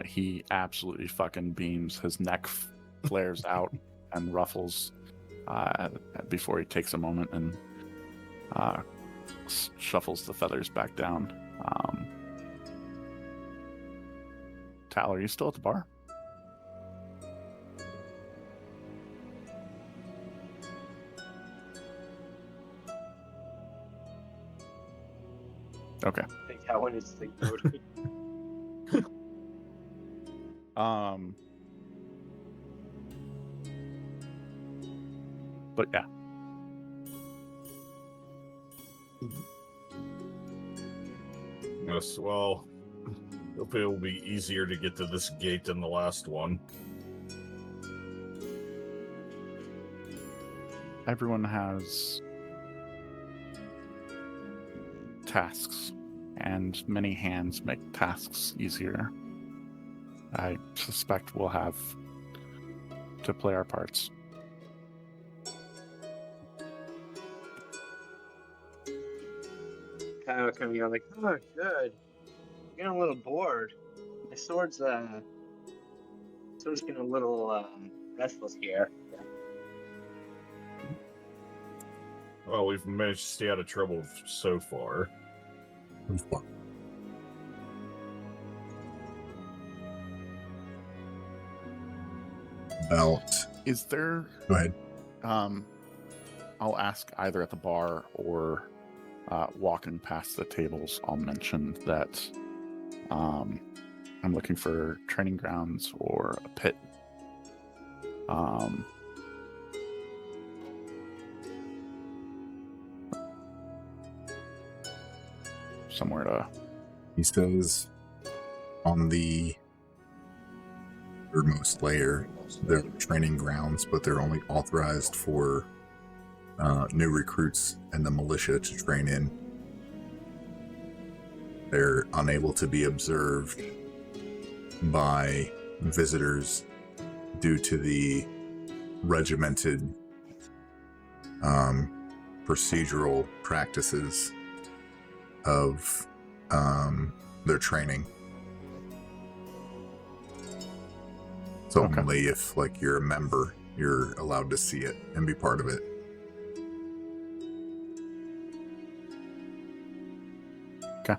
He absolutely fucking beams. His neck flares out and ruffles before he takes a moment and shuffles the feathers back down. Tal, are you still at the bar? Okay. I think that one is sleep mode. But yeah. Yes, well, hopefully it'll be easier to get to this gate than the last one. everyone has tasks, and many hands make tasks easier. I suspect we'll have to play our parts. Kind of coming out like, oh, good. I'm getting a little bored. My sword's getting a little restless here. Well, we've managed to stay out of trouble so far. About. Is there... Go ahead. I'll ask either at the bar or walking past the tables. I'll mention that I'm looking for training grounds or a pit. Somewhere to... He says on the thirdmost layer, they're training grounds, but they're only authorized for new recruits and the militia to train in. They're unable to be observed by visitors due to the regimented procedural practices of their training. So Okay. only if, like, you're a member, you're allowed to see it and be part of it. Okay.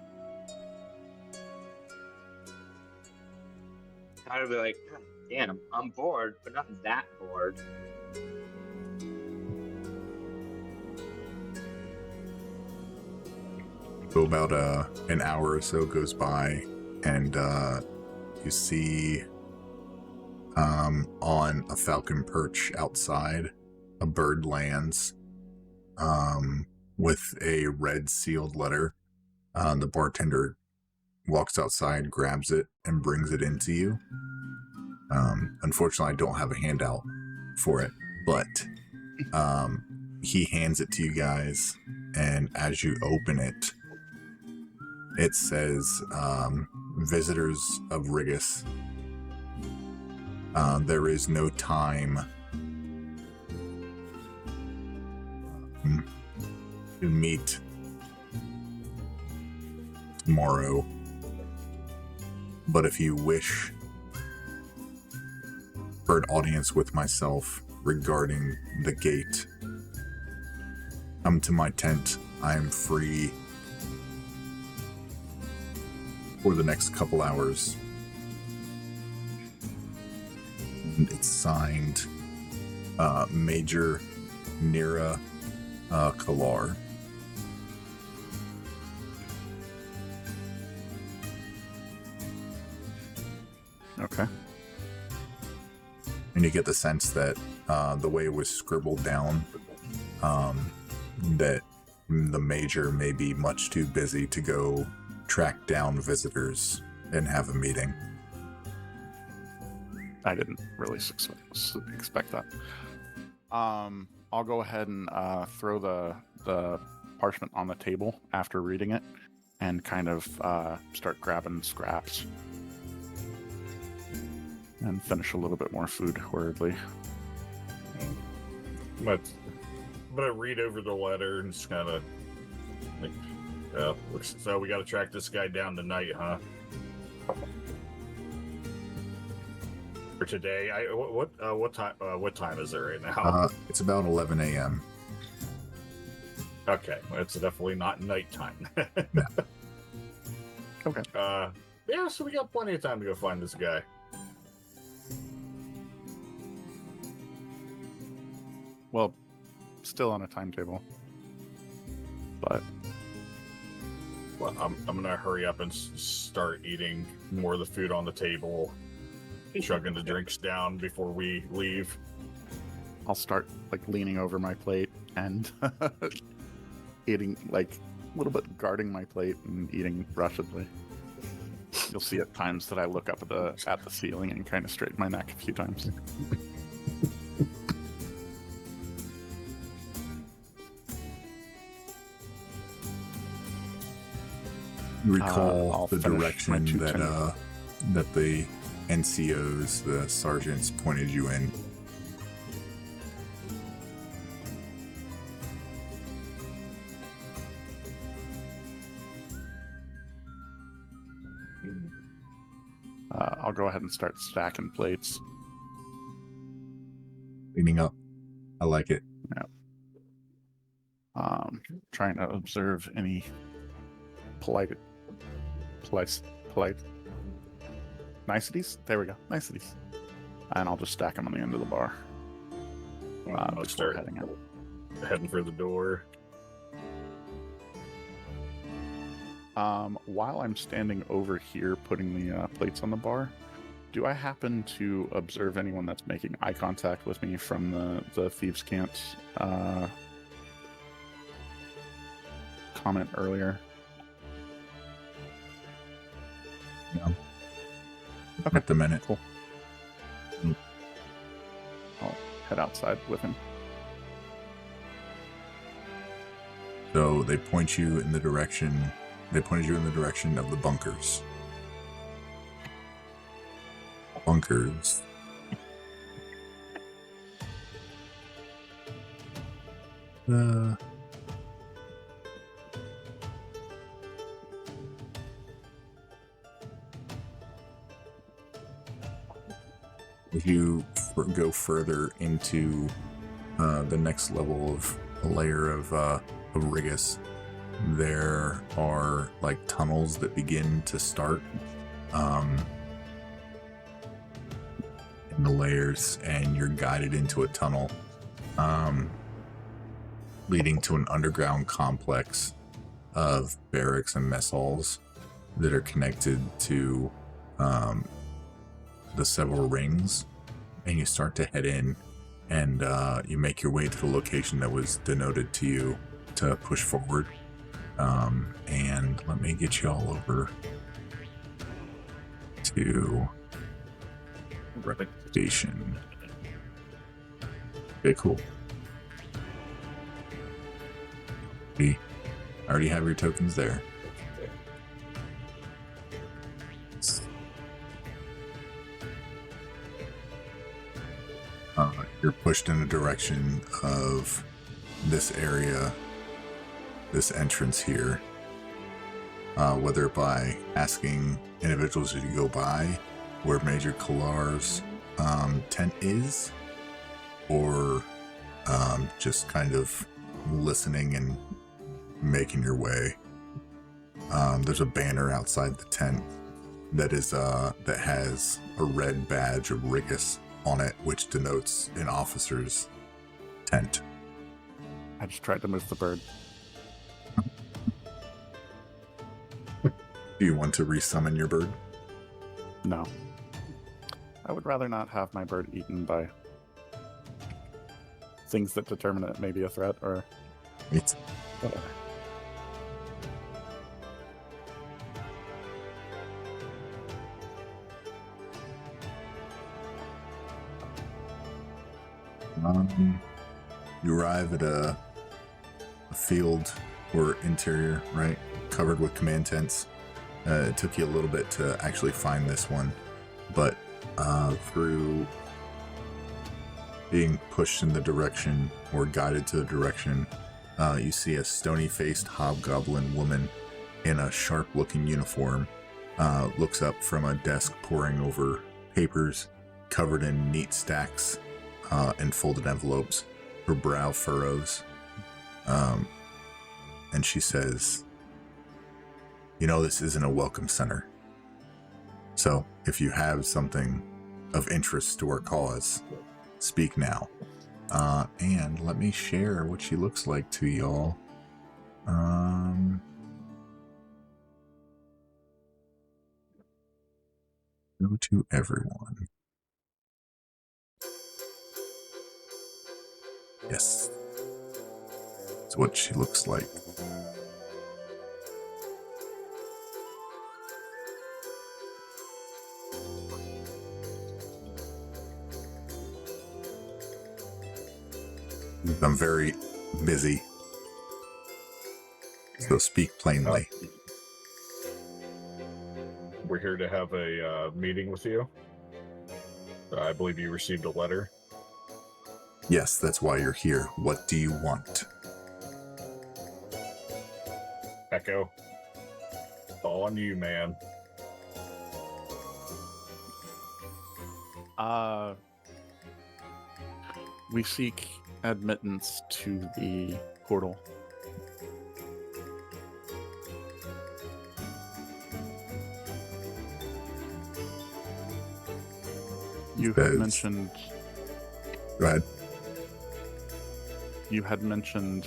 I'd be like, God damn, I'm bored, but not that bored. So about an hour or so goes by, and you see on a falcon perch outside, a bird lands with a red sealed letter. The bartender walks outside, grabs it, and brings it into you. Unfortunately, I don't have a handout for it, but he hands it to you guys, and as you open it, it says, visitors of Rigus, there is no time to meet tomorrow, but if you wish for an audience with myself regarding the gate, come to my tent. I am free for the next couple hours. And it's signed Major Nira Kalar. Okay. And you get the sense that the way it was scribbled down, that the Major may be much too busy to go track down visitors and have a meeting. I didn't really expect that. I'll go ahead and throw the parchment on the table after reading it and kind of start grabbing scraps and finish a little bit more food hurriedly. I'm gonna read over the letter and just kind of like, looks so we got to track this guy down tonight, huh? For today, what time is it right now? It's about 11 a.m. Okay, well, it's definitely not nighttime. No. Okay. Yeah, so we got plenty of time to go find this guy. Well, still on a timetable, but Well, I'm gonna hurry up and start eating more of the food on the table, chugging the drinks down before we leave. I'll start like leaning over my plate and eating, like a little bit guarding my plate and eating rushedly. You'll see at times that I look up at the ceiling and kind of straighten my neck a few times. recall I'll the finish my direction 2 that the NCOs, the sergeants, pointed you in. I'll go ahead and start stacking plates. Cleaning up. I like it. Trying to observe any polite niceties. There we go, niceties. And I'll just stack them on the end of the bar. I'll Before start heading out. heading for the door. While I'm standing over here putting the plates on the bar, do I happen to observe anyone that's making eye contact with me from the Thieves' Cant comment earlier? No. At the minute. Cool. I'll head outside with him. So they point you in the direction. They pointed you in the direction of the bunkers. Bunkers. If you go further into the next level of a layer of Rigus, there are like tunnels that begin to start in the layers, and you're guided into a tunnel leading to an underground complex of barracks and mess halls that are connected to the several rings, and you start to head in, and you make your way to the location that was denoted to you to push forward. And let me get you all over to station. Okay, cool. I already have your tokens there. You're pushed in the direction of this area, this entrance here, whether by asking individuals as you go by where Major Kalar's tent is, or just kind of listening and making your way. There's a banner outside the tent that is that has a red badge of Rigus on it, which denotes an officer's tent. I just tried to move the bird. Do you want to resummon your bird? No. I would rather not have my bird eaten by things that determine it may be a threat, or It's whatever. You arrive at a field or interior, right? Covered with command tents. It took you a little bit to actually find this one, but through being pushed in the direction or guided to the direction, you see a stony-faced hobgoblin woman in a sharp-looking uniform looks up from a desk poring over papers covered in neat stacks and folded envelopes. Her brow furrows, and she says, "You know, this isn't a welcome center. So if you have something of interest to our cause, speak now." And let me share what she looks like to y'all. Go to everyone. Yes. That's what she looks like. I'm very busy, so speak plainly. here to have a meeting with you. I believe you received a letter. Yes, that's why you're here. What do you want? Echo. All on you, man. We seek admittance to the portal. You had mentioned... Go ahead. You had mentioned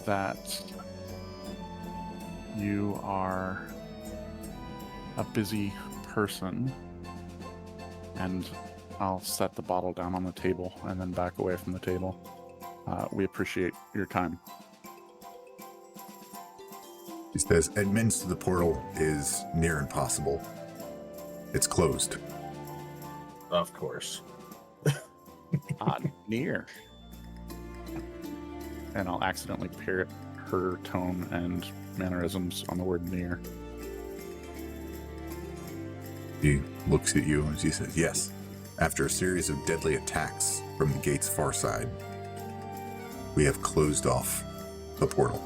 that you are a busy person, and I'll set the bottle down on the table and then back away from the table. We appreciate your time. He says, admittance to the portal is near impossible. It's closed. Of course. Near. And I'll accidentally parrot her tone and mannerisms on the word near. He looks at you and he says, yes. After a series of deadly attacks from the gate's far side, we have closed off the portal.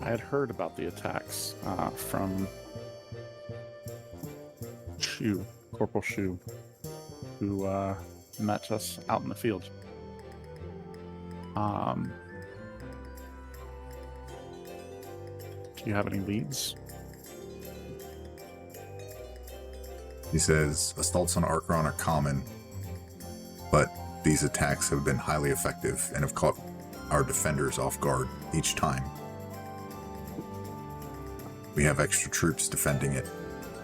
I had heard about the attacks from Corporal Shu, who met us out in the field. Do you have any leads? He says, assaults on Archon are common, but these attacks have been highly effective and have caught our defenders off guard each time. We have extra troops defending it,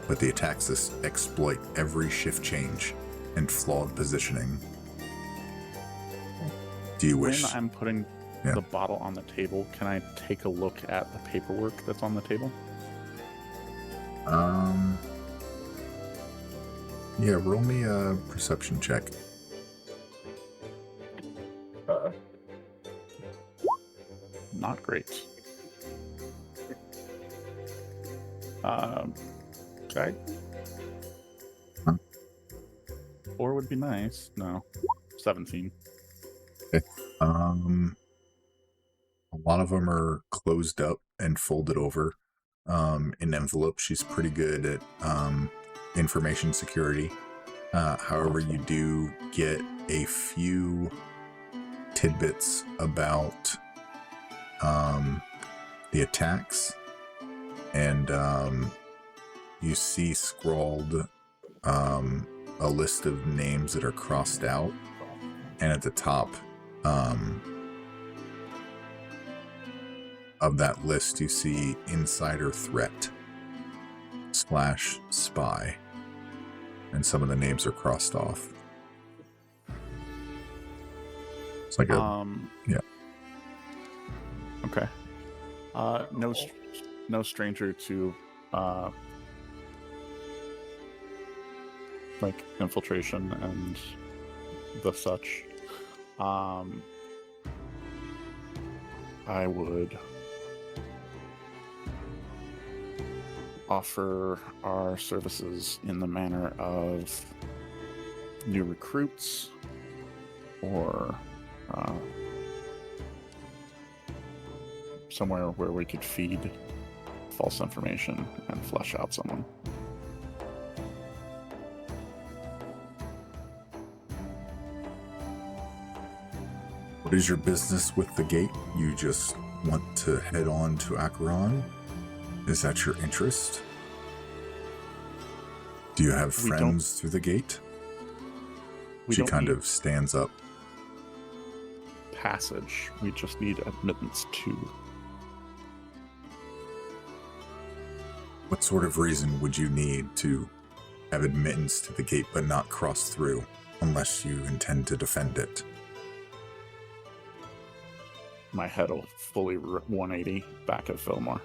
but the attacks exploit every shift change and flawed positioning. Do you wish... When I'm putting the bottle on the table, can I take a look at the paperwork that's on the table? Yeah, roll me a perception check. Not great. Okay. Huh? 4 would be nice. No. 17. Okay. A lot of them are closed up and folded over in envelopes. She's pretty good at information security. However, you do get a few tidbits about the attacks, and you see scrawled a list of names that are crossed out, and at the top of that list you see insider threat / spy, and some of the names are crossed off. It's like yeah. Okay. No stranger to like infiltration and the such. I would offer our services in the manner of new recruits or somewhere where we could feed false information and flush out someone. What is your business with the gate? You just want to head on to Acheron? Is that your interest? Do you have friends through the gate? She kind of stands up. Passage. We just need admittance to. What sort of reason would you need to have admittance to the gate but not cross through, unless you intend to defend it? My head will fully 180 back at Fillmore.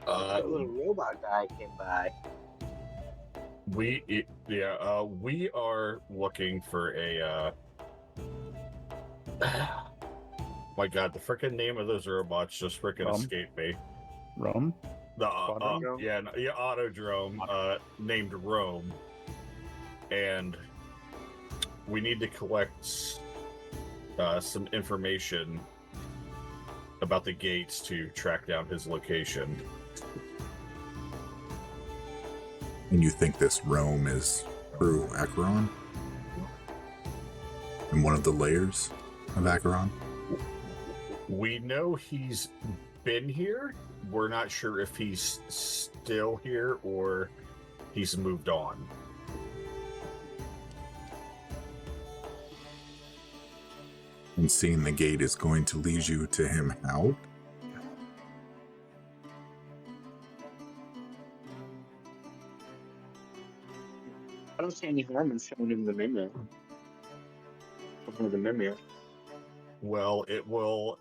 A little robot guy came by. We are looking for My God, the freaking name of those robots just freaking escaped me. Rome? The Quadrodrome? Autodrome, named Rome, and we need to collect some information about the gates to track down his location. And you think this Rome is through Acheron? In one of the layers of Acheron? We know he's been here. We're not sure if he's still here or he's moved on. And seeing the gate is going to lead you to him how? I don't see any harm in showing him the menu. Open the menu. Well, it will...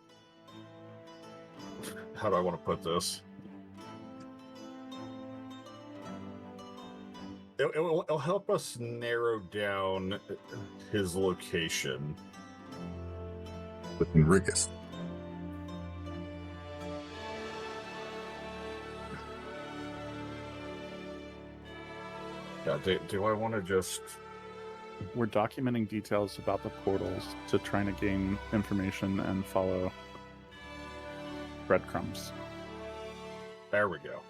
How do I want to put this? It'll help us narrow down his location. Within Rigus. Yeah, do I want to just... We're documenting details about the portals to trying to gain information and follow breadcrumbs. There we go.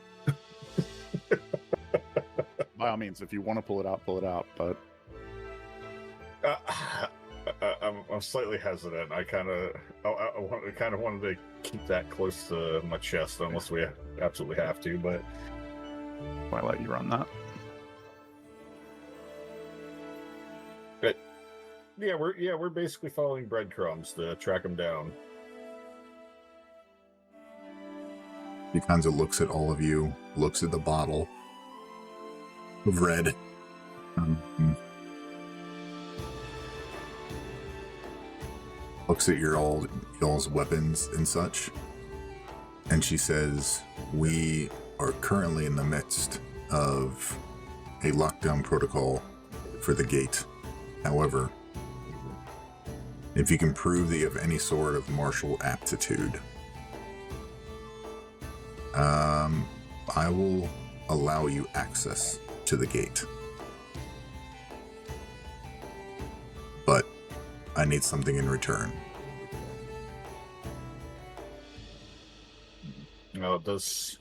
By all means, if you want to pull it out, but... I'm slightly hesitant. I kind of wanted to keep that close to my chest, unless we absolutely have to. But Why let you run that? we're basically following breadcrumbs to track him down. He kind of looks at all of you, looks at the bottle of red. Looks at y'all's weapons and such. And she says, we are currently in the midst of a lockdown protocol for the gate. However, if you can prove that you have any sort of martial aptitude, I will allow you access to the gate. But I need something in return. No, does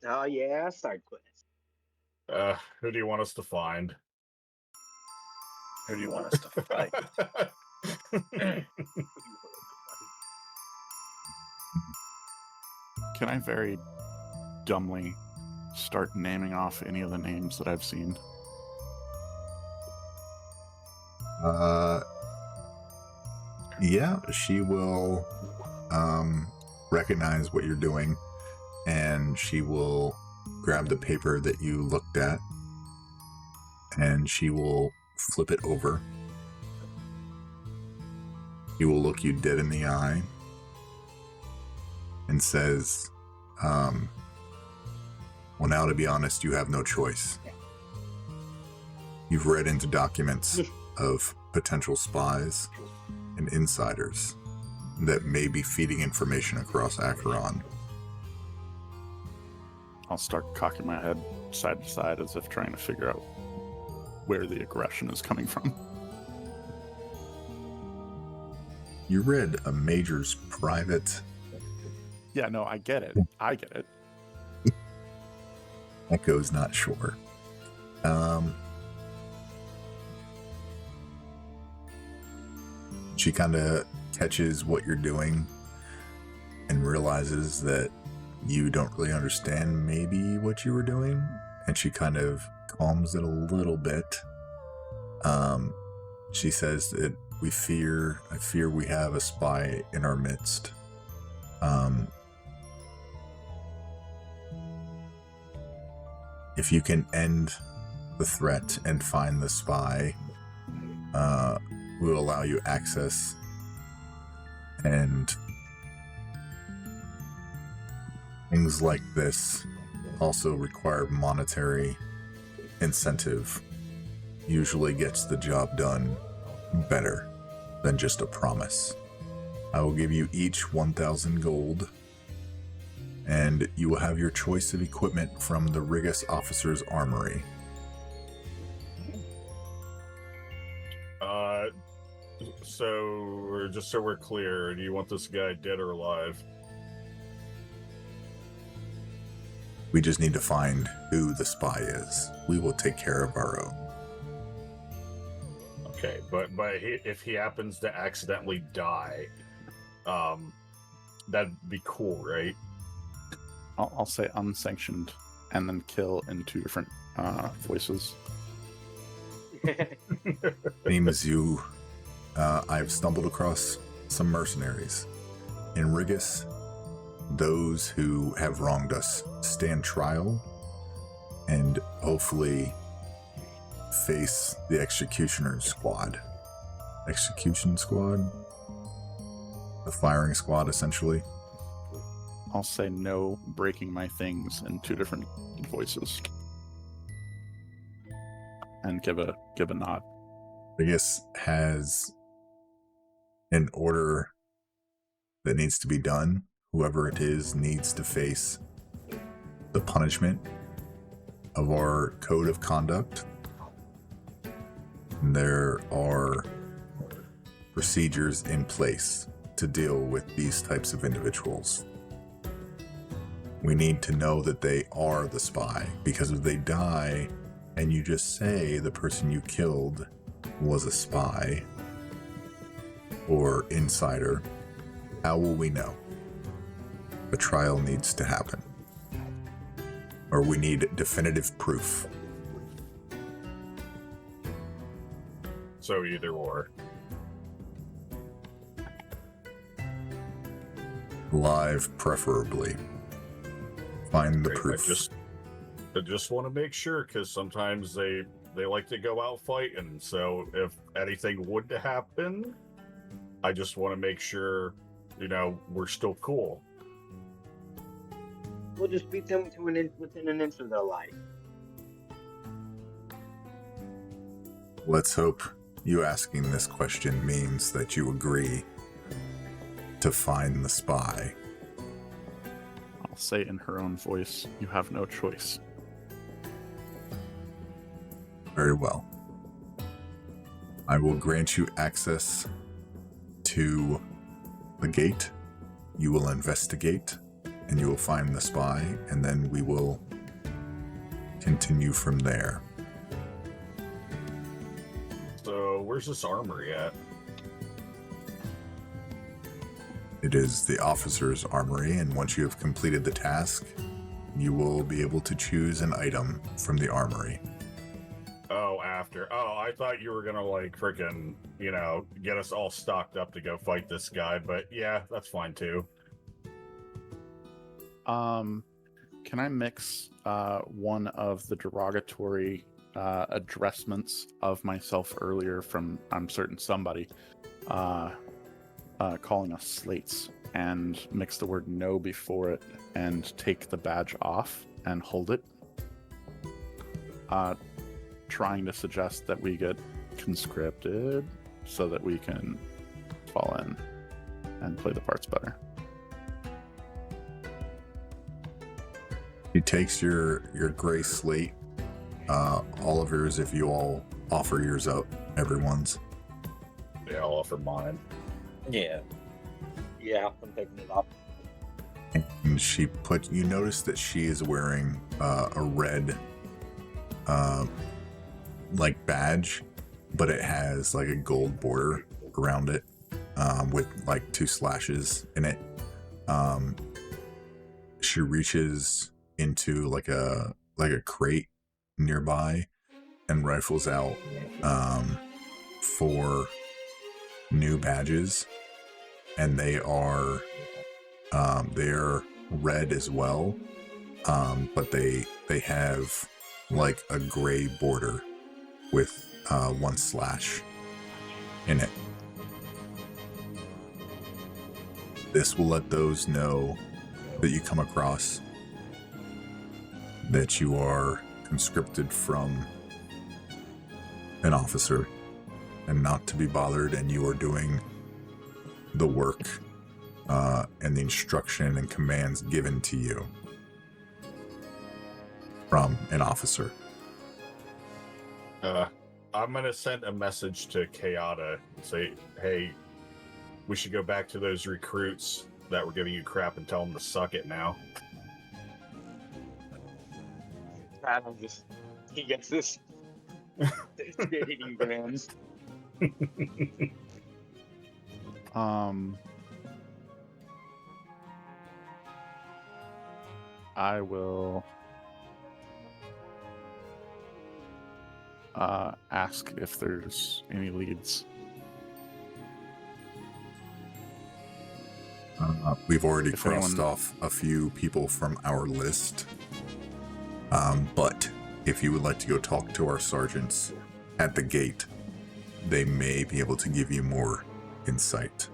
Oh yeah, side quest. who do you want us to find? Who do you want us to fight? Can I very dumbly start naming off any of the names that I've seen? Yeah, she will recognize what you're doing, and she will grab the paper that you looked at, and she will flip it over. He will look you dead in the eye and says, well, now, to be honest, you have no choice. You've read into documents of potential spies and insiders that may be feeding information across Acheron. I'll start cocking my head side to side as if trying to figure out where the aggression is coming from. You read a major's private... Yeah, no, I get it. Echo's not sure. She kind of catches what you're doing and realizes that you don't really understand maybe what you were doing, and she kind of calms it a little bit. She says that I fear we have a spy in our midst. If you can end the threat and find the spy, we will allow you access, and things like this also require monetary incentive. Usually gets the job done better than just a promise. I will give you each 1,000 gold, and you will have your choice of equipment from the Rigus officer's armory. So, just so we're clear, do you want this guy dead or alive? We just need to find who the spy is. We will take care of our own. Okay, but if he happens to accidentally die, that'd be cool, right? I'll say unsanctioned, and then kill in 2 different voices. Seems you, I've stumbled across some mercenaries. In Rigus, those who have wronged us stand trial and hopefully face the executioner squad. Execution squad? The firing squad, essentially. I'll say no breaking my things in 2 different voices. And give a nod. Rigus has an order that needs to be done. Whoever it is needs to face the punishment of our code of conduct. There are procedures in place to deal with these types of individuals. We need to know that they are the spy, because if they die and you just say the person you killed was a spy or insider, how will we know? The trial needs to happen. Or we need definitive proof. So either or. Live, preferably. Find the Great, proof. I just want to make sure, because sometimes they like to go out fighting. So if anything would to happen, I just want to make sure, we're still cool. We'll just beat them to within an inch of their life. Let's hope you asking this question means that you agree to find the spy. I'll say in her own voice, you have no choice. Very well. I will grant you access to the gate. You will investigate, and you will find the spy, and then we will continue from there. So where's this armory at? It is the officer's armory, and once you have completed the task, you will be able to choose an item from the armory. Oh, after. Oh, I thought you were gonna freaking, get us all stocked up to go fight this guy, but yeah, that's fine too. Can I mix one of the derogatory addressments of myself earlier from I'm certain somebody calling us slates, and mix the word no before it and take the badge off and hold it, trying to suggest that we get conscripted so that we can fall in and play the parts better. He takes your gray slate, all of yours, if you all offer yours up, everyone's. Yeah, I'll offer mine. Yeah. Yeah, I'm picking it up. And you notice that she is wearing a red badge, but it has a gold border around it, with 2 slashes in it. She reaches into a crate nearby and rifles out 4 new badges, and they're red as well, but they have a gray border with 1 slash in it. This will let those know that you come across that you are conscripted from an officer and not to be bothered, and you are doing the work and the instruction and commands given to you from an officer. I'm gonna send a message to Kayada and say, hey, we should go back to those recruits that were giving you crap and tell them to suck it now. Adam just, he gets this shit-eating brands. I will ask if there's any leads. We've already If crossed anyone- off a few people from our list. But if you would like to go talk to our sergeants at the gate, they may be able to give you more insight.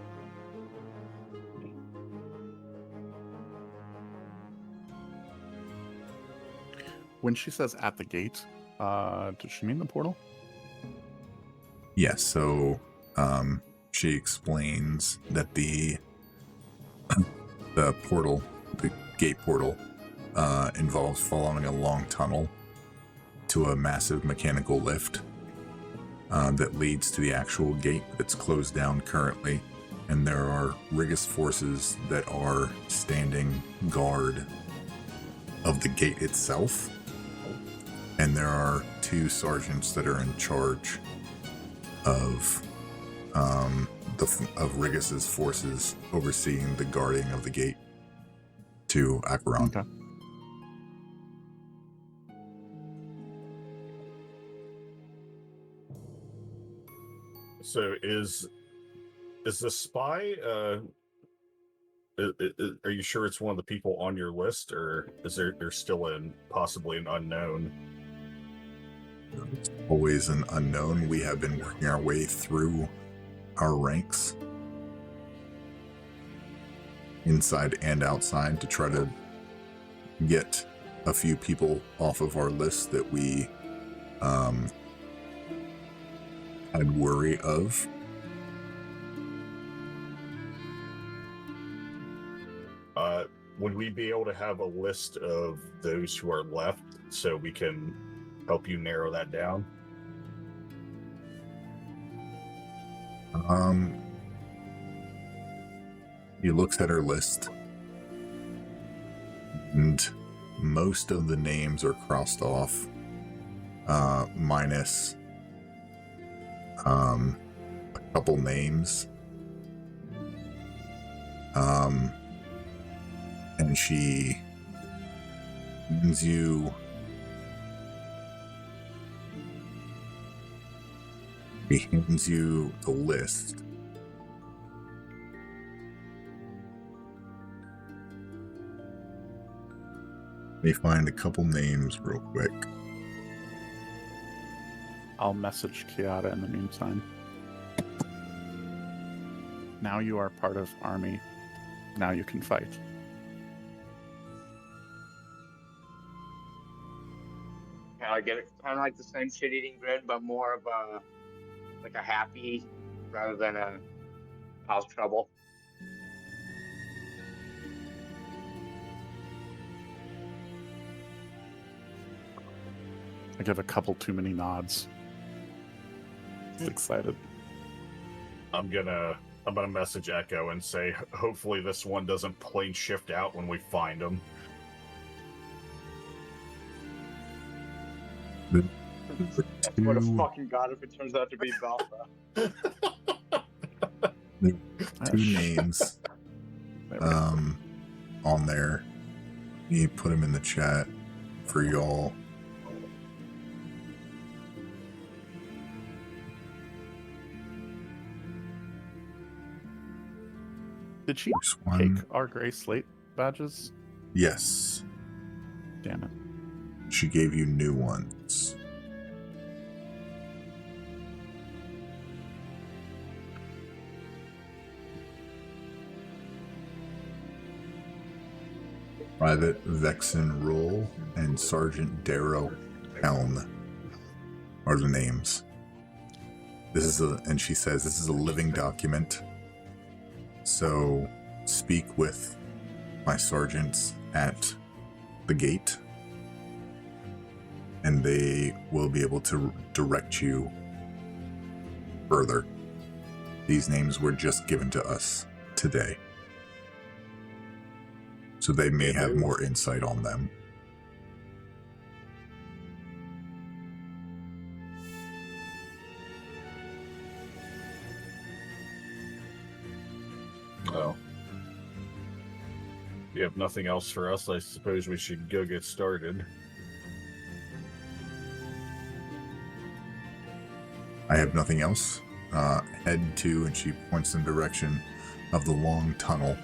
When she says at the gate, does she mean the portal? Yes, so she explains that the portal, the gate portal, involves following a long tunnel to a massive mechanical lift that leads to the actual gate that's closed down currently, and there are Rigus forces that are standing guard of the gate itself, and there are 2 sergeants that are in charge of Rigus's forces overseeing the guarding of the gate to Acheron. Okay. So is the spy? Are you sure it's one of the people on your list, or is there's still possibly an unknown? It's always an unknown. We have been working our way through our ranks, inside and outside, to try to get a few people off of our list that we had worry of. Would we be able to have a list of those who are left so we can help you narrow that down? He looks at her list, and most of the names are crossed off, minus a couple names. And she hands you the list. Let me find a couple names real quick. I'll message Kiara in the meantime. Now you are part of Army. Now you can fight. I get it, kind of like the same shit-eating grin, but more of a like a happy rather than a cause trouble. I give a couple too many nods. He's excited. I'm gonna message Echo and say, hopefully this one doesn't plane shift out when we find him. I swear to fucking God if it turns out to be Balfa. Two names There we go. on there. You put them in the chat for y'all. Did she First one. take our gray slate badges? Yes, Damn it. she gave you new ones. Private Vexen Roll and Sergeant Darrow Helm are the names. and she says, this is a living document. So speak with my sergeants at the gate, and they will be able to direct you further. These names were just given to us today, so they may have more insight on them. Oh. If you have nothing else for us, I suppose we should go get started. I have nothing else. Head to, and she points in the direction of the long tunnel.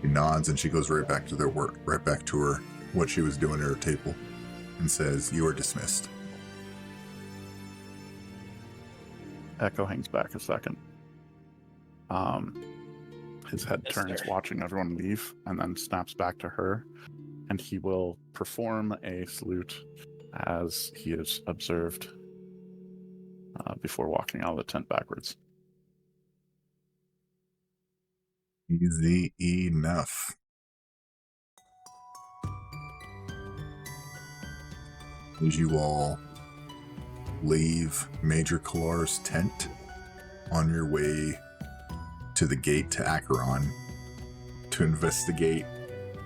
She nods and she goes right back to their work, right back to her, what she was doing at her table, and says, "You are dismissed." Echo hangs back a second. His head Yes, turns, sir. watching everyone leave, and then snaps back to her, and he will perform a salute as he is observed before walking out of the tent backwards. Easy enough. As you all leave Major Kalar's tent on your way to the gate to Acheron to investigate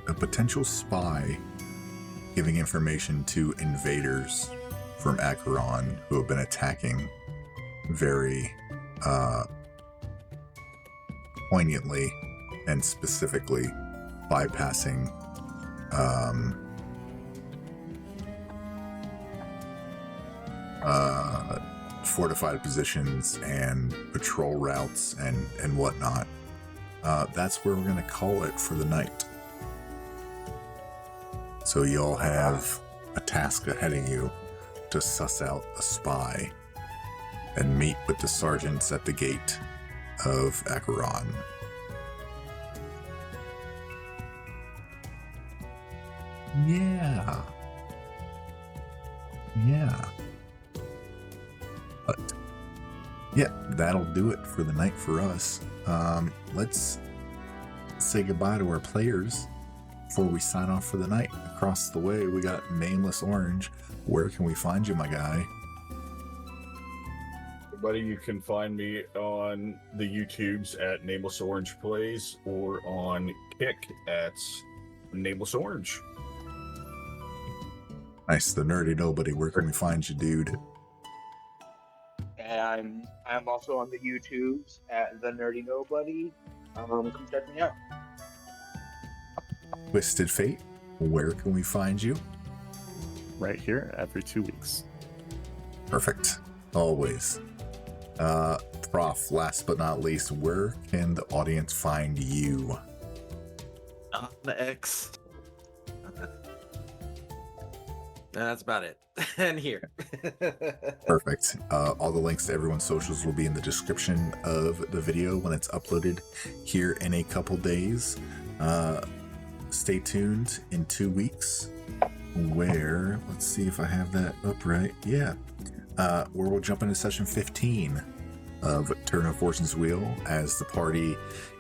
a potential spy giving information to invaders from Acheron who have been attacking very poignantly and specifically bypassing fortified positions and patrol routes and whatnot. That's where we're going to call it for the night. So y'all have a task ahead of you to suss out a spy and meet with the sergeants at the gate of Acheron. Yeah. But yeah, that'll do it for the night for us. Let's say goodbye to our players before we sign off for the night. Across the way, we got Nameless Orange. Where can we find you, my guy? Everybody, you can find me on the YouTubes at Nameless Orange Plays or on Kick at Nameless Orange. Nice, the nerdy nobody. Where can we find you, dude? And I'm also on the YouTubes at the Nerdy Nobody. Come check me out. Twisted Fate. Where can we find you? Right here every 2 weeks. Perfect. Always. Prof, last but not least, where can the audience find you? On the X. That's about it. And here. Perfect. All the links to everyone's socials will be in the description of the video when it's uploaded here in a couple days. Stay tuned in 2 weeks where, let's see if I have that up right. Yeah. Where we'll jump into session 15 of Turn of Fortune's Wheel as the party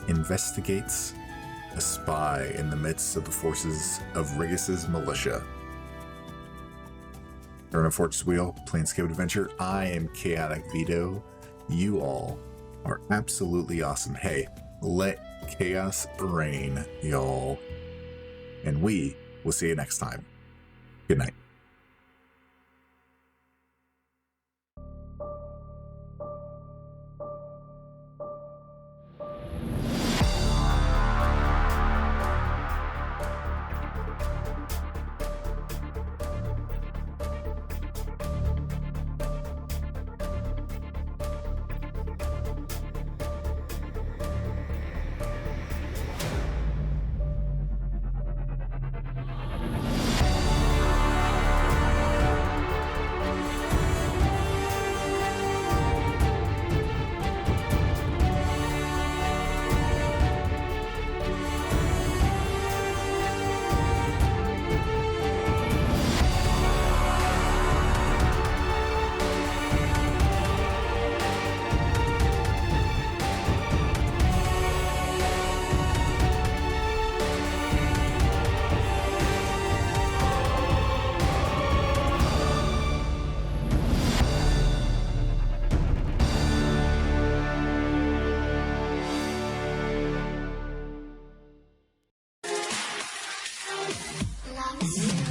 investigates a spy in the midst of the forces of Rigus's militia. Turn of Fortune's Wheel, Plancescape Adventure. I am Chaotic Vito. You all are absolutely awesome. Hey, let chaos reign, y'all. And we will see you next time. Good night. Yes.